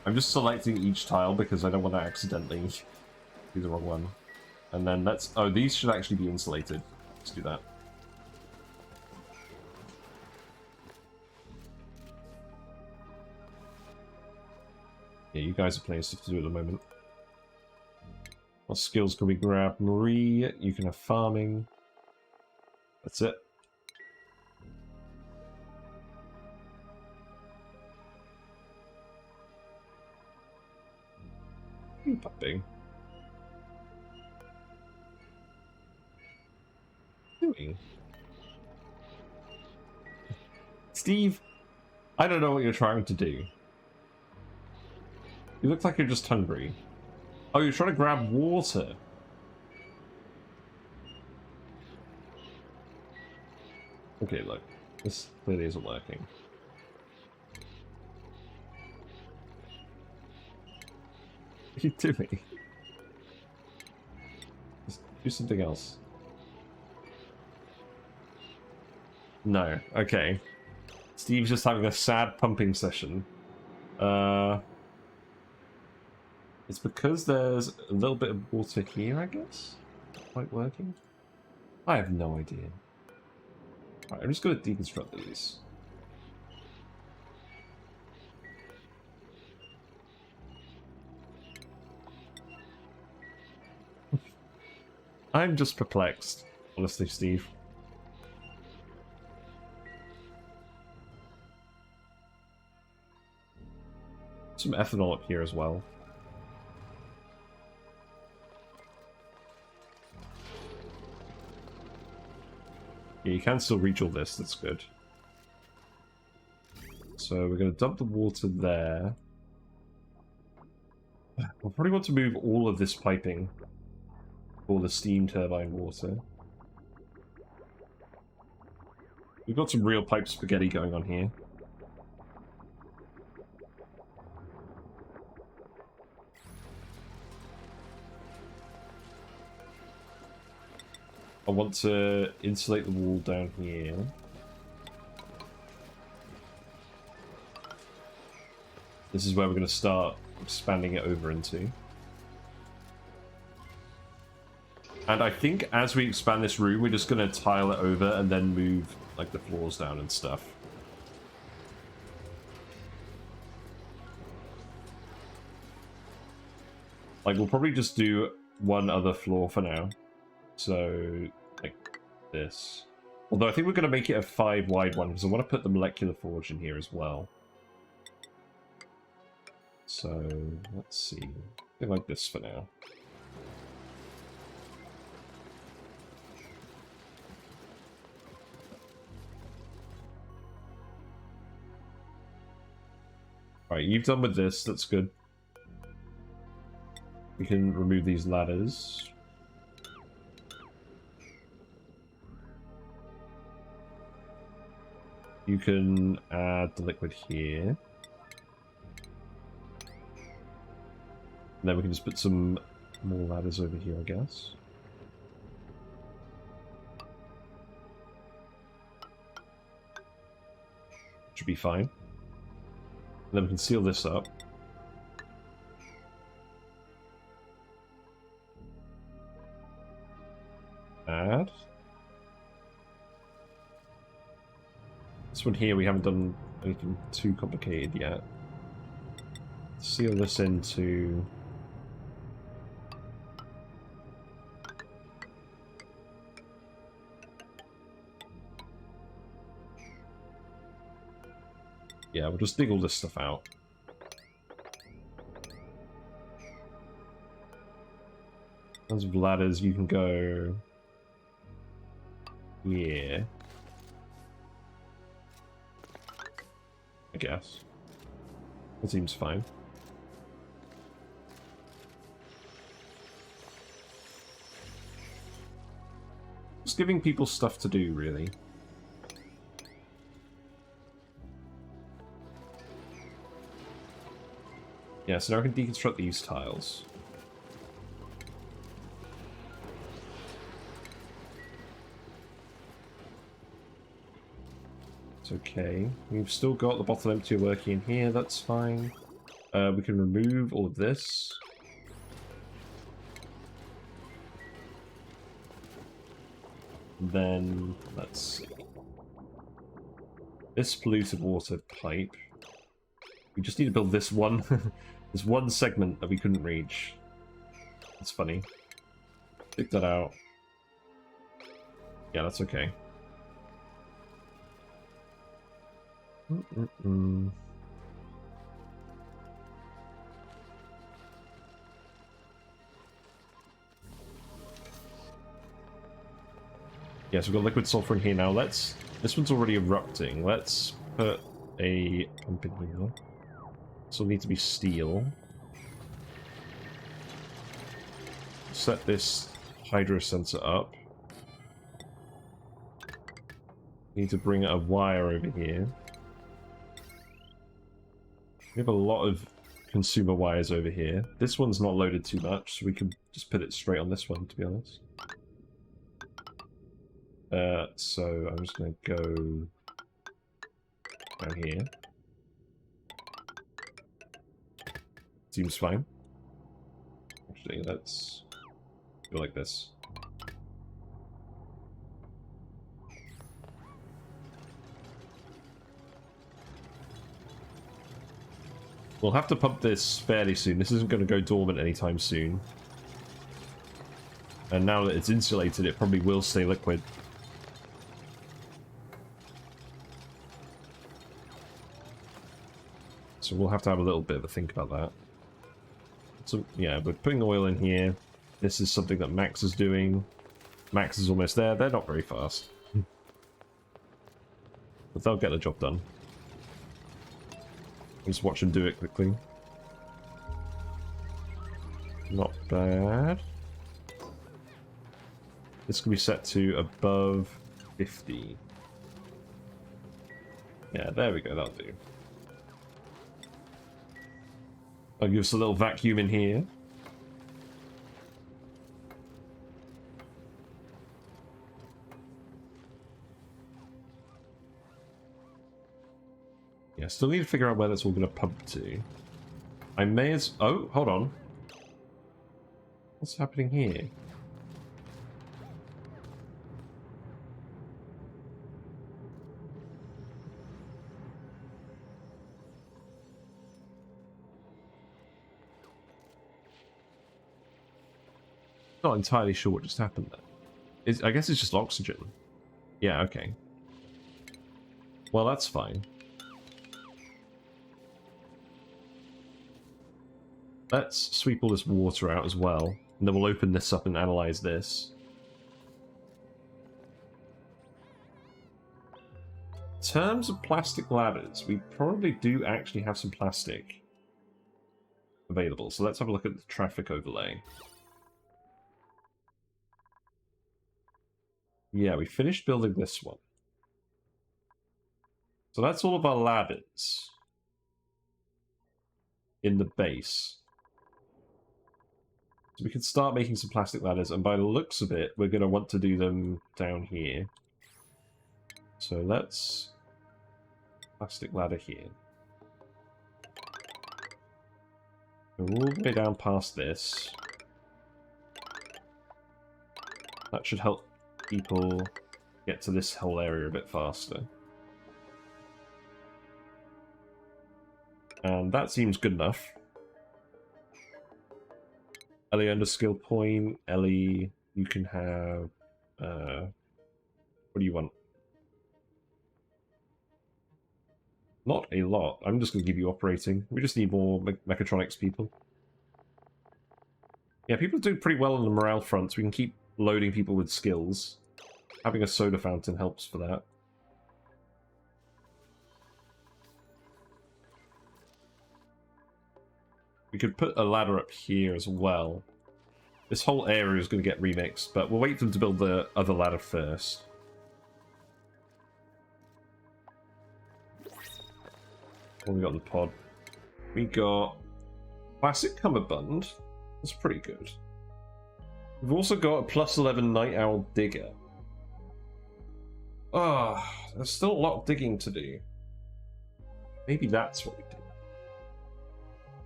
I'm just selecting each tile because I don't want to accidentally do the wrong one. And then let's... Oh, these should actually be insulated. Let's do that. Yeah, you guys are plenty of stuff to do at the moment. What skills can we grab? Marie, you can have farming. That's it. Pupping. Doing. Steve, I don't know what you're trying to do. You look like you're just hungry. Oh, you're trying to grab water. Okay, look. This clearly isn't working. What are you doing? Just do something else. No. Okay. Steve's just having a sad pumping session. It's because there's a little bit of water here, I guess? Quite working? I have no idea. Alright, I'm just going to deconstruct these. I'm just perplexed, honestly, Steve. Some ethanol up here as well. Yeah, you can still reach all this, that's good. So we're going to dump the water there. We'll probably want to move all of this piping. All the steam turbine water. We've got some real pipe spaghetti going on here. I want to insulate the wall down here. This is where we're going to start expanding it over into. And I think as we expand this room, we're just going to tile it over and then move like the floors down and stuff. Like, we'll probably just do one other floor for now. So, like this. Although I think we're going to make it a 5 wide one, because I want to put the molecular forge in here as well. So, let's see. I like this for now. Alright, you've done with this, that's good. We can remove these ladders. You can add the liquid here. And then we can just put some more ladders over here, I guess. Should be fine. And then we can seal this up. Add. This one here, we haven't done anything too complicated yet. Seal this into... Yeah, we'll just dig all this stuff out. In terms of ladders, you can go... here. I guess. That seems fine. Just giving people stuff to do, really. Yeah, so now I can deconstruct these tiles. It's okay. We've still got the bottle empty working in here, that's fine. We can remove all of this. Then, let's see. This polluted water pipe. We just need to build this one. This one segment that we couldn't reach. That's funny. Take that out. Yeah, that's okay. Yeah, so we've got liquid sulfur in here now. Let's... This one's already erupting. Let's put a pump in here. This will need to be steel. Set this hydro sensor up. Need to bring a wire over here. We have a lot of consumer wires over here. This one's not loaded too much, so we can just put it straight on this one, to be honest. So I'm just going to go down here. Seems fine. Actually, let's go like this. We'll have to pump this fairly soon. This isn't going to go dormant anytime soon. And now that it's insulated, it probably will stay liquid. So we'll have to have a little bit of a think about that. So yeah, we're putting oil in here. This is something that Max is doing. Max is almost there. They're not very fast. But they'll get the job done. Just watch them do it quickly. Not bad. This can be set to above 50. Yeah, there we go, that'll do. I'll give us a little vacuum in here. Yeah, still need to figure out where that's all going to pump to. I may as... Oh, hold on. What's happening here? Not entirely sure what just happened there. I guess it's just oxygen. Yeah, okay. Well, that's fine. Let's sweep all this water out as well, and then we'll open this up and analyze this. In terms of plastic ladders, we probably do actually have some plastic available, so let's have a look at the traffic overlay. Yeah, we finished building this one. So that's all of our ladders in the base. So we can start making some plastic ladders, and by the looks of it, we're going to want to do them down here. So let's... plastic ladder here. Go all the way down past this. That should help people get to this whole area a bit faster. And that seems good enough. Ellie under skill point. Ellie, you can have... what do you want? Not a lot. I'm just going to give you operating. We just need more mechatronics people. Yeah, people do pretty well on the morale front, so we can keep loading people with skills. Having a soda fountain helps for that. We could put a ladder up here as well. This whole area is going to get remixed, but we'll wait for them to build the other ladder first. What we got in the pod? We got classic cummerbund. That's pretty good. We've also got a +11 night owl digger. Ah, there's still a lot of digging to do. Maybe that's what we do.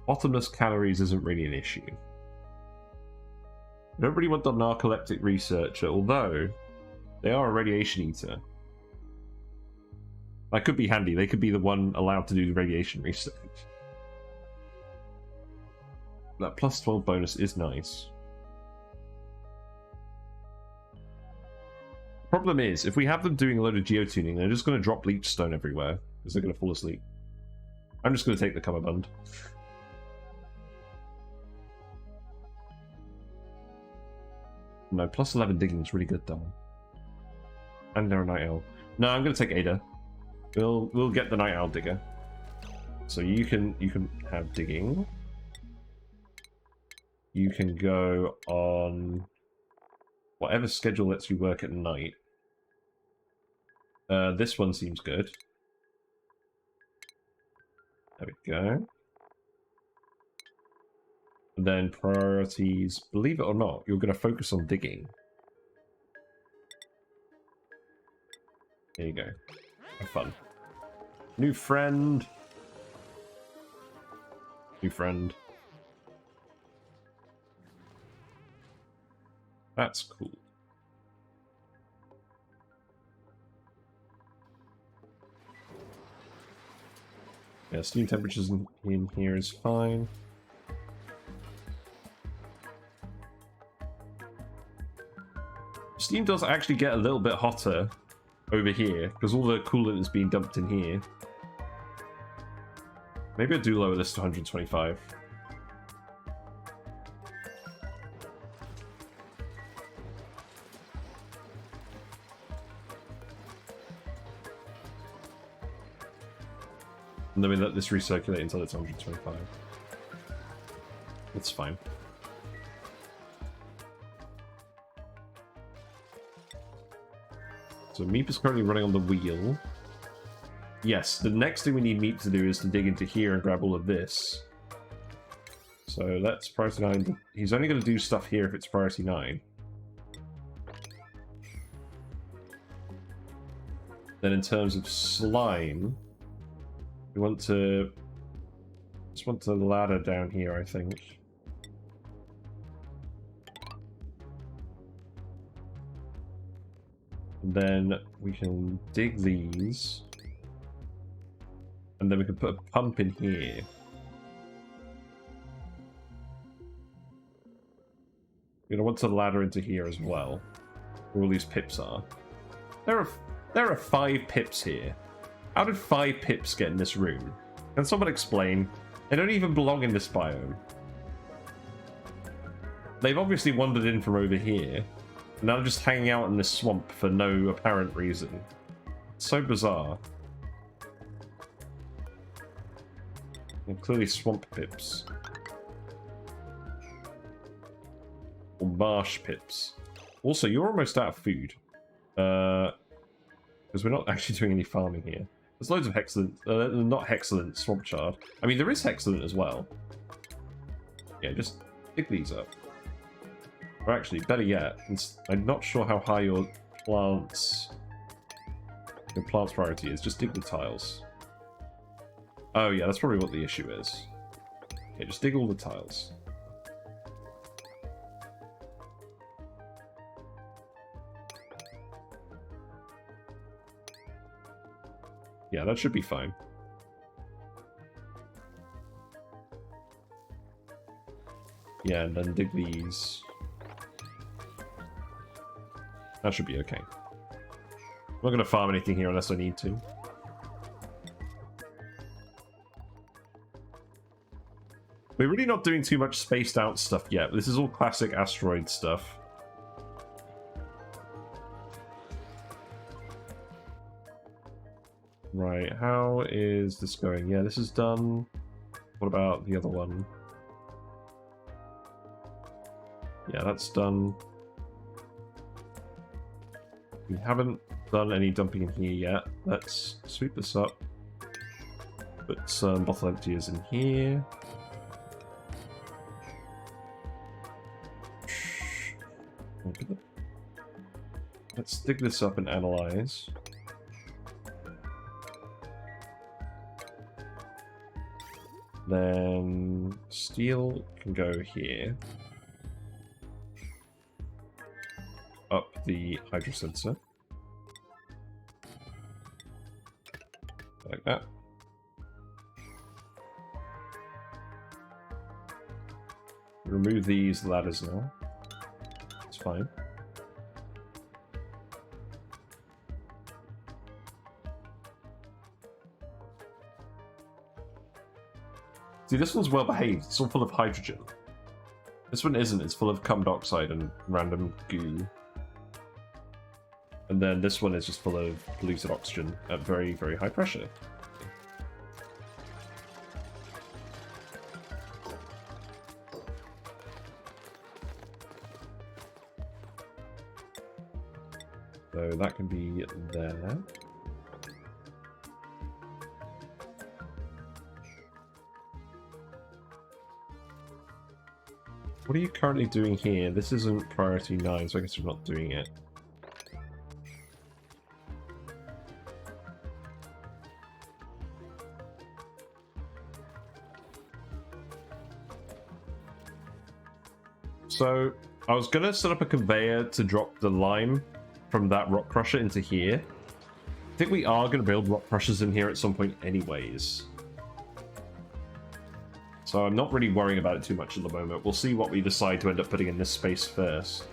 Bottomless calories isn't really an issue. I don't really want the narcoleptic researcher, although They are a radiation eater. That could be handy. They could be the one allowed to do the radiation research. That plus 12 bonus is nice. Problem is, if we have them doing a load of geotuning, they're just going to drop leech stone everywhere because they're going to fall asleep. I'm just going to take the cummerbund. No, plus 11 digging is really good though. And they're a night owl. No, I'm going to take Ada. We'll get the night owl digger. So you can have digging. You can go on whatever schedule lets you work at night. This one seems good. There we go. And then priorities, believe it or not, you're going to focus on digging. There you go. Have fun. New friend. New friend. That's cool. Yeah, steam temperatures in here is fine. Steam does actually get a little bit hotter over here because all the coolant is being dumped in here. Maybe I'll do lower this to 125. And then we let this recirculate until it's 125. That's fine. So Meep is currently running on the wheel. Yes, the next thing we need Meep to do is to dig into here and grab all of this. So that's priority 9. He's only going to do stuff here if it's priority 9. Then in terms of slime, we want to just want the ladder down here, I think. And then we can dig these. And then we can put a pump in here. We're gonna want to ladder into here as well, where all these pips are. There are 5 pips here. How did 5 pips get in this room? Can someone explain? They don't even belong in this biome. They've obviously wandered in from over here. And now they're just hanging out in this swamp for no apparent reason. It's so bizarre. And clearly swamp pips. Or marsh pips. Also, you're almost out of food. Because we're not actually doing any farming here. There's loads of hexalent, not hexalent, swamp chard. I mean, there is hexalent as well. Yeah, just pick these up. Or actually, better yet, I'm not sure how high your plant's priority is. Just dig the tiles. Oh yeah, that's probably what the issue is. Okay, just dig all the tiles. Yeah, that should be fine. Yeah, and then dig these. That should be okay. I'm not going to farm anything here unless I need to. We're really not doing too much spaced out stuff yet. This is all classic asteroid stuff. Right, how is this going? Yeah, this is done. What about the other one? Yeah, that's done. We haven't done any dumping in here yet. Let's sweep this up. Put some bottle emptiers in here. Let's dig this up and analyze. Then steel can go here. Up the hydro sensor. Like that. Remove these ladders now. It's fine. See, this one's well behaved. It's all full of hydrogen. This one isn't. It's full of carbon dioxide and random goo. And then this one is just full of polluted oxygen at very, very high pressure. So that can be there. What are you currently doing here? This isn't priority 9, so I guess we're not doing it. So, I was going to set up a conveyor to drop the lime from that rock crusher into here. I think we are going to build rock crushers in here at some point anyways. So I'm not really worrying about it too much at the moment. We'll see what we decide to end up putting in this space first.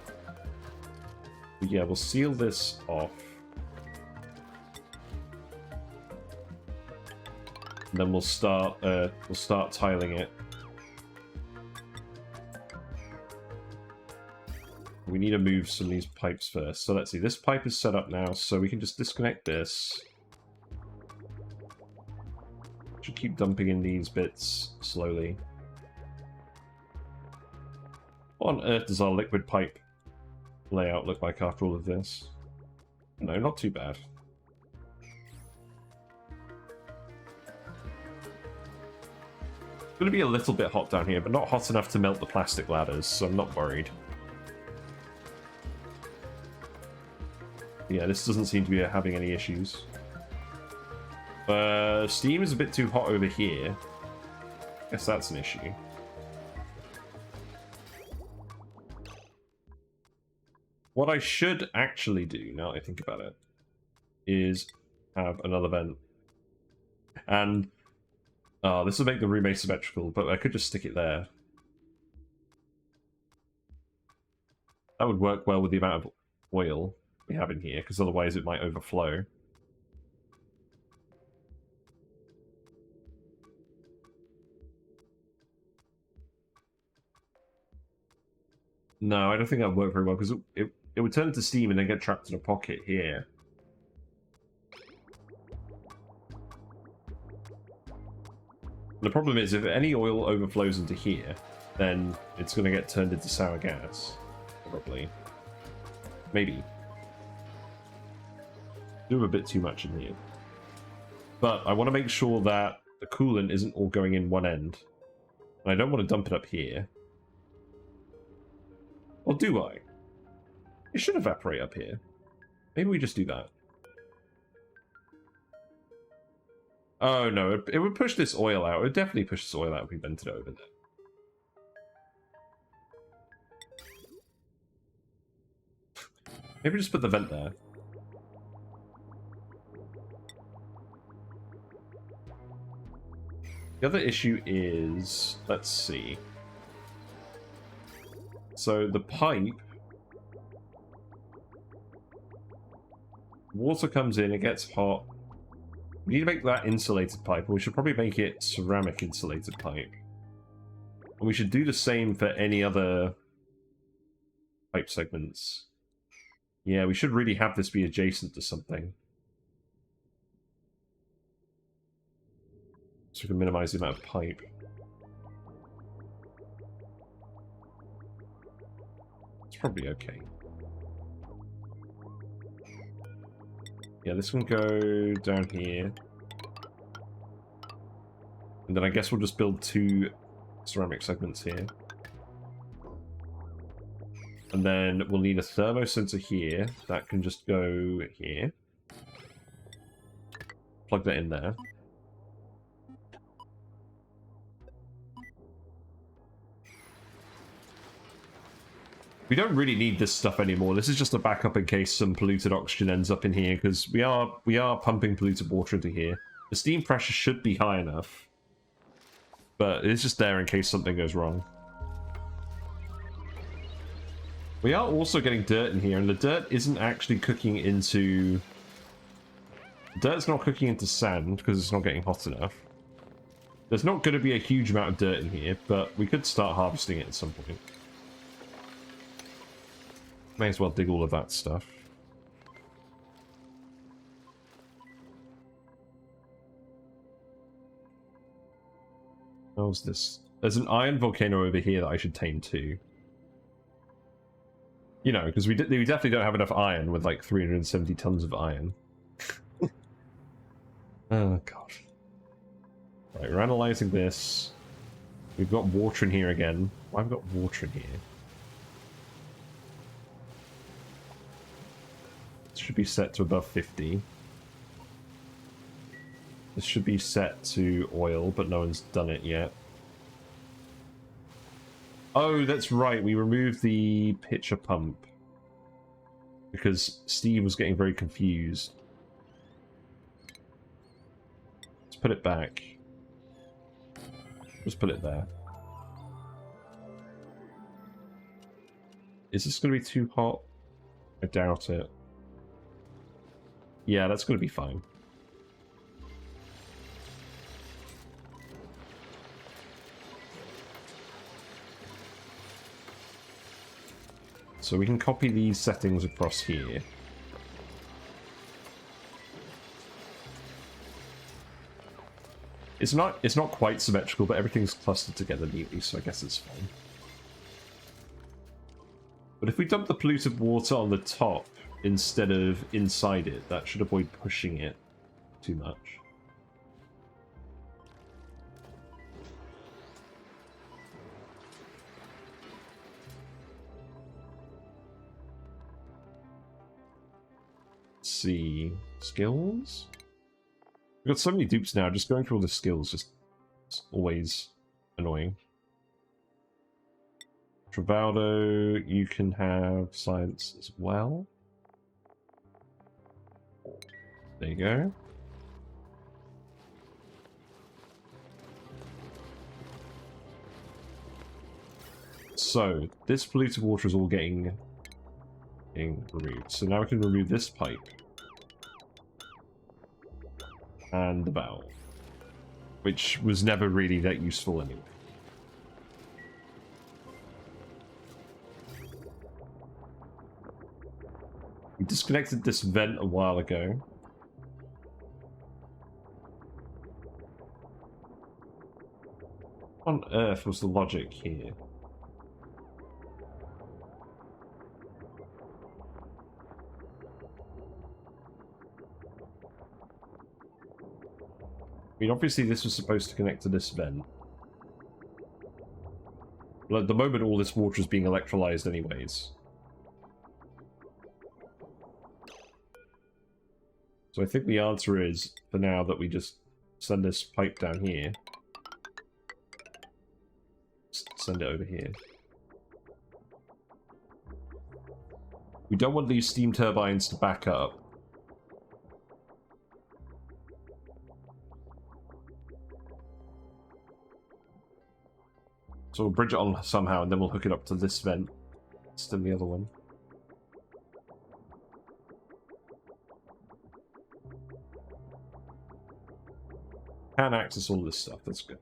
But yeah, we'll seal this off. And then we'll start tiling it. We need to move some of these pipes first. So let's see, this pipe is set up now, so we can just disconnect this. Should keep dumping in these bits slowly. What on earth does our liquid pipe layout look like after all of this? No, not too bad. It's going to be a little bit hot down here, but not hot enough to melt the plastic ladders, so I'm not worried. Yeah, this doesn't seem to be having any issues. Steam is a bit too hot over here. Guess that's an issue. What I should actually do, now that I think about it, is have another vent. And this will make the room asymmetrical, but I could just stick it there. That would work well with the amount of oil we have in here, because otherwise it might overflow. No, I don't think that would work very well, because it would turn into steam and then get trapped in a pocket here. The problem is, if any oil overflows into here, then it's going to get turned into sour gas. Probably. Maybe. Do a bit too much in here. But I want to make sure that the coolant isn't all going in one end. And I don't want to dump it up here. Or do I? It should evaporate up here. Maybe we just do that. Oh no, it would push this oil out. It would definitely push this oil out if we vented it over there. Maybe just put the vent there. The other issue is, let's see. So the pipe, water comes in, it gets hot. We need to make that insulated pipe, and we should probably make it ceramic insulated pipe. And we should do the same for any other pipe segments. Yeah, we should really have this be adjacent to something. So we can minimize the amount of pipe. It's probably okay. Yeah, this can go down here. And then I guess we'll just build 2 ceramic segments here. And then we'll need a thermosensor here. That can just go here. Plug that in there. We don't really need this stuff anymore. This is just a backup in case some polluted oxygen ends up in here, because we are pumping polluted water into here. The steam pressure should be high enough, but it's just there in case something goes wrong. We are also getting dirt in here, and the dirt isn't actually cooking into... Dirt's not cooking into sand because it's not getting hot enough. There's not going to be a huge amount of dirt in here, but we could start harvesting it at some point. May as well dig all of that stuff. How's this? There's an iron volcano over here that I should tame too. You know, because we definitely don't have enough iron with like 370 tons of iron. Oh god. Right, we're analysing this. We've got water in here again. Why have we got water in here? This should be set to above 50. This should be set to oil, but no one's done it yet. Oh, that's right. We removed the pitcher pump because Steve was getting very confused. Let's put it back. Just put it there. Is this going to be too hot? I doubt it. Yeah, that's going to be fine. So we can copy these settings across here. It's not quite symmetrical, but everything's clustered together neatly, so I guess it's fine. But if we dump the polluted water on the top instead of inside it, that should avoid pushing it too much. Let's see. Skills? We've got so many dupes now, just going through all the skills just is always annoying. Travaldo, you can have science as well. There you go. So, this polluted water is all getting removed. So now we can remove this pipe. And the valve. Which was never really that useful anyway. We disconnected this vent a while ago. What on earth was the logic here? I mean, obviously this was supposed to connect to this vent. But at the moment, all this water is being electrolyzed anyways. So I think the answer is, for now, that we just send this pipe down here. Send it over here. We don't want these steam turbines to back up. So we'll bridge it on somehow, and then we'll hook it up to this vent instead of the other one. Can access all this stuff, that's good.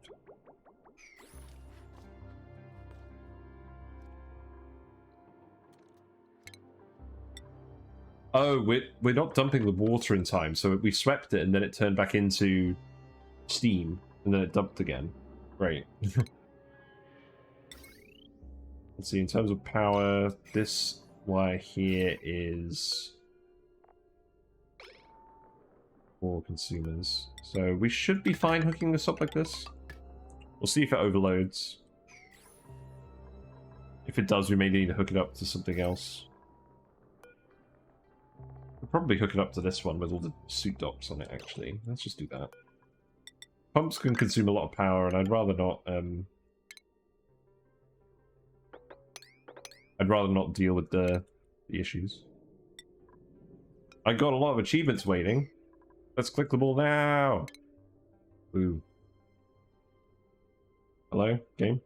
Oh, we're not dumping the water in time, so we swept it and then it turned back into steam, and then it dumped again. Great. Let's see, in terms of power, this wire here is for consumers. So we should be fine hooking this up like this. We'll see if it overloads. If it does, we may need to hook it up to something else. We'll probably hook it up to this one with all the suit docks on it, actually. Let's just do that. Pumps can consume a lot of power, and I'd rather not deal with the issues. I got a lot of achievements waiting. Let's click them all now. Ooh. Hello, game?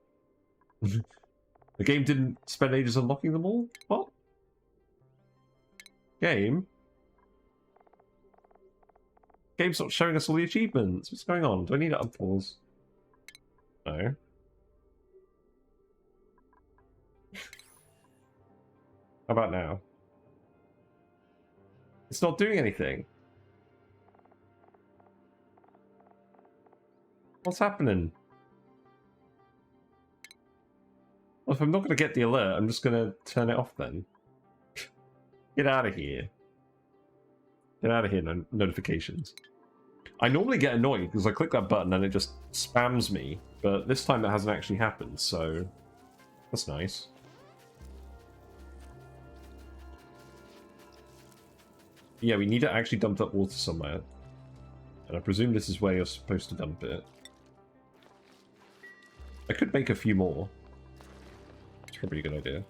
The game didn't spend ages unlocking them all? What? Game? Game's not showing us all the achievements. What's going on? Do I need to unpause? No. How about now? It's not doing anything. What's happening? Well, if I'm not going to get the alert, I'm just going to turn it off then. Get out of here. Get out of here, notifications. I normally get annoyed because I click that button and it just spams me, but this time that hasn't actually happened, so that's nice. Yeah, we need to actually dump that water somewhere. And I presume this is where you're supposed to dump it. I could make a few more. It's probably a good idea.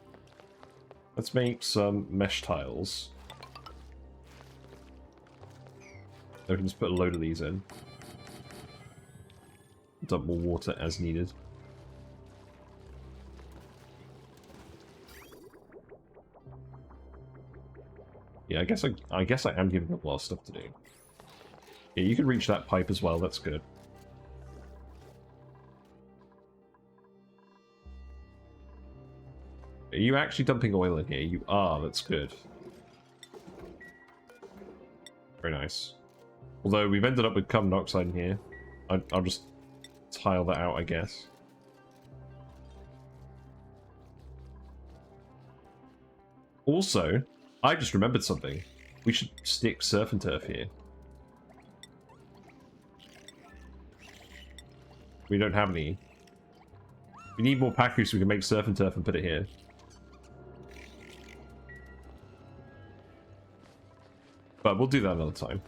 Let's make some mesh tiles. Then we can just put a load of these in. Dump more water as needed. Yeah, I guess I am giving up a lot of stuff to do. Yeah, you can reach that pipe as well, that's good. Are you actually dumping oil in here? You are, that's good. Very nice. Although we've ended up with carbon dioxide in here. I'll just tile that out, I guess. Also, I just remembered something. We should stick surf and turf here. We don't have any. We need more paku so we can make surf and turf and put it here. But we'll do that another time.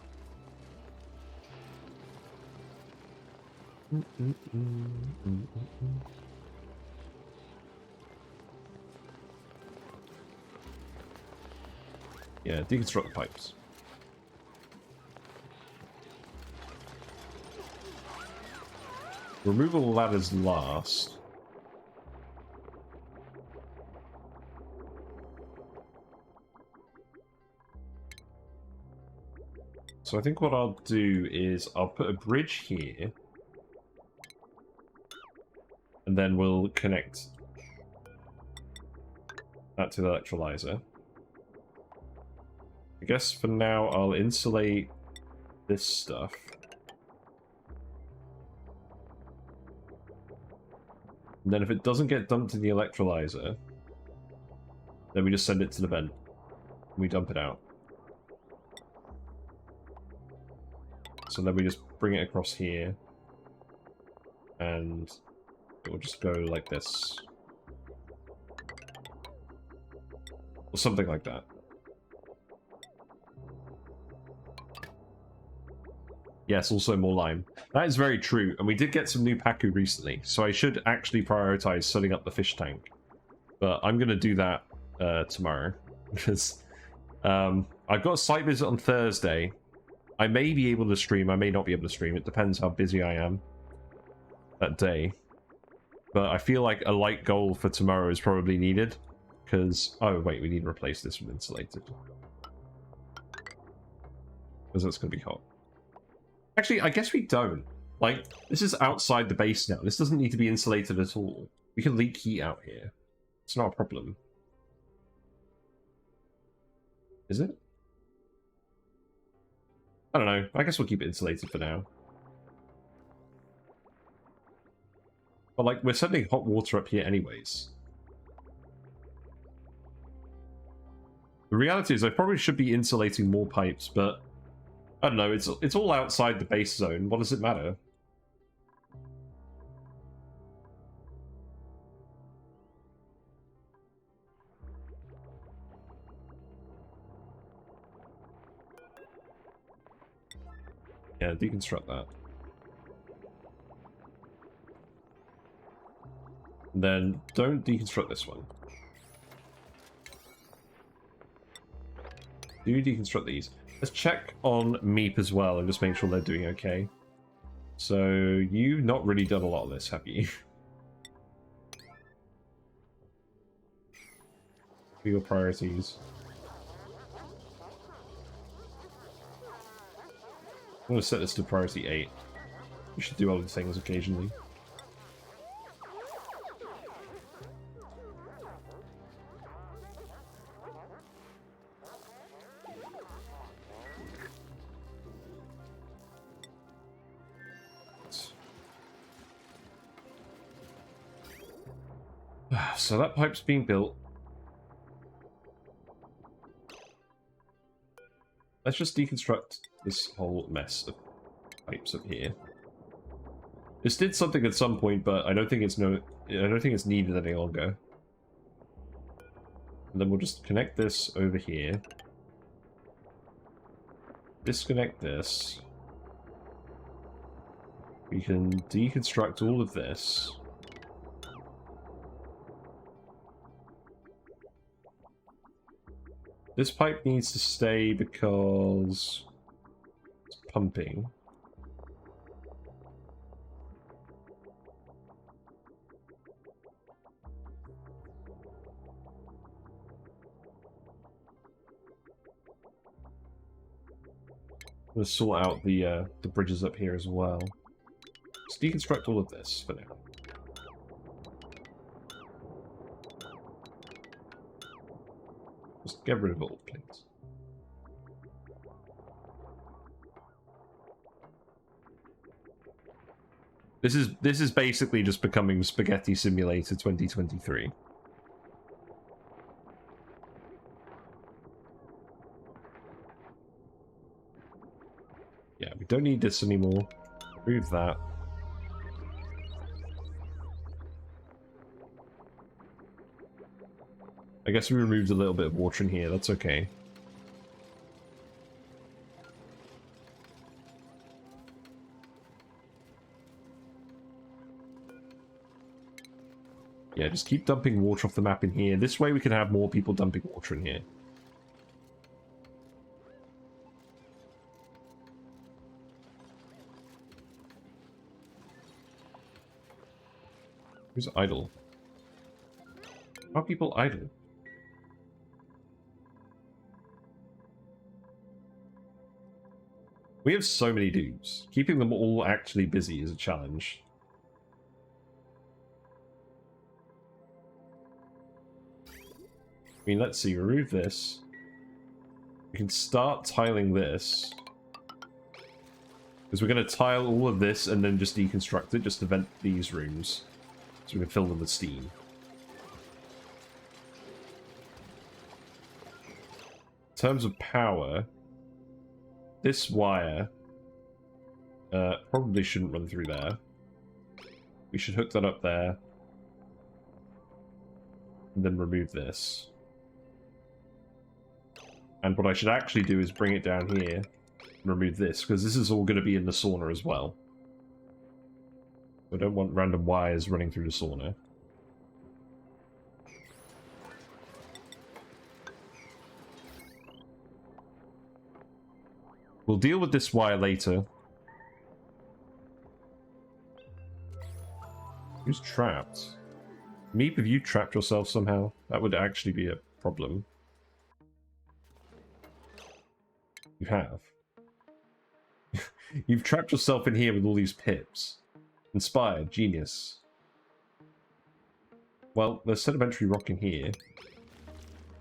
Yeah, deconstruct the pipes. Removal ladders last. So I think what I'll do is I'll put a bridge here. And then we'll connect that to the electrolyzer. I guess for now I'll insulate this stuff. And then if it doesn't get dumped in the electrolyzer, then we just send it to the vent. And we dump it out. So then we just bring it across here. And it will just go like this. Or something like that. Yes, also more lime. That is very true, and we did get some new paku recently, so I should actually prioritize setting up the fish tank. But I'm going to do that tomorrow, because I've got a site visit on Thursday. I may be able to stream, I may not be able to stream, it depends how busy I am that day. But I feel like a light goal for tomorrow is probably needed, because... Oh, wait, we need to replace this with insulated. Because that's going to be hot. Actually, I guess we don't. Like, this is outside the base now. This doesn't need to be insulated at all. We can leak heat out here. It's not a problem. Is it? I don't know. I guess we'll keep it insulated for now. But, like, we're sending hot water up here anyways. The reality is I probably should be insulating more pipes, but... I don't know, it's all outside the base zone. What does it matter? Yeah, deconstruct that. And then don't deconstruct this one. Do deconstruct these. Let's check on Meep as well and just make sure they're doing okay. So you've not really done a lot of this, have you? For your priorities. I'm going to set this to priority 8. We should do other things occasionally. So that pipe's being built. Let's just deconstruct this whole mess of pipes up here. This did something at some point, but I don't think it's needed any longer. And then we'll just connect this over here. Disconnect this. We can deconstruct all of this. This pipe needs to stay because it's pumping. I'm going to sort out the bridges up here as well. Let's deconstruct all of this for now. Just get rid of all, please. This is basically just becoming Spaghetti Simulator 2023. Yeah, we don't need this anymore. Remove that. I guess we removed a little bit of water in here, that's okay. Yeah, just keep dumping water off the map in here. This way we can have more people dumping water in here. Who's idle? How are people idle? We have so many dudes. Keeping them all actually busy is a challenge. I mean, let's see, remove this. We can start tiling this. Because we're going to tile all of this and then just deconstruct it, just to vent these rooms. So we can fill them with steam. In terms of power, this wire probably shouldn't run through there. We should hook that up there. And then remove this. And what I should actually do is bring it down here and remove this, because this is all going to be in the sauna as well. I don't want random wires running through the sauna. We'll deal with this wire later. Who's trapped? Meep, have you trapped yourself somehow? That would actually be a problem. You have. You've trapped yourself in here with all these pips. Inspired, genius. Well, there's sedimentary rock in here.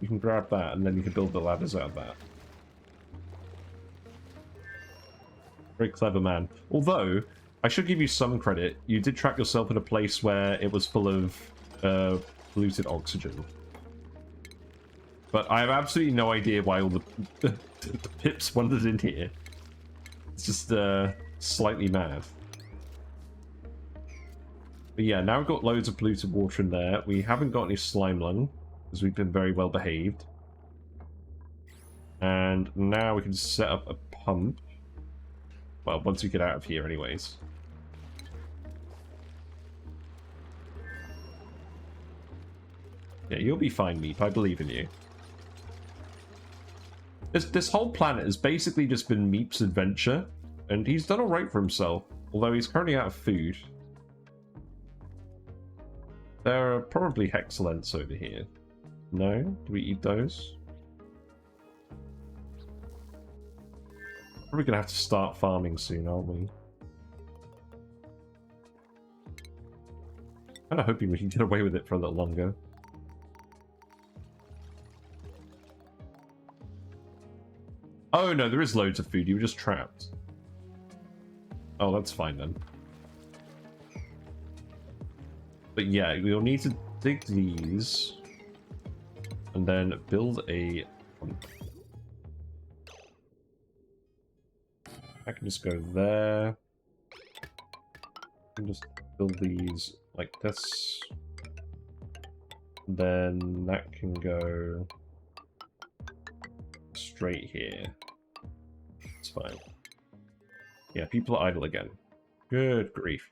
You can grab that and then you can build the ladders out of that. Very clever man. Although, I should give you some credit. You did trap yourself in a place where it was full of polluted oxygen. But I have absolutely no idea why all the pips wandered in here. It's just slightly mad. But yeah, now we've got loads of polluted water in there. We haven't got any slime lung, because we've been very well behaved. And now we can set up a pump. Well, once we get out of here anyways. Yeah, you'll be fine, Meep. I believe in you. This whole planet has basically just been Meep's adventure, and he's done alright for himself. Although he's currently out of food. There are probably hexalents over here. No? Do we eat those? Probably gonna have to start farming soon, aren't we? Kinda hoping we can get away with it for a little longer. Oh no, there is loads of food. You were just trapped. Oh, that's fine then. But yeah, we'll need to dig these and then build a pump. I can just go there. I can just build these like this. Then that can go straight here. It's fine. Yeah, people are idle again. Good grief.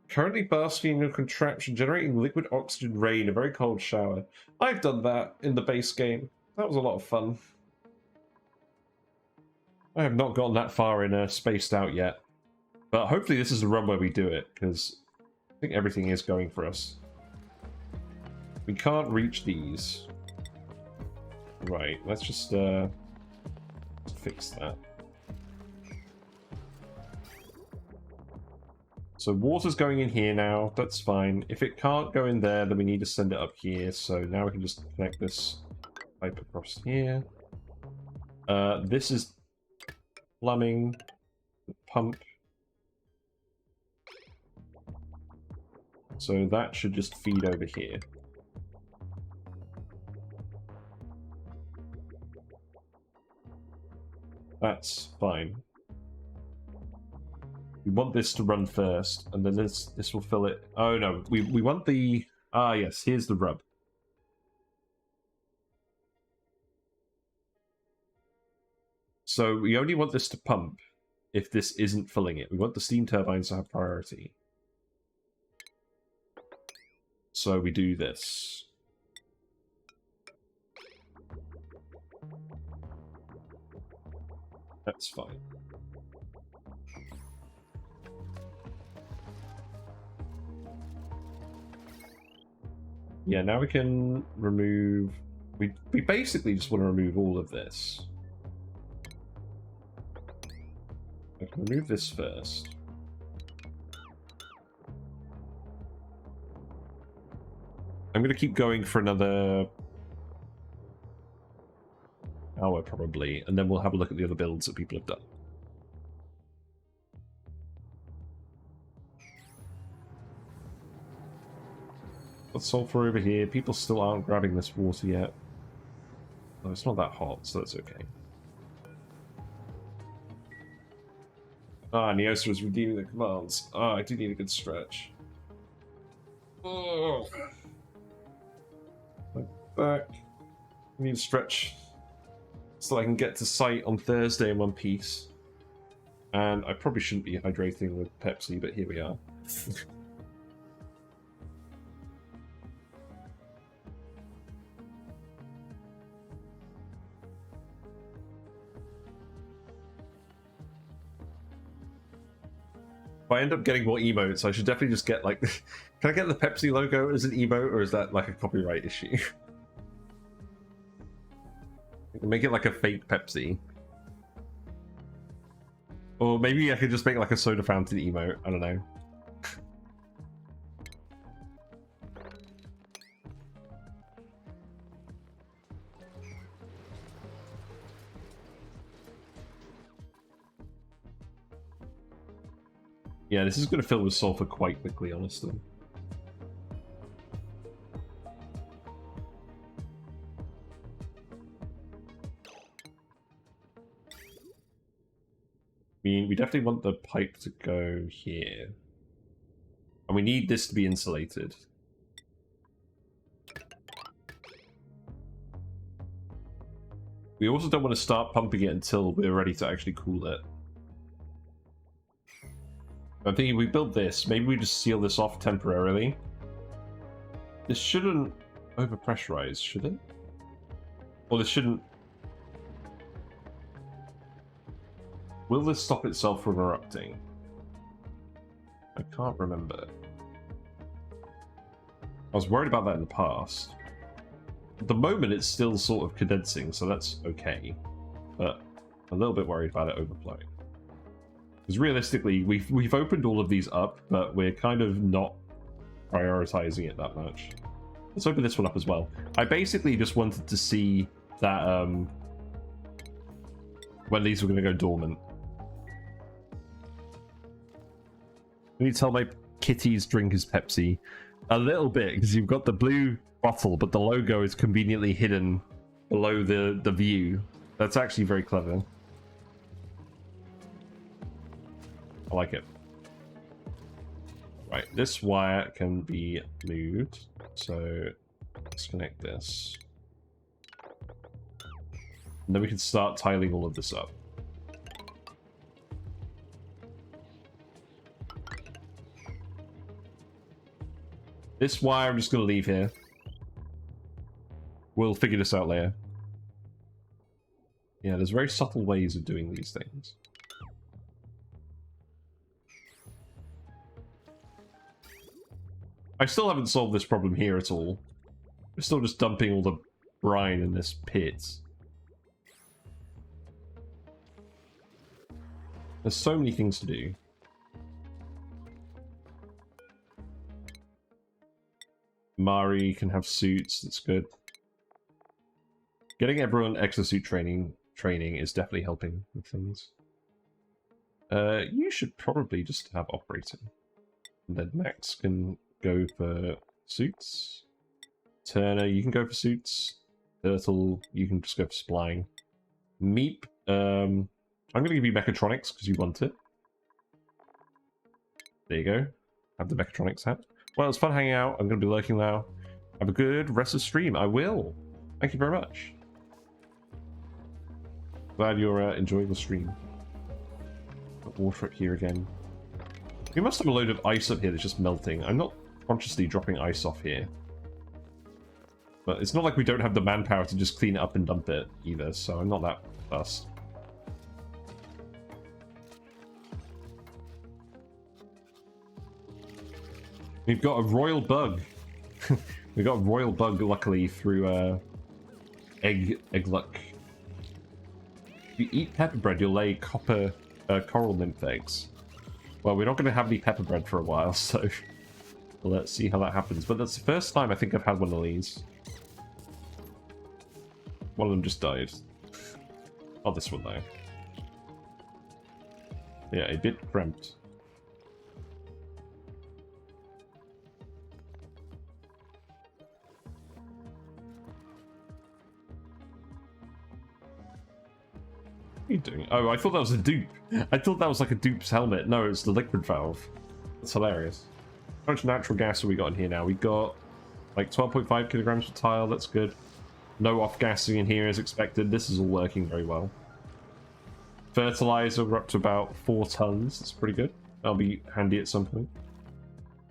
Currently basking in a contraption generating liquid oxygen rain, a very cold shower. I've done that in the base game. That was a lot of fun. I have not gotten that far in Spaced Out yet. But hopefully this is the run where we do it, because I think everything is going for us. We can't reach these. Right, let's just fix that. So water's going in here now, that's fine. If it can't go in there, then we need to send it up here. So now we can just connect this pipe across here. This is plumbing, the pump. So that should just feed over here. That's fine. We want this to run first, and then this will fill it. Oh no, we want the... Ah yes, here's the rub. So we only want this to pump if this isn't filling it. We want the steam turbines to have priority. So we do this. That's fine. Yeah, now we can remove... We basically just want to remove all of this. I can remove this first. I'm going to keep going for another hour, probably, and then we'll have a look at the other builds that people have done. Let's sulfur over here. People still aren't grabbing this water yet. No, it's not that hot, so that's okay. Ah, Neosa is redeeming the commands. Ah, I do need a good stretch. Oh. Back. I need to stretch so I can get to site on Thursday in one piece. And I probably shouldn't be hydrating with Pepsi, but here we are. If I end up getting more emotes, I should definitely just get like... Can I get the Pepsi logo as an emote, or is that like a copyright issue? Make it like a fake Pepsi. Or maybe I could just make like a soda fountain emote, I don't know. Yeah, this is going to fill with sulfur quite quickly, honestly. We definitely want the pipe to go here. And we need this to be insulated. We also don't want to start pumping it until we're ready to actually cool it. I'm thinking we build this, maybe we just seal this off temporarily. This shouldn't overpressurize, should it? Or this shouldn't... Will this stop itself from erupting? I can't remember. I was worried about that in the past. At the moment, it's still sort of condensing, so that's okay. But a little bit worried about it overflowing. Because realistically, we've opened all of these up, but we're kind of not prioritizing it that much. Let's open this one up as well. I basically just wanted to see that when these were going to go dormant. Can you tell my kitty's drink is Pepsi? A little bit, because you've got the blue bottle, but the logo is conveniently hidden below the view. That's actually very clever. I like it. Right, this wire can be moved. So disconnect this. And then we can start tiling all of this up. This wire I'm just going to leave here. We'll figure this out later. Yeah, there's very subtle ways of doing these things. I still haven't solved this problem here at all. We're still just dumping all the brine in this pit. There's so many things to do. Mari can have suits, that's good. Getting everyone exosuit training is definitely helping with things. You should probably just have operating. And then Max can go for suits. Turner, you can go for suits. Turtle, you can just go for splying. Meep, I'm going to give you mechatronics because you want it. There you go. Have the mechatronics hat. Well, it's fun hanging out. I'm going to be lurking now. Have a good rest of the stream. I will. Thank you very much. Glad you're enjoying the stream. Got water up here again. We must have a load of ice up here that's just melting. I'm not consciously dropping ice off here. But it's not like we don't have the manpower to just clean it up and dump it either, so I'm not that fussed. We've got a royal bug. We got a royal bug, luckily, through egg luck. If you eat pepper bread, you'll lay coral nymph eggs. Well, we're not going to have any pepper bread for a while, so let's see how that happens. But that's the first time I think I've had one of these. One of them just died. Oh, this one though. Yeah, a bit cramped. What are you doing? Oh, I thought that was a dupe. I thought that was like a dupe's helmet. No, it's the liquid valve. That's hilarious. How much natural gas have we got in here now? We got like 12.5 kilograms per tile. That's good. No off-gassing in here as expected. This is all working very well. Fertilizer, we're up to about 4 tons. That's pretty good. That'll be handy at some point.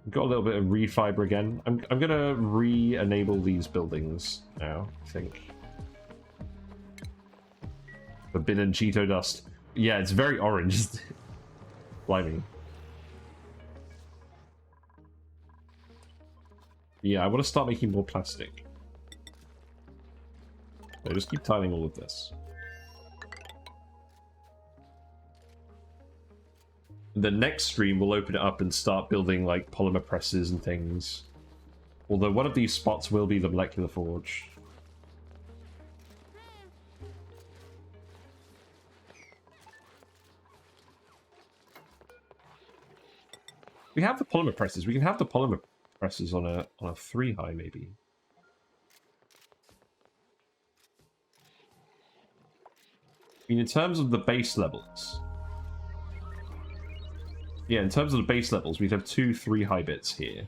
We've got a little bit of reed fiber again. I'm going to re-enable these buildings now, I think. Forbidden Cheeto dust. Yeah, it's very orange, isn't it? Blimey. Yeah, I want to start making more plastic. So just keep tiling all of this. The next stream will open it up and start building like polymer presses and things. Although one of these spots will be the molecular forge. We have the polymer presses. We can have the polymer presses on a 3 high maybe. I mean, in terms of the base levels. Yeah, in terms of the base levels, we'd have 2 3 high bits here.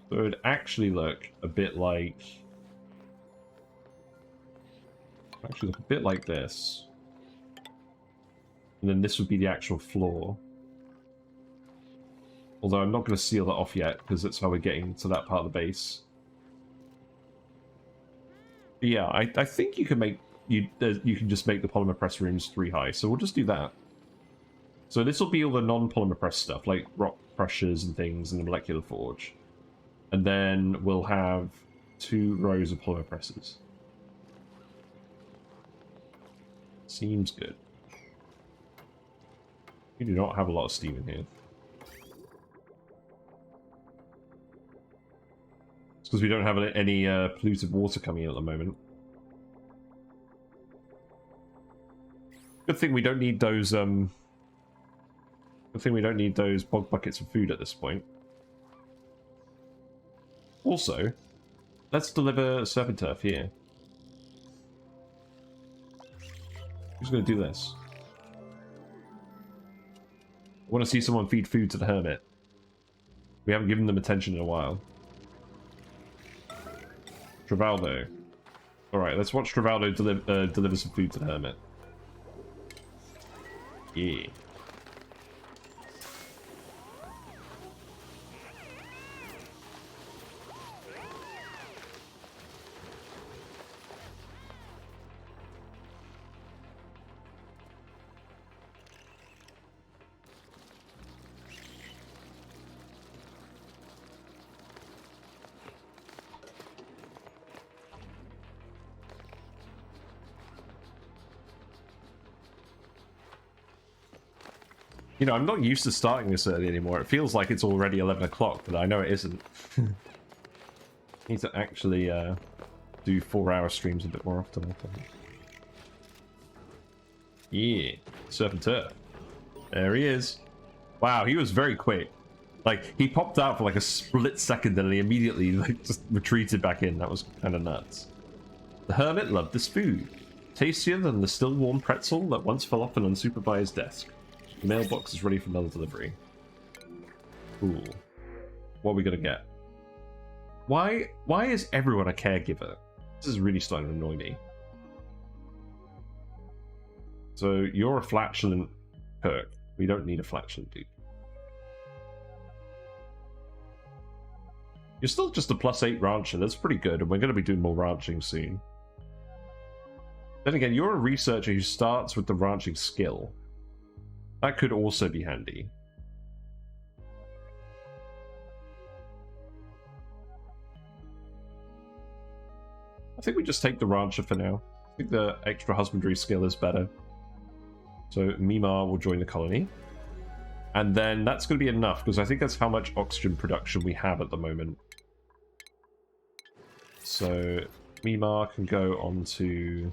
So it would actually look a bit like... Actually look a bit like this. And then this would be the actual floor. Although I'm not going to seal that off yet, because that's how we're getting to that part of the base. But yeah, I think you can make... You can just make the polymer press rooms 3 high, so we'll just do that. So this will be all the non-polymer press stuff, like rock crushers and things, and the molecular forge. And then we'll have 2 rows of polymer presses. Seems good. We do not have a lot of steam in here. It's because we don't have any polluted water coming in at the moment. Good thing we don't need those good thing we don't need those bog buckets of food at this point. Also, let's deliver serpent turf here. Who's going to do this? I want to see someone feed food to the hermit. We haven't given them attention in a while. Travaldo. Alright, let's watch Travaldo deliver some food to the hermit. Yeah. You know, I'm not used to starting this early anymore. It feels like it's already 11 o'clock, but I know it isn't. Need to actually do 4-hour streams a bit more often, I think. Yeah, Serpent Turf. There he is. Wow, he was very quick. Like, he popped out for like a split second and he immediately like just retreated back in. That was kind of nuts. The hermit loved this food. Tastier than the still warm pretzel that once fell off an unsupervised desk. The mailbox is ready for another delivery. Cool. What are we gonna get? Why is everyone a caregiver? This is really starting to annoy me. So you're a flatulent perk. We don't need a flatulent dude. You're still just a +8 rancher. That's pretty good, and we're going to be doing more ranching soon. Then again, you're a researcher who starts with the ranching skill. That could also be handy. I think we just take the rancher for now. I think the extra husbandry skill is better. So Mimar will join the colony. And then that's going to be enough, because I think that's how much oxygen production we have at the moment. So Mimar can go on to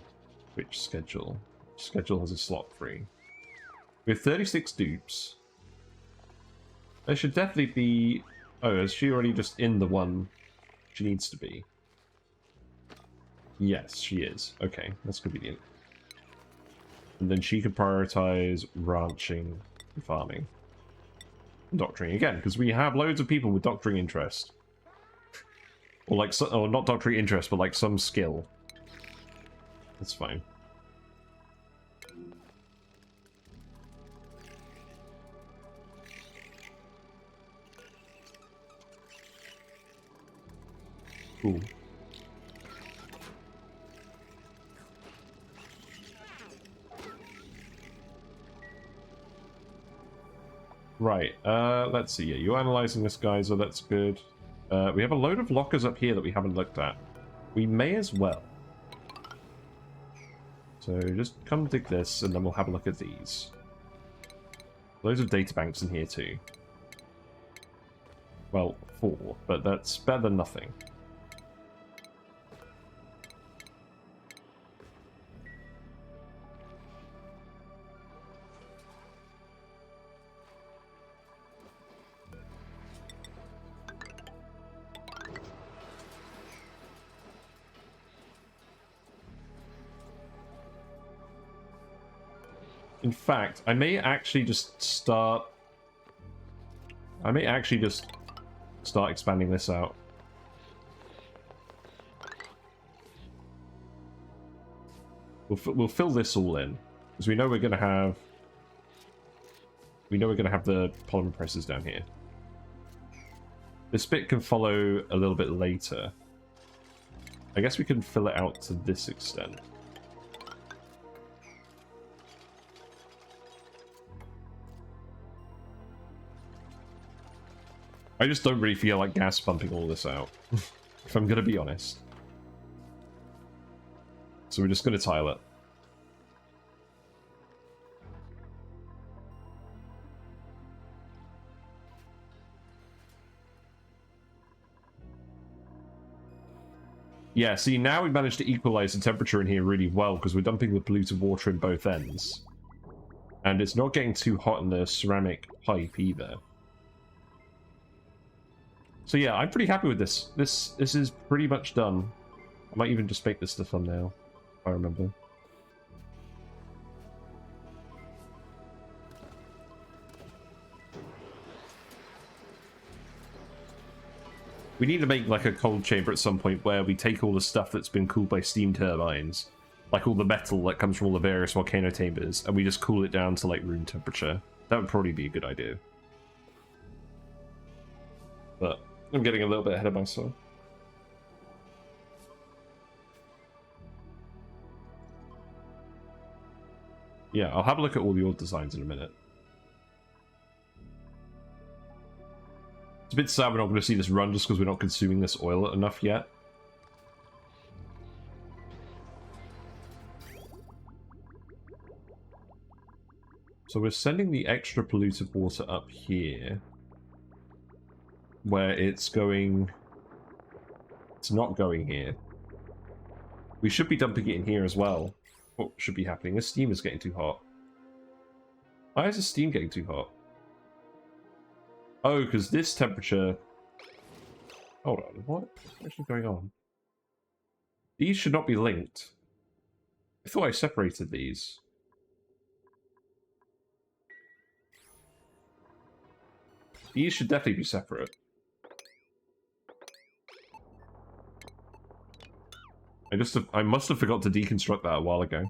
which schedule? Which schedule has a slot free? We have 36 dupes. There should definitely be... Oh, is she already just in the one she needs to be? Yes, she is. Okay, that's convenient. And then she could prioritize ranching and farming. And doctoring again, because we have loads of people with doctoring interest. Or like, or not doctoring interest, but like some skill. That's fine. Cool. Right, let's see. Yeah, you're analyzing this geyser, that's good. We have a load of lockers up here that we haven't looked at. We may as well. So just come dig this, and then we'll have a look at these. Loads of databanks in here too. Well, 4, but that's better than nothing. In fact, I may actually just start expanding this out. We'll fill this all in, because we know we're gonna have the polymer presses down here. This bit can follow a little bit later. I guess we can fill it out to this extent. I just don't really feel like gas pumping all this out, if I'm going to be honest. So we're just going to tile it. Yeah, see, now we managed to equalize the temperature in here really well because we're dumping the polluted water in both ends. And it's not getting too hot in the ceramic pipe either. So yeah, I'm pretty happy with this. This is pretty much done. I might even just make this the thumbnail, if I remember. We need to make like a cold chamber at some point where we take all the stuff that's been cooled by steam turbines, like all the metal that comes from all the various volcano chambers, and we just cool it down to like room temperature. That would probably be a good idea. But I'm getting a little bit ahead of myself. Yeah, I'll have a look at all the old designs in a minute. It's a bit sad we're not going to see this run just because we're not consuming this oil enough yet. So we're sending the extra polluted water up here, where it's going... It's not going here. We should be dumping it in here as well. What should be happening? The steam is getting too hot. Why is the steam getting too hot? Oh, because this temperature... Hold on, what's actually going on? These should not be linked. I thought I separated these. These should definitely be separate. I must have forgot to deconstruct that a while ago.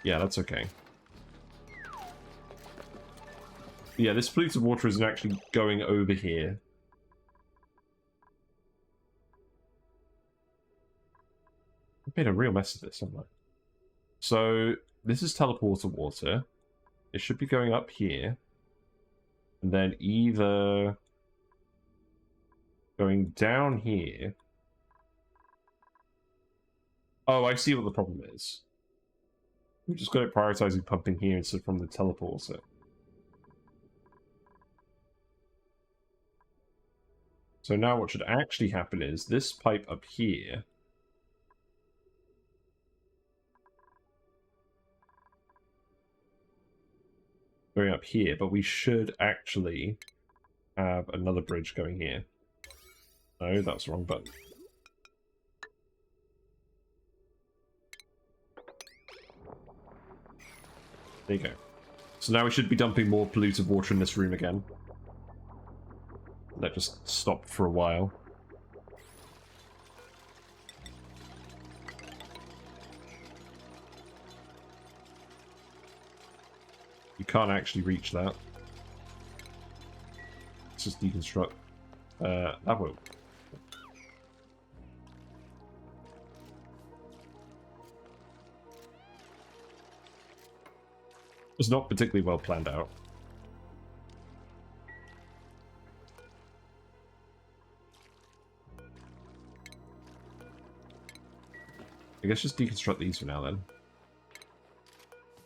Yeah, that's okay. Yeah, this polluted water isn't actually going over here. I've made a real mess of this, haven't I? So, this is teleporter water. It should be going up here. And then either going down here. Oh, I see what the problem is. We've just got it prioritizing pumping here instead from the teleporter. So now what should actually happen is this pipe up here going up here, but we should actually have another bridge going here. No, that's the wrong button. There you go. So now we should be dumping more polluted water in this room again. That just stopped for a while. You can't actually reach that. Let's just deconstruct. That won't. It's not particularly well planned out. I guess just deconstruct these for now then.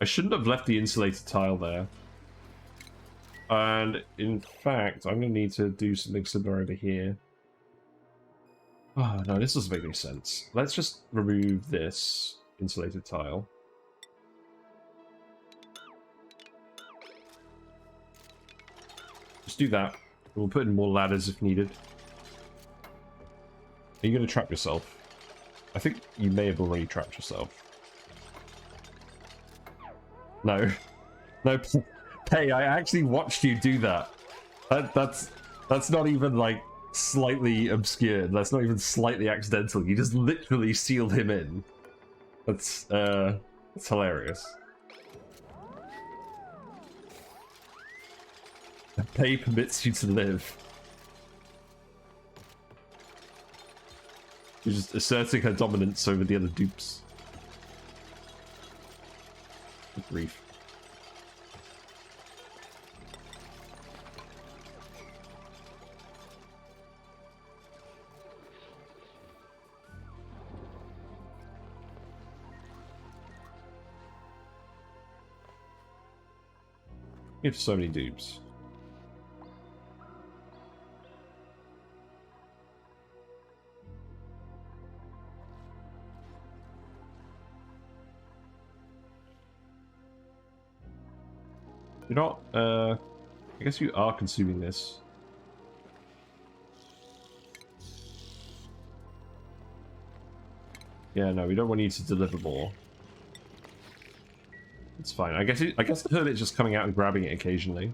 I shouldn't have left the insulated tile there. And in fact, I'm going to need to do something similar over here. Oh no, this doesn't make any sense. Let's just remove this insulated tile. Just do that. We'll put in more ladders if needed. Are you going to trap yourself? I think you may have already trapped yourself. No. No, hey, I actually watched you do that. That's not even, like, slightly obscured. That's not even slightly accidental. You just literally sealed him in. That's hilarious. Pay permits you to live. She's just asserting her dominance over the other dupes. grief. You have so many dupes. You're not, I guess you are consuming this. Yeah, no, we don't want you to deliver more. It's fine. I guess the hermit's just coming out and grabbing it occasionally.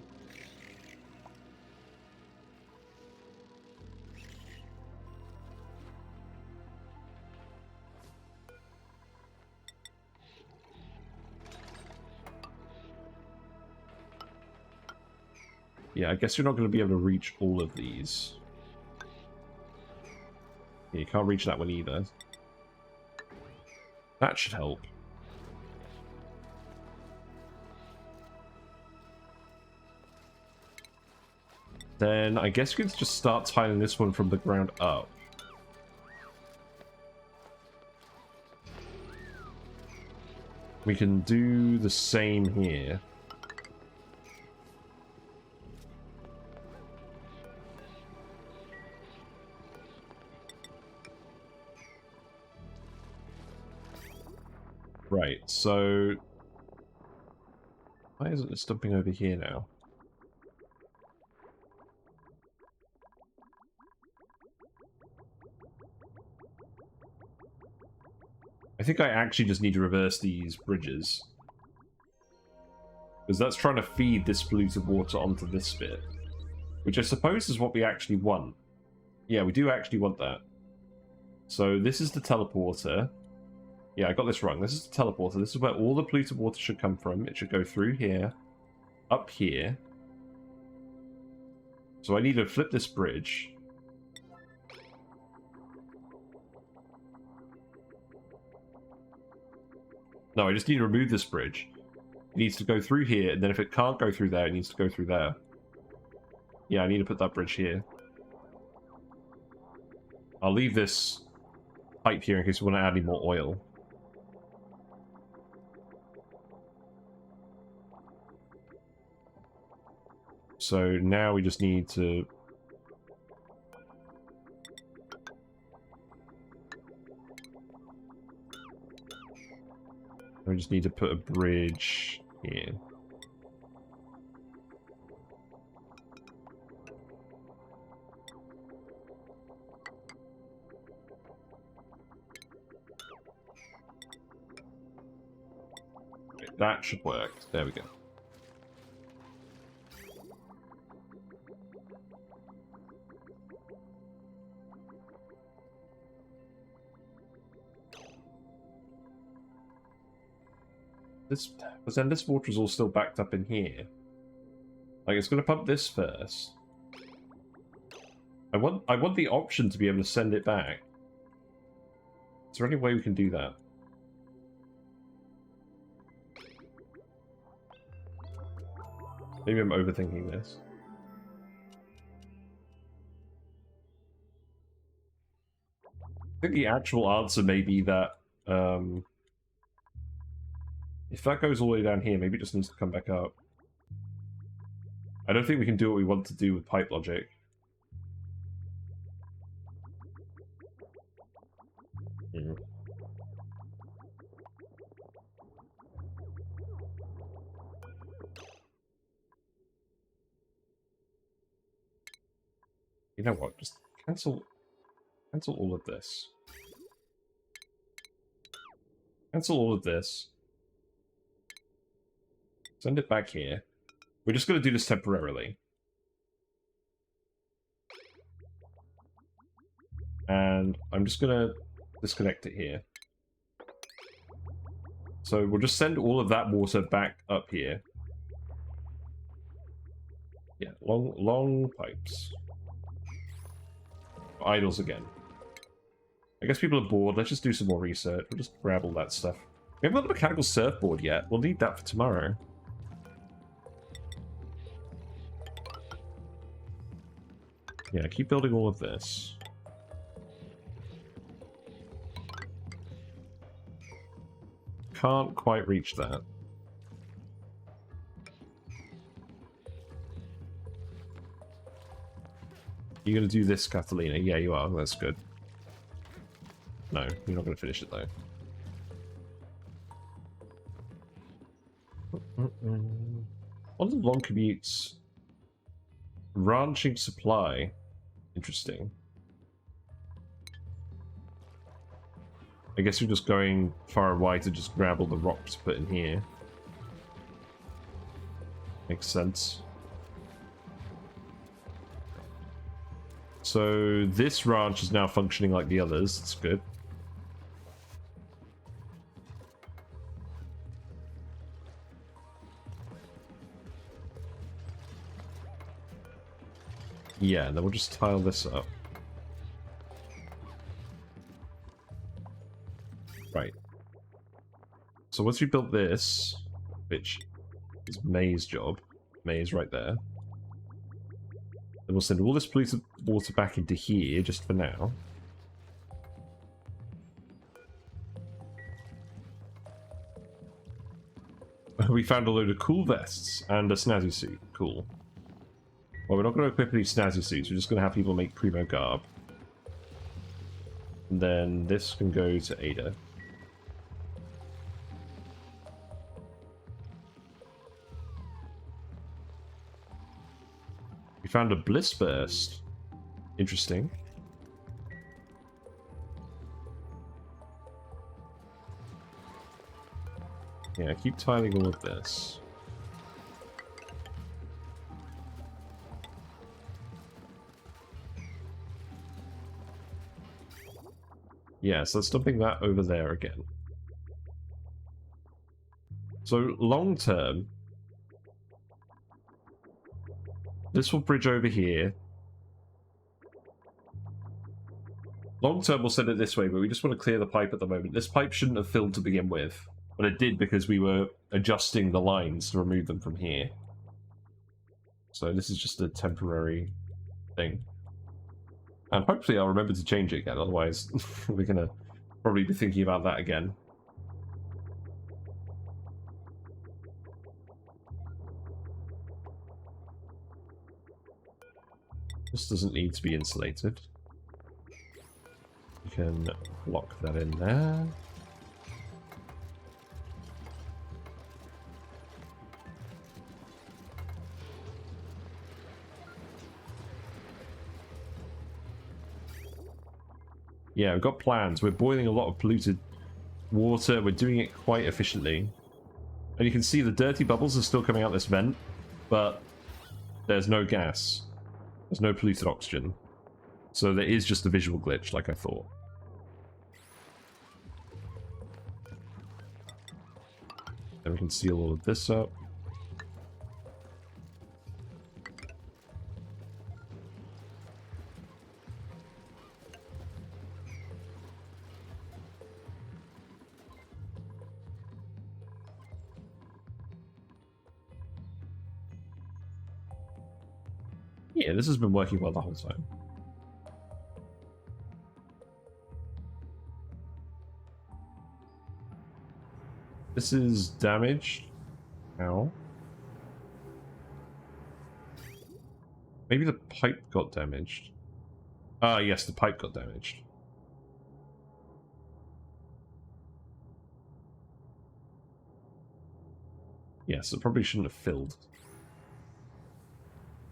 Yeah, I guess you're not going to be able to reach all of these. Yeah, you can't reach that one either. That should help. Then I guess we can just start tiling this one from the ground up. We can do the same here. Right, so... why isn't it dumping over here now? I think I actually just need to reverse these bridges. Because that's trying to feed this polluted water onto this bit. Which I suppose is what we actually want. Yeah, we do actually want that. So this is the teleporter. Yeah, I got this wrong. This is the teleporter. This is where all the polluted water should come from. It should go through here. Up here. So I need to flip this bridge. No, I just need to remove this bridge. It needs to go through here, and then if it can't go through there, it needs to go through there. Yeah, I need to put that bridge here. I'll leave this pipe here in case we want to add any more oil. So now we just need to... we just need to put a bridge here. Right, that should work. There we go. But then this water is all still backed up in here. Like, it's going to pump this first. I want the option to be able to send it back. Is there any way we can do that? Maybe I'm overthinking this. I think the actual answer may be that, if that goes all the way down here, maybe it just needs to come back up. I don't think we can do what we want to do with pipe logic. Mm. You know what? Just cancel all of this. Cancel all of this. Send it back here. We're just going to do this temporarily. And I'm just going to disconnect it here. So we'll just send all of that water back up here. Yeah, long pipes. Idles again. I guess people are bored. Let's just do some more research. We'll just grab all that stuff. We haven't got the mechanical surfboard yet. We'll need that for tomorrow. Yeah, keep building all of this. Can't quite reach that. You're going to do this, Catalina? Yeah, you are. That's good. No, you're not going to finish it, though. What are the long commutes? Ranching supply. Interesting. I guess we're just going far and wide to just grab all the rocks to put in here. Makes sense. So this ranch is now functioning like the others. That's good. Yeah, then we'll just tile this up. Right. So once we built this, which is May's job, May's right there. Then we'll send all this polluted water back into here, just for now. We found a load of cool vests and a snazzy suit. Cool. Well, we're not going to equip any snazzy suits, we're just going to have people make primo garb. And then this can go to Ada. We found a bliss burst. Interesting. Yeah, keep tiling all of this. Yeah, so let's dumping that over there again. So long term, this will bridge over here. Long term, we'll send it this way, but we just want to clear the pipe at the moment. This pipe shouldn't have filled to begin with, but it did because we were adjusting the lines to remove them from here. So this is just a temporary thing. And hopefully I'll remember to change it again, otherwise we're going to probably be thinking about that again. This doesn't need to be insulated. You can lock that in there. Yeah, we've got plans. We're boiling a lot of polluted water. We're doing it quite efficiently. And you can see the dirty bubbles are still coming out this vent, but there's no gas. There's no polluted oxygen. So there is just a visual glitch, like I thought. Then we can seal all of this up. Yeah, this has been working well the whole time. This is damaged. How? Maybe the pipe got damaged. Ah, yes, the pipe got damaged. Yes, it probably shouldn't have filled.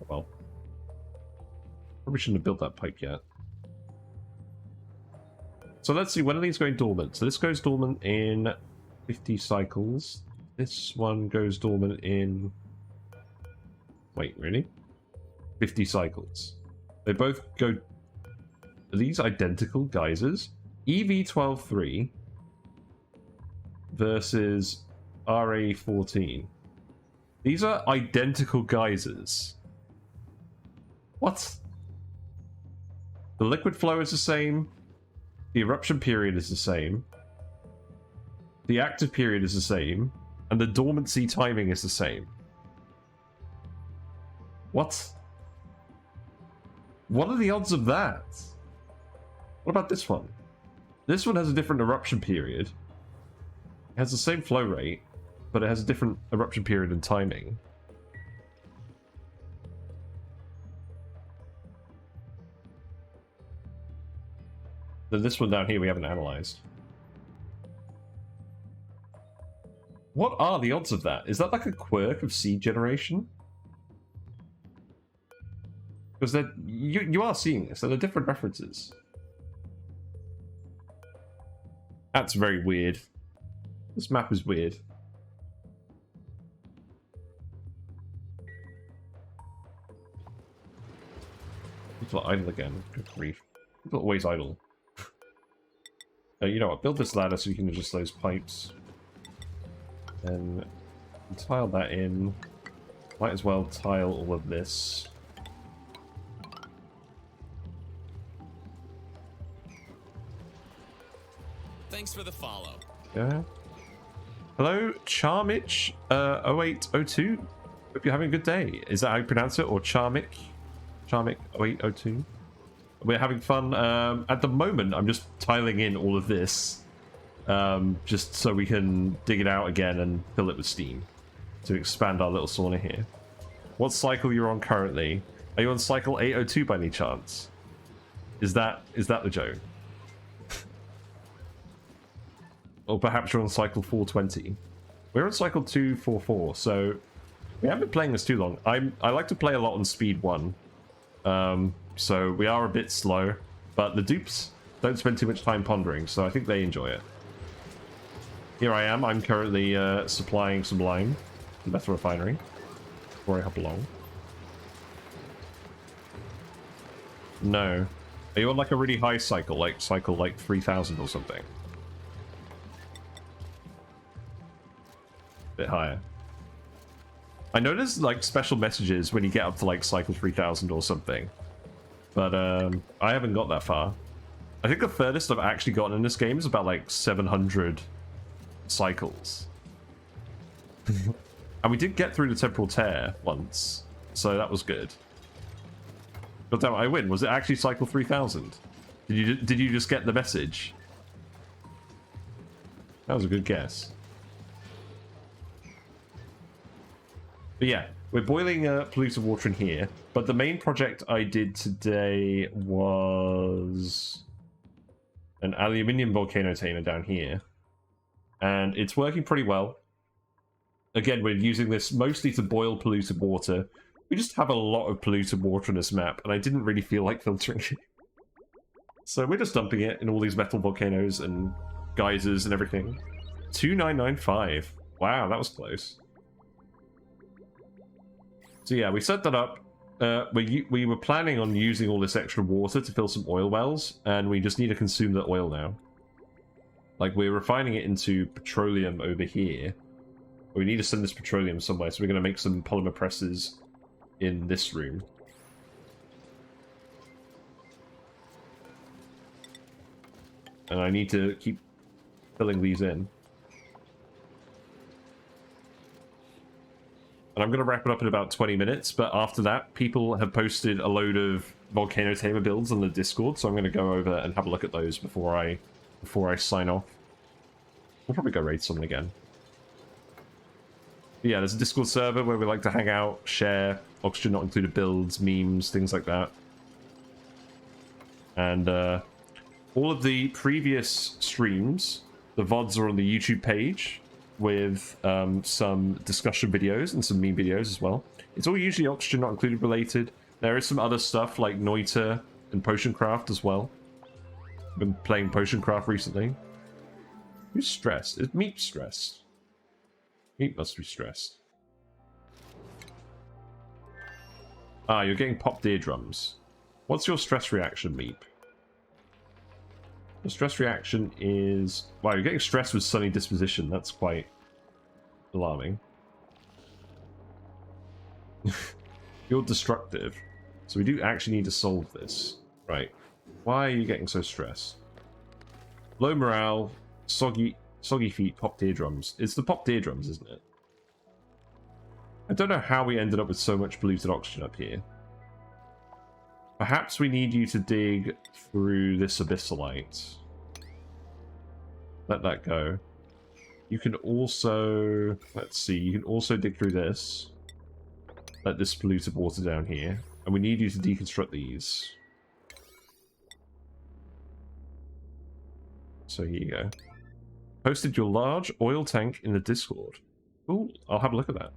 Well. Probably shouldn't have built that pipe yet. So let's see, when are these going dormant? So this goes dormant in 50 cycles. This one goes dormant in... Wait, really? 50 cycles. They both go... Are these identical geysers? EV12-3 versus RA14. These are identical geysers. What? The liquid flow is the same. The eruption period is the same. The active period is the same, and the dormancy timing is the same. What? What are the odds of that? What about this one? This one has a different eruption period. It has the same flow rate, but it has a different eruption period and timing. Then this one down here we haven't analyzed. What are the odds of that? Is that like a quirk of seed generation? Because you are seeing this, and they're different references. That's very weird. This map is weird. People are idle again. Good grief. People are always idle. You know what? Build this ladder so you can adjust those pipes. And tile that in. Might as well tile all of this. Thanks for the follow. Yeah. Hello, Charmich 0802. Hope you're having a good day. Is that how you pronounce it? Or Charmic? Charmic 0802. We're having fun. At the moment, I'm just tiling in all of this. Just so we can dig it out again and fill it with steam. To expand our little sauna here. What cycle you're on currently? Are you on cycle 802 by any chance? Is that the joke? Or perhaps you're on cycle 420. We're on cycle 244, so we haven't been playing this too long. I like to play a lot on speed 1. So we are a bit slow, but the dupes don't spend too much time pondering, so I think they enjoy it. Here I am. I'm currently supplying some lime to the metal refinery before I hop along. No. Are you on like a really high cycle, like 3000 or something? Bit higher. I know there's like special messages when you get up to like cycle 3000 or something, but I haven't got that far. I think the furthest I've actually gotten in this game is about like 700 cycles. And we did get through the temporal tear once, so that was good. God damn it, I win. Was it actually cycle 3000? Did you just get the message? That was a good guess. But yeah, we're boiling polluted water in here. But the main project I did today was an aluminium volcano tamer down here. And it's working pretty well. Again, we're using this mostly to boil polluted water. We just have a lot of polluted water in this map, and I didn't really feel like filtering it. So we're just dumping it in all these metal volcanoes and geysers and everything. 2995. Wow, that was close. So yeah, we set that up. We were planning on using all this extra water to fill some oil wells, and we just need to consume the oil now. Like, we're refining it into petroleum over here. We need to send this petroleum somewhere, so we're going to make some polymer presses in this room. And I need to keep filling these in. And I'm going to wrap it up in about 20 minutes, but after that, people have posted a load of Volcano Tamer builds on the Discord, so I'm going to go over and have a look at those before I sign off. We'll probably go raid someone again. But yeah, there's a Discord server where we like to hang out, share, oxygen not included builds, memes, things like that. And all of the previous streams, the VODs are on the YouTube page, with some discussion videos and some meme videos as well. It's all usually oxygen not included related. There is some other stuff like Noiter and Potion Craft as well. I've been playing Potion Craft recently. Who's stressed? Is Meat stressed? Meat must be stressed. Ah, you're getting popped eardrums. What's your stress reaction, Meep? The stress reaction is... Wow, you're getting stressed with sunny disposition. That's quite alarming. You're destructive. So we do actually need to solve this. Right. Why are you getting so stressed? Low morale, soggy Soggy feet, popped eardrums. It's the popped eardrums, isn't it? I don't know how we ended up with so much polluted oxygen up here. Perhaps we need you to dig through this abyssalite. Let that go. You can also... Let's see. You can also dig through this. Let this polluted water down here. And we need you to deconstruct these. So here you go. Posted your large oil tank in the Discord. Ooh, I'll have a look at that.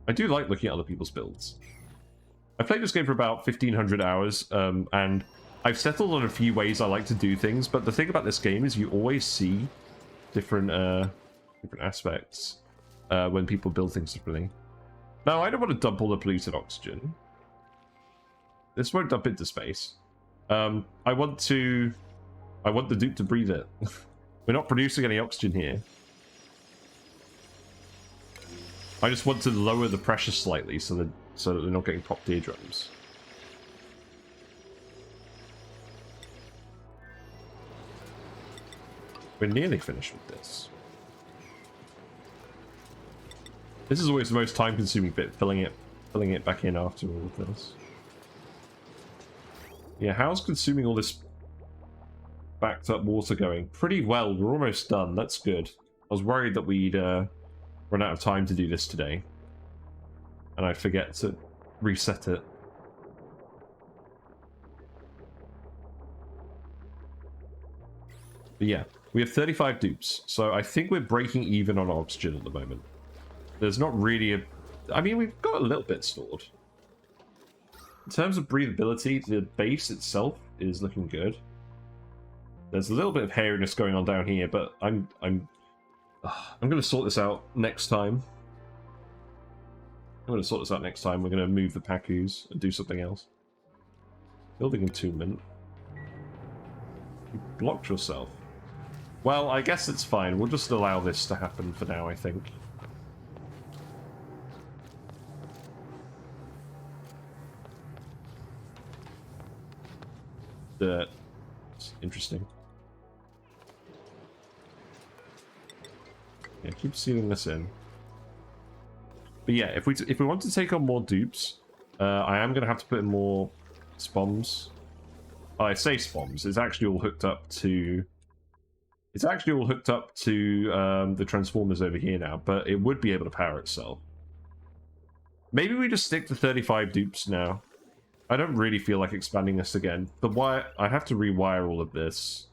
I do like looking at other people's builds. I've played this game for about 1,500 hours, and I've settled on a few ways I like to do things, but the thing about this game is you always see different aspects when people build things differently. No, I don't want to dump all the polluted oxygen. This won't dump into space. I want the dupe to breathe it. We're not producing any oxygen here. I just want to lower the pressure slightly so that they're not getting popped eardrums. We're nearly finished with this. This is always the most time-consuming bit, filling it back in after all of this. Yeah, how's consuming all this backed up water going? Pretty well. We're almost done. That's good. I was worried that we'd run out of time to do this today, and I'd forget to reset it. But yeah, we have 35 dupes, so I think we're breaking even on oxygen at the moment. There's not really a... I mean, we've got a little bit stored. In terms of breathability, the base itself is looking good. There's a little bit of hairiness going on down here, but I'm going to sort this out next time. We're going to move the Pacus and do something else. Building entombment. You blocked yourself. Well, I guess it's fine. We'll just allow this to happen for now, I think. Dirt. It's interesting. Yeah, keep sealing this in. But yeah, if we want to take on more dupes, I am going to have to put in more spoms. Oh, I say spoms. It's actually all hooked up to... It's actually all hooked up to the transformers over here now, but it would be able to power itself. Maybe we just stick to 35 dupes now. I don't really feel like expanding this again. The wire... I'd have to rewire all of this.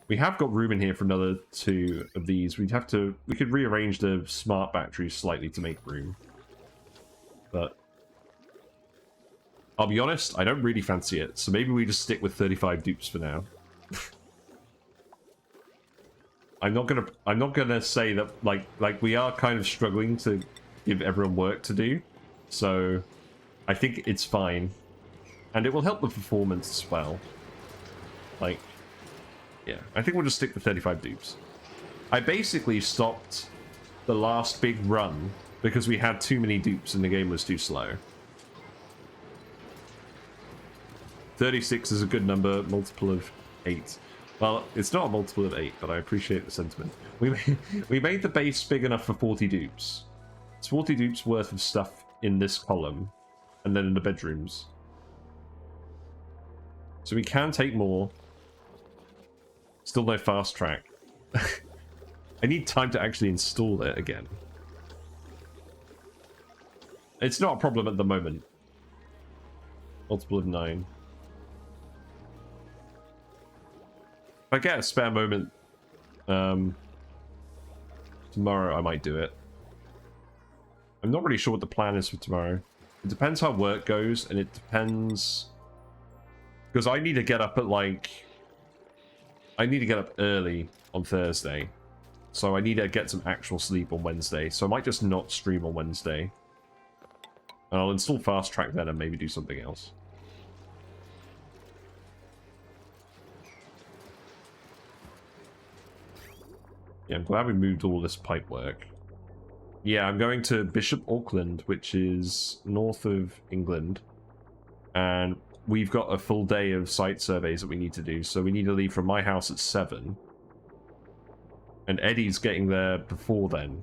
We have got room in here for another 2 of these. We could rearrange the smart batteries slightly to make room. But I'll be honest, I don't really fancy it. So maybe we just stick with 35 dupes for now. I'm not gonna say that like we are kind of struggling to give everyone work to do. So I think it's fine. And it will help the performance as well. Like, yeah, I think we'll just stick to 35 dupes. I basically stopped the last big run because we had too many dupes and the game was too slow. 36 is a good number, multiple of 8. Well, it's not a multiple of 8, but I appreciate the sentiment. We made the base big enough for 40 dupes. It's 40 dupes worth of stuff in this column, and then in the bedrooms. So we can take more. Still no fast track. I need time to actually install it again. It's not a problem at the moment. Multiple of 9. If I get a spare moment tomorrow, I might do it. I'm not really sure what the plan is for tomorrow. It depends how work goes, and it depends... Because I need to get up at, like... I need to get up early on Thursday. So I need to get some actual sleep on Wednesday. So I might just not stream on Wednesday. And I'll install Fast Track then and maybe do something else. Yeah, I'm glad we moved all this pipe work. Yeah, I'm going to Bishop Auckland, which is north of England. And we've got a full day of site surveys that we need to do. So we need to leave from my house at 7. And Eddie's getting there before then.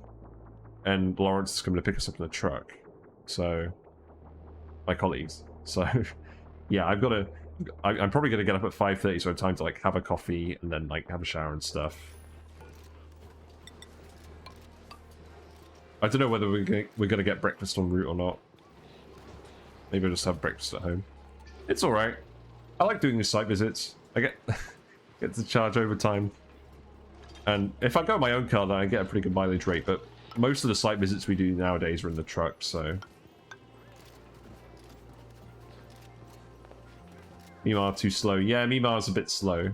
And Lawrence is coming to pick us up in the truck. So, my colleagues. So, yeah, I've got to... I'm probably going to get up at 5:30, so I have time to, like, have a coffee and then, like, have a shower and stuff. I don't know whether we're going to get breakfast en route or not. Maybe I'll just have breakfast at home. It's alright. I like doing these site visits. I get to charge overtime. And if I go my own car, then I get a pretty good mileage rate, but most of the site visits we do nowadays are in the truck, so... Mimar too slow. Yeah, Mimar's a bit slow.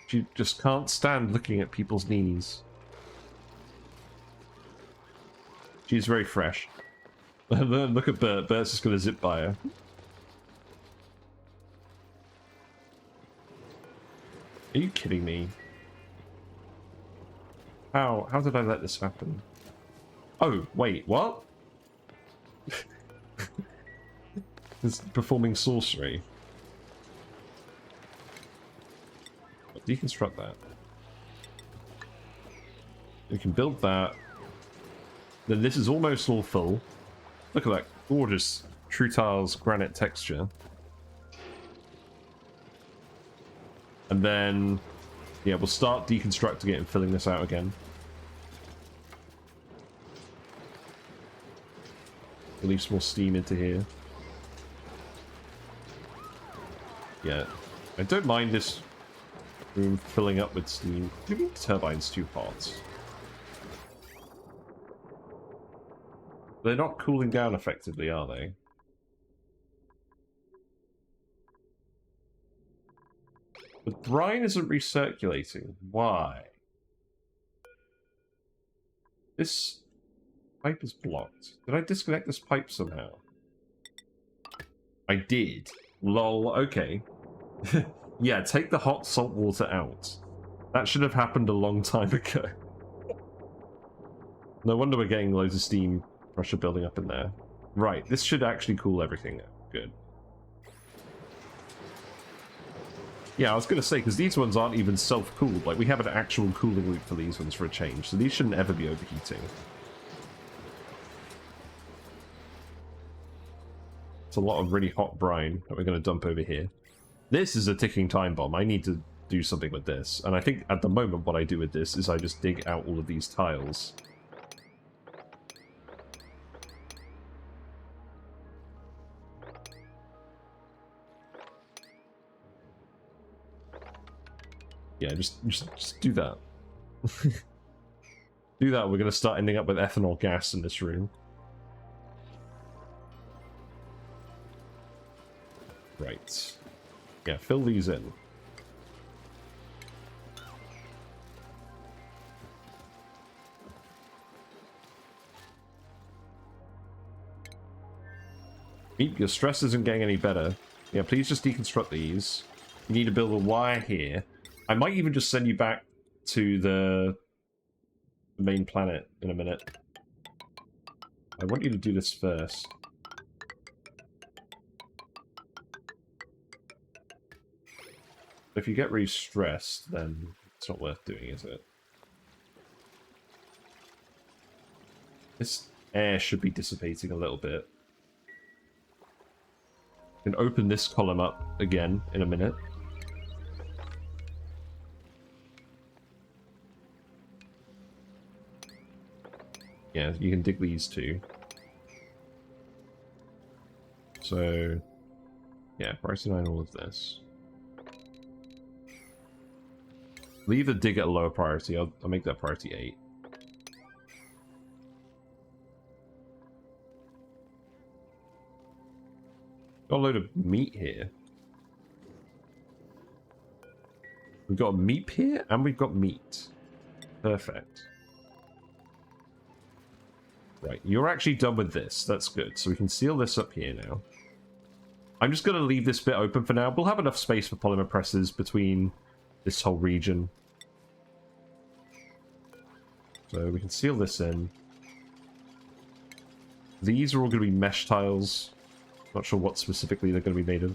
She just can't stand looking at people's knees. She's very fresh. Look at Bert. Bert's just gonna zip by her. Are you kidding me? How did I let this happen? Oh, wait, what? It's performing sorcery. Deconstruct that. We can build that. Then this is almost all full. Look at that gorgeous True Tiles granite texture. And then, yeah, we'll start deconstructing it and filling this out again. Release more steam into here. Yeah, I don't mind this room filling up with steam. Maybe the turbine's too hot. They're not cooling down effectively, are they? The brine isn't recirculating. Why? This pipe is blocked. Did I disconnect this pipe somehow? I did. Lol, okay. Yeah, take the hot salt water out. That should have happened a long time ago. No wonder we're getting loads of steam pressure building up in there. Right, this should actually cool everything. Good. Yeah, I was going to say, because these ones aren't even self-cooled. Like, we have an actual cooling loop for these ones for a change, so these shouldn't ever be overheating. It's a lot of really hot brine that we're going to dump over here. This is a ticking time bomb. I need to do something with this. And I think at the moment what I do with this is I just dig out all of these tiles. Yeah, just do that. Do that, we're going to start ending up with ethanol gas in this room. Right. Yeah, fill these in. Meep, your stress isn't getting any better. Yeah, please just deconstruct these. You need to build a wire here. I might even just send you back to the main planet in a minute. I want you to do this first. If you get really stressed, then it's not worth doing, is it? This air should be dissipating a little bit. I can open this column up again in a minute. Yeah, you can dig these too. So, yeah, priority 9 all of this. Leave the dig at a lower priority. I'll make that priority 8. Got a load of meat here. We've got a meat here, and we've got meat. Perfect. Right, you're actually done with this. That's good. So we can seal this up here now. I'm just going to leave this bit open for now. We'll have enough space for polymer presses between this whole region. So we can seal this in. These are all going to be mesh tiles. Not sure what specifically they're going to be made of.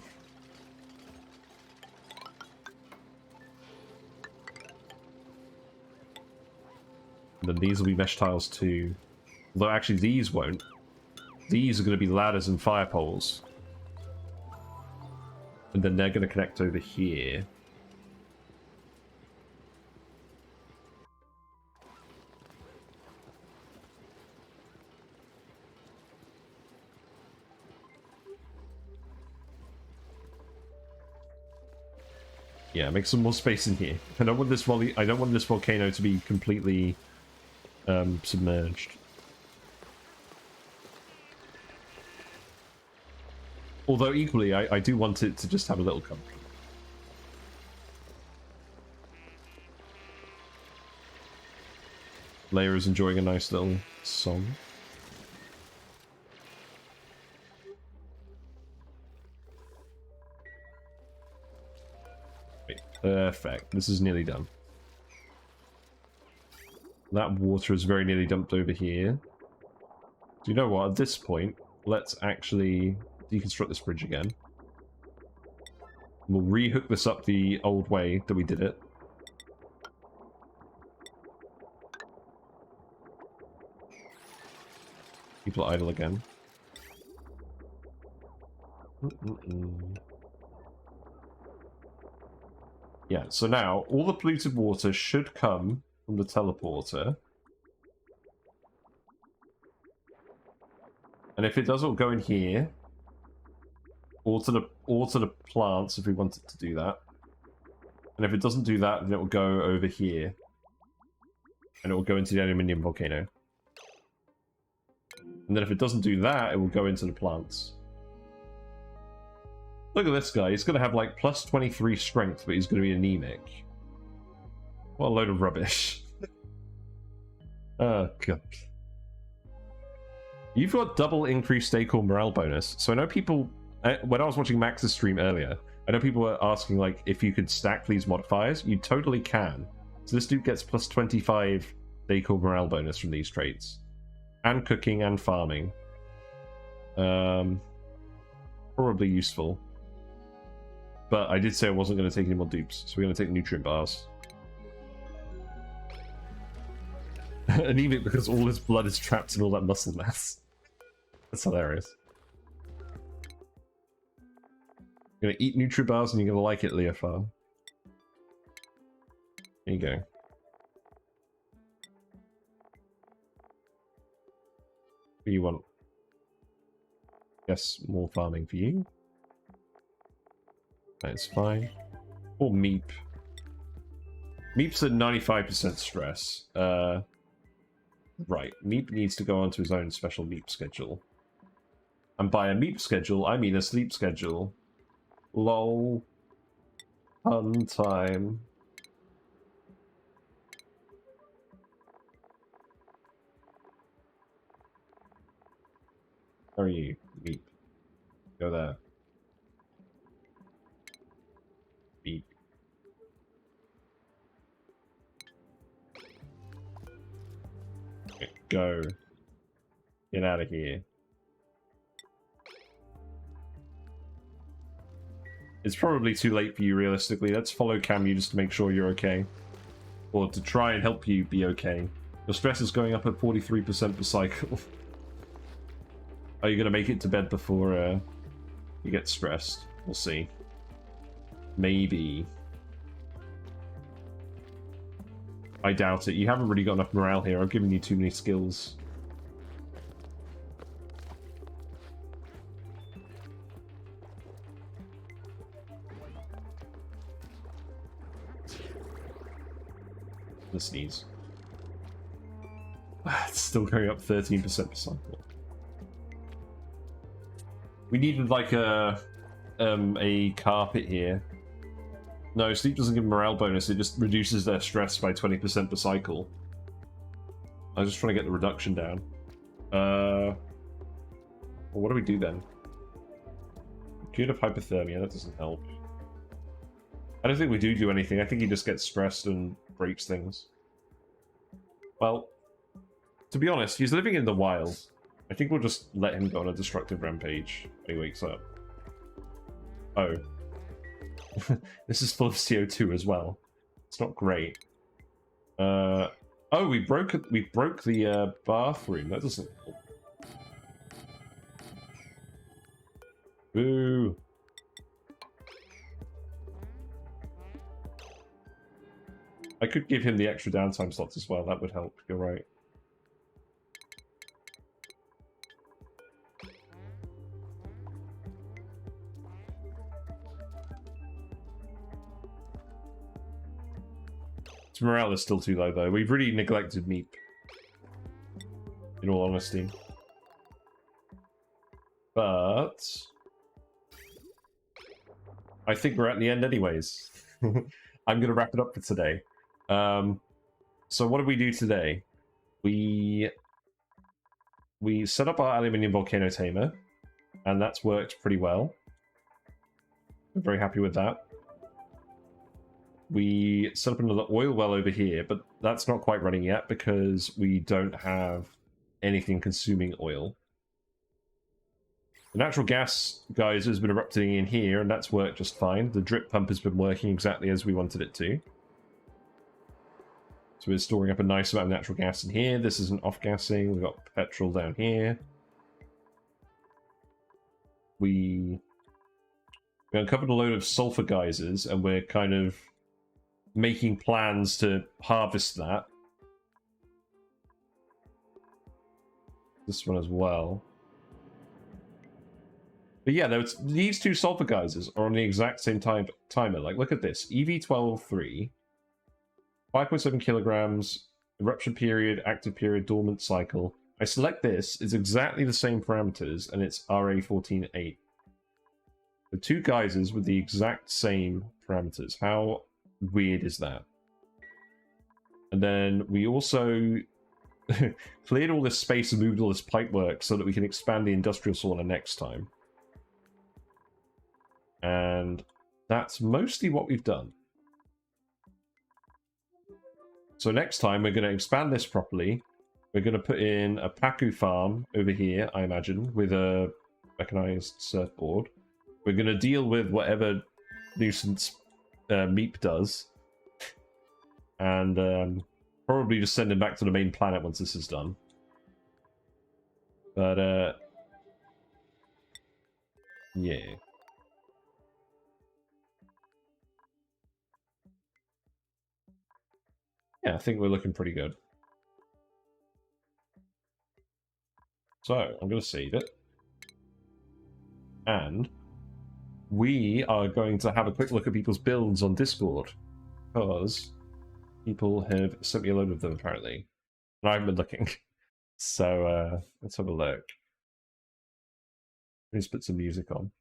then these will be mesh tiles too. Although actually these won't. These are going to be ladders and fire poles. And then they're going to connect over here. Yeah, make some more space in here. I don't want this volcano to be completely submerged. Although equally, I do want it to just have a little cover. Leia is enjoying a nice little song. Perfect. This is nearly done. That water is very nearly dumped over here. Do you know what? At this point, let's actually deconstruct this bridge again. We'll rehook this up the old way that we did it. People are idle again. Yeah, so now all the polluted water should come from the teleporter. And if it does, it'll go in here. Or to the plants if we want it to do that. And if it doesn't do that, then it will go over here. And it will go into the aluminium volcano. And then if it doesn't do that, it will go into the plants. Look at this guy. He's going to have like plus 23 strength, but he's going to be anemic. What a load of rubbish. Oh, God. You've got double increased Acorn morale bonus. So I know people... when I was watching Max's stream earlier, I know people were asking like if you could stack these modifiers. You totally can. So this dude gets plus 25 Acorn morale bonus from these traits. And cooking and farming. Probably useful. But I did say I wasn't going to take any more dupes, so we're going to take nutrient bars. Anemic because all his blood is trapped in all that muscle mass. That's hilarious. You're going to eat nutrient bars and you're going to like it, Leofar. There you go. What do you want? Yes, more farming for you. That's fine. Or Meep. Meep's at 95% stress. Right. Meep needs to go onto his own special Meep schedule. And by a Meep schedule, I mean a sleep schedule. LOL. Fun time. Where are you, Meep? Go there. Beep. Okay, go. Get out of here. It's probably too late for you, realistically. Let's follow Camu just to make sure you're okay. Or to try and help you be okay. Your stress is going up at 43% per cycle. Are you going to make it to bed before you get stressed? We'll see. Maybe. I doubt it. You haven't really got enough morale here. I've given you too many skills. The sneeze. It's still going up 13% per cycle. We needed like a carpet here. No, sleep doesn't give morale bonus, it just reduces their stress by 20% per cycle. I was just trying to get the reduction down. Well, what do we do then? Cure of hypothermia, that doesn't help. I don't think we do anything, I think he just gets stressed and breaks things. Well, to be honest, he's living in the wild. I think we'll just let him go on a destructive rampage when he wakes up. Oh. This is full of CO2 as well. It's not great. Oh, we broke the bathroom. That doesn't help. Boo. I could give him the extra downtime slots as well. That would help. You're right. His morale is still too low, though. We've really neglected Meep. In all honesty. But I think we're at the end anyways. I'm going to wrap it up for today. So what did we do today? We set up our aluminium volcano tamer, and that's worked pretty well. I'm very happy with that. We set up another oil well over here, but that's not quite running yet because we don't have anything consuming oil. The natural gas geyser has been erupting in here, and that's worked just fine. The drip pump has been working exactly as we wanted it to. So we're storing up a nice amount of natural gas in here. This isn't off-gassing. We've got petrol down here. We uncovered a load of sulfur geysers, and we're kind of making plans to harvest that. This one as well. But yeah, these two sulfur geysers are on the exact same timer. Like, look at this. EV12-3, 5.7 kilograms, eruption period, active period, dormant cycle. I select this, it's exactly the same parameters, and it's RA14-8. The two geysers with the exact same parameters. How weird is that? And then we also cleared all this space and moved all this pipework so that we can expand the industrial sauna next time. And that's mostly what we've done. So next time we're going to expand this properly. We're going to put in a Pacu farm over here, I imagine, with a mechanized surfboard. We're going to deal with whatever nuisance Meep does. And probably just send him back to the main planet once this is done. But, yeah. Yeah, I think we're looking pretty good. So, I'm going to save it. And we are going to have a quick look at people's builds on Discord. Because people have sent me a load of them, apparently. And I haven't been looking. So, let's have a look. Let's put some music on.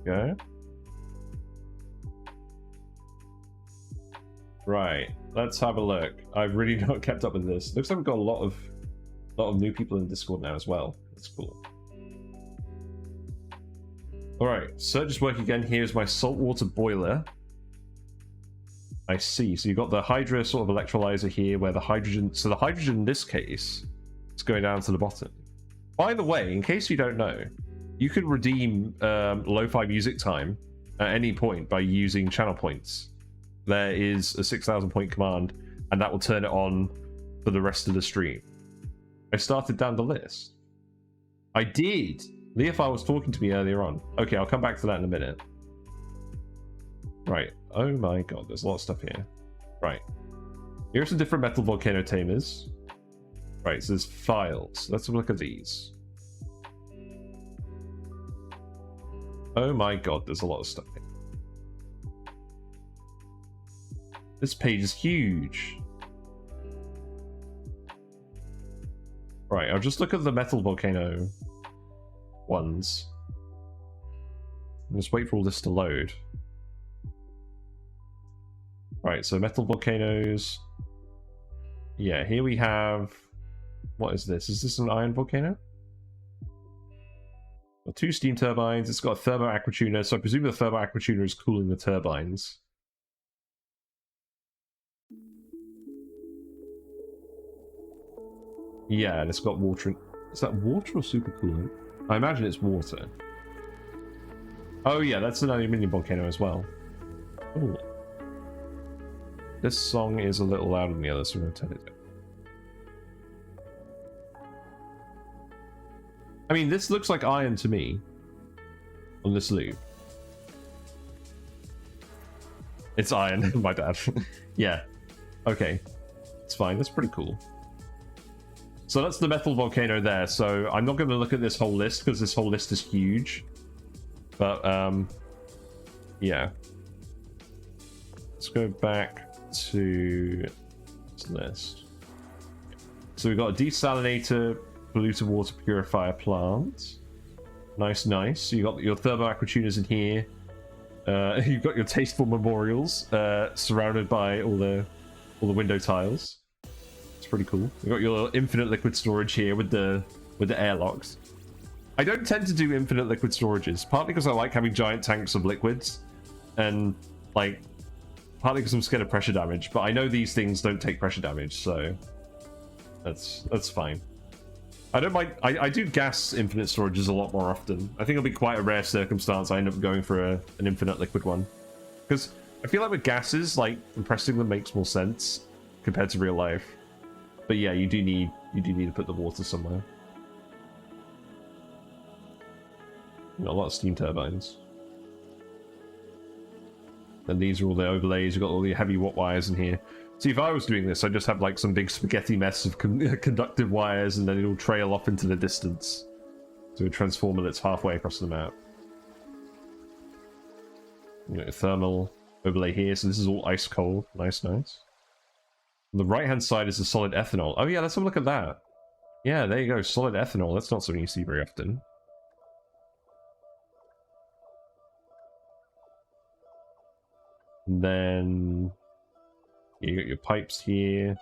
Go. Right, let's have a look. I've really not kept up with this. Looks like we've got a lot of new people in Discord now as well. That's cool. Alright, search is working again. Here's my saltwater boiler. I see. So you've got the Hydra sort of electrolyzer here where the hydrogen... So the hydrogen in this case is going down to the bottom. By the way, in case you don't know, you can redeem lo-fi music time at any point by using channel points. There is a 6,000 point command, and that will turn it on for the rest of the stream. I started down the list. I did! Leofar was talking to me earlier on. Okay, I'll come back to that in a minute. Right. Oh my god, there's a lot of stuff here. Right. Here are some different metal volcano tamers. Right, so there's files. Let's have a look at these. Oh my god, there's a lot of stuff here. This page is huge. Right, I'll just look at the metal volcano ones. And just wait for all this to load. Right, so metal volcanoes. Yeah, here we have... What is this? Is this an iron volcano? Well, 2 steam turbines. It's got a thermo aquatuner, so I presume the thermo aquatuner is cooling the turbines. Yeah, and it's got water in... Is that water or supercoolant? I imagine it's water. Oh yeah, that's an aluminium volcano as well. Ooh. This song is a little louder than the others, so I'm going to turn it down. I mean, this looks like iron to me on this loop. It's iron, my dad. Yeah. Okay. It's fine. That's pretty cool. So that's the metal volcano there. So I'm not going to look at this whole list because this whole list is huge. But, yeah. Let's go back to this list. So we've got a desalinator, polluted water purifier plant. Nice, nice. So you got your thermal aquatuners in here. You've got your tasteful memorials surrounded by all the window tiles. It's pretty cool. You've got your infinite liquid storage here with the airlocks. I don't tend to do infinite liquid storages, partly because I like having giant tanks of liquids, and like partly because I'm scared of pressure damage. But I know these things don't take pressure damage, so that's fine. I don't mind. I do gas infinite storages a lot more often. I think it'll be quite a rare circumstance I end up going for an infinite liquid one, because I feel like with gases, like compressing them makes more sense compared to real life. But yeah, you do need to put the water somewhere. You know, a lot of steam turbines. And these are all the overlays. You've got all the heavy watt wires in here. See, if I was doing this, I'd just have like some big spaghetti mess of conductive wires, and then it'll trail off into the distance to a transformer that's halfway across the map. You know, thermal overlay here, so this is all ice cold. Nice, nice. On the right-hand side is the solid ethanol. Oh yeah, let's have a look at that. Yeah, there you go, solid ethanol. That's not something you see very often. And then you got your pipes here.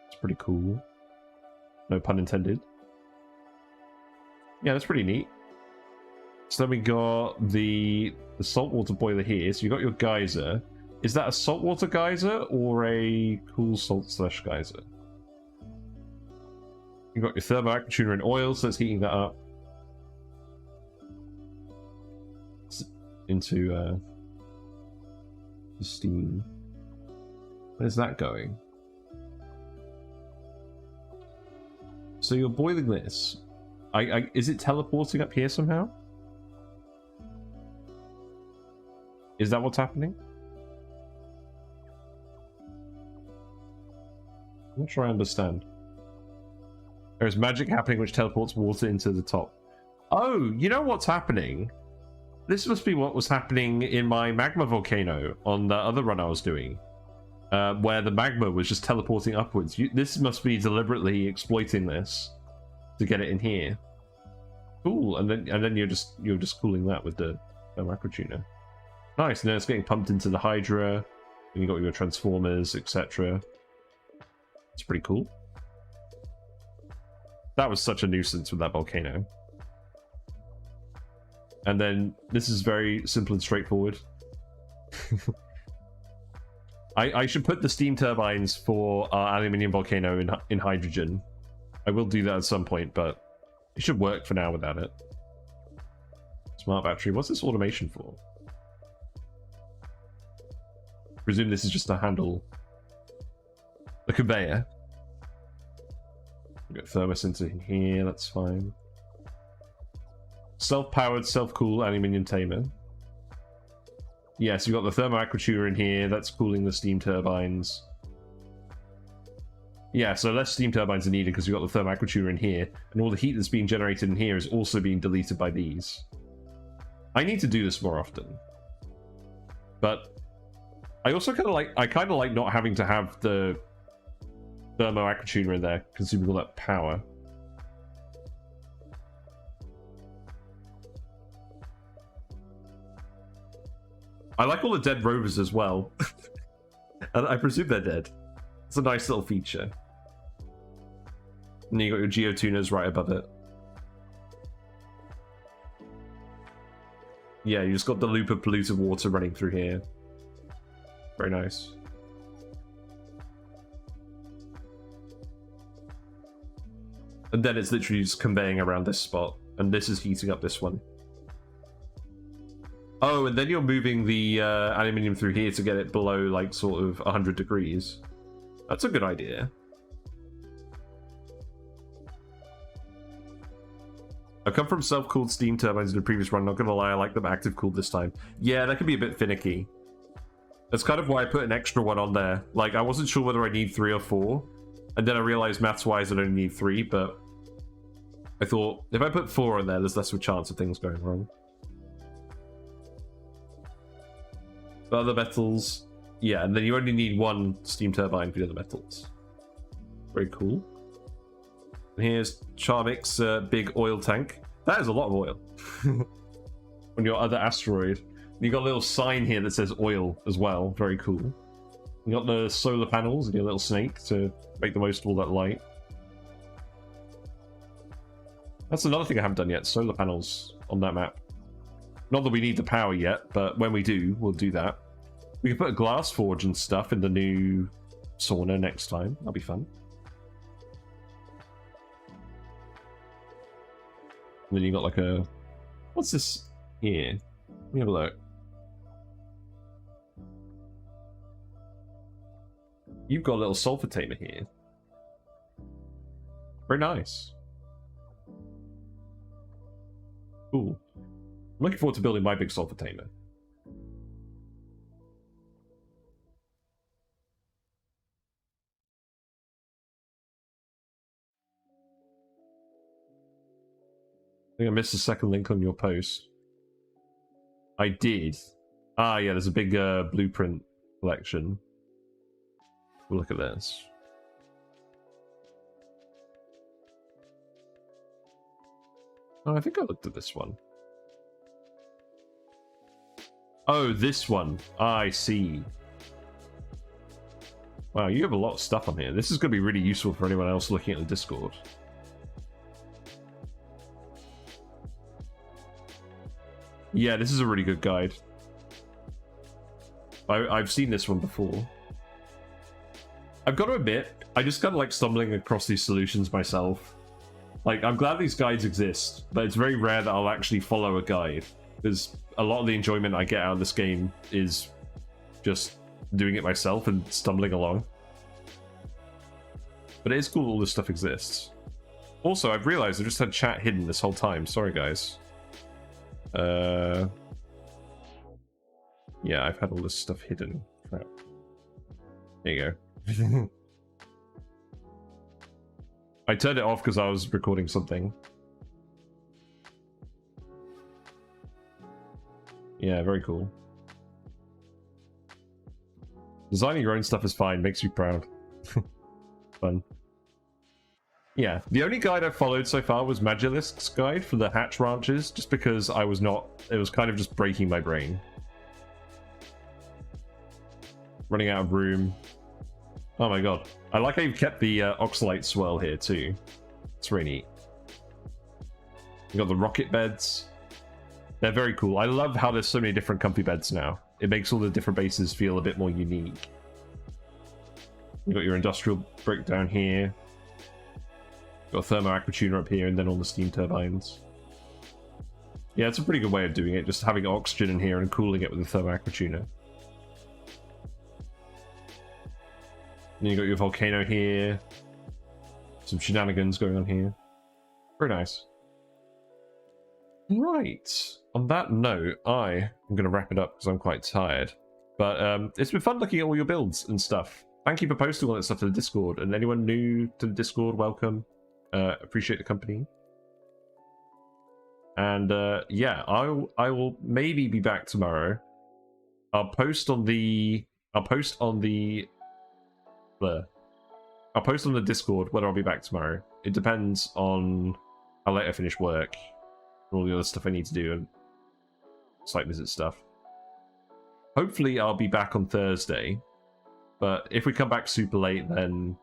It's pretty cool. No pun intended. Yeah, that's pretty neat. So then we got the saltwater boiler here. So you got your geyser. Is that a saltwater geyser or a cool salt slash geyser? You got your thermal aquatuner and oil, so it's heating that up into steam. Where's that going? So you're boiling this. Is it teleporting up here somehow? Is that what's happening? I'm not sure I understand. There's magic happening which teleports water into the top. Oh, you know what's happening? This must be what was happening in my magma volcano on the other run I was doing. Where the magma was just teleporting upwards. This must be deliberately exploiting this to get it in here. Cool, and then you're just cooling that with the aquatuner. Nice, and then it's getting pumped into the Hydra, and you got your transformers, etc. It's pretty cool. That was such a nuisance with that volcano. And then this is very simple and straightforward. I should put the steam turbines for our aluminium volcano in hydrogen. I will do that at some point, but it should work for now without it. Smart battery. What's this automation for? I presume this is just to handle the conveyor. We've got thermos into here, that's fine. Self-powered, self-cool aluminium tamer. Yeah, so you've got the thermal aquature in here, that's cooling the steam turbines. Yeah, so less steam turbines are needed because you've got the thermal aquature in here, and all the heat that's being generated in here is also being deleted by these. I need to do this more often. But I also kind of like not having to have the thermal aquature in there, consuming all that power. I like all the dead rovers as well. And I presume they're dead. It's a nice little feature. And then you got your Geotuners right above it. Yeah, you just got the loop of polluted water running through here. Very nice. And then it's literally just conveying around this spot. And this is heating up this one. Oh, and then you're moving the aluminium through here to get it below, like, sort of 100 degrees. That's a good idea. I've come from self-cooled steam turbines in the previous run. Not gonna lie, I like them active-cooled this time. Yeah, that can be a bit finicky. That's kind of why I put an extra one on there. Like, I wasn't sure whether I need 3 or 4. And then I realized maths-wise I only need 3, but I thought, if I put 4 on there, there's less of a chance of things going wrong. But other metals, yeah, and then you only need 1 steam turbine for the other metals. Very cool. And here's Charvik's big oil tank. That is a lot of oil. On your other asteroid. And you got a little sign here that says oil as well. Very cool. You got the solar panels and your little snake to make the most of all that light. That's another thing I haven't done yet. Solar panels on that map. Not that we need the power yet, but when we do, we'll do that. We can put a glass forge and stuff in the new sauna next time. That'll be fun. And then you got like a... What's this here? Let me have a look. You've got a little sulfur tamer here. Very nice. Cool. I'm looking forward to building my big sulfur tamer. I think I missed the second link on your post. I did. Ah, yeah, there's a big blueprint collection. We'll look at this. Oh, I think I looked at this one. Oh, this one. I see. Wow, you have a lot of stuff on here. This is going to be really useful for anyone else looking at the Discord. Yeah, this is a really good guide. I've seen this one before. I've got to admit, I just kind of like stumbling across these solutions myself. Like, I'm glad these guides exist, but it's very rare that I'll actually follow a guide. Because a lot of the enjoyment I get out of this game is just doing it myself and stumbling along. But it is cool all this stuff exists. Also, I've realized I just had chat hidden this whole time. Sorry, guys. Yeah, I've had all this stuff hidden. Crap. There you go. I turned it off because I was recording something. Yeah, very cool. Designing your own stuff is fine, makes you proud. Fun. Yeah, the only guide I followed so far was Magilisk's guide for the hatch ranches, just because I was not... It was kind of just breaking my brain. Running out of room. Oh my god. I like how you've kept the oxalate swirl here too. It's really neat. You got the rocket beds. They're very cool. I love how there's so many different comfy beds now. It makes all the different bases feel a bit more unique. You got your industrial breakdown here. Got a thermo aqua tuner up here, and then all the steam turbines. Yeah, it's a pretty good way of doing it, just having oxygen in here and cooling it with the thermo aqua tuner. And you got your volcano here. Some shenanigans going on here. Very nice. Right. On that note, I am going to wrap it up because I'm quite tired. But it's been fun looking at all your builds and stuff. Thank you for posting all that stuff to the Discord. And anyone new to the Discord, welcome. Appreciate the company. And yeah, I will maybe be back tomorrow. I'll post on the Discord whether I'll be back tomorrow. It depends on how late I finish work and all the other stuff I need to do and site visit stuff. Hopefully I'll be back on Thursday, but if we come back super late, then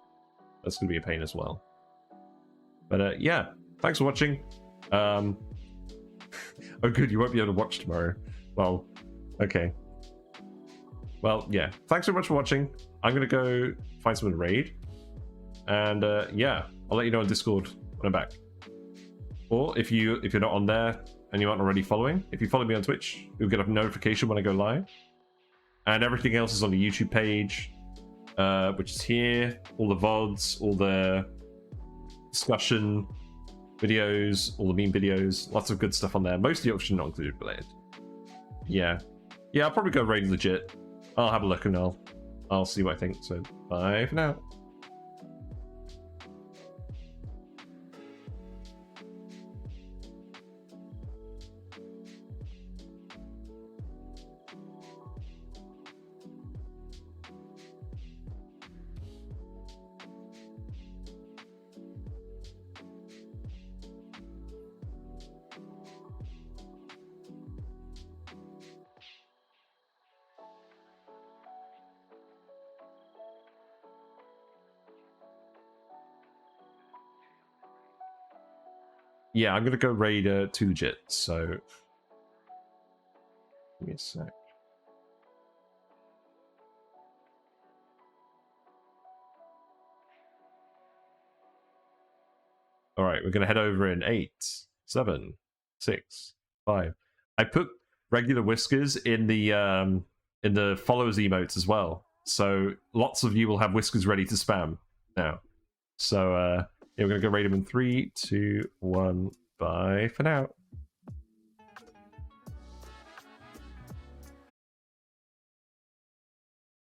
that's going to be a pain as well. But yeah, thanks for watching. Oh good, you won't be able to watch tomorrow. Well, okay. Well, yeah, thanks so much for watching. I'm going to go find someone to raid. And yeah, I'll let you know on Discord when I'm back. Or if you're not on there and you aren't already following. If you follow me on Twitch, you'll get a notification when I go live. And everything else is on the YouTube page, which is here. All the VODs, all the discussion videos, all the meme videos, lots of good stuff on there. Most of the options not included related. Yeah. Yeah, I'll probably go raid legit. I'll have a look and I'll see what I think. So bye for now. Yeah, I'm gonna go raid 2 legit, so give me a sec. Alright, we're gonna head over in 8, 7, 6, 5. I put regular whiskers in the followers emotes as well. So lots of you will have whiskers ready to spam now. So yeah, we're gonna go raid them in 3, 2, 1. Bye for now.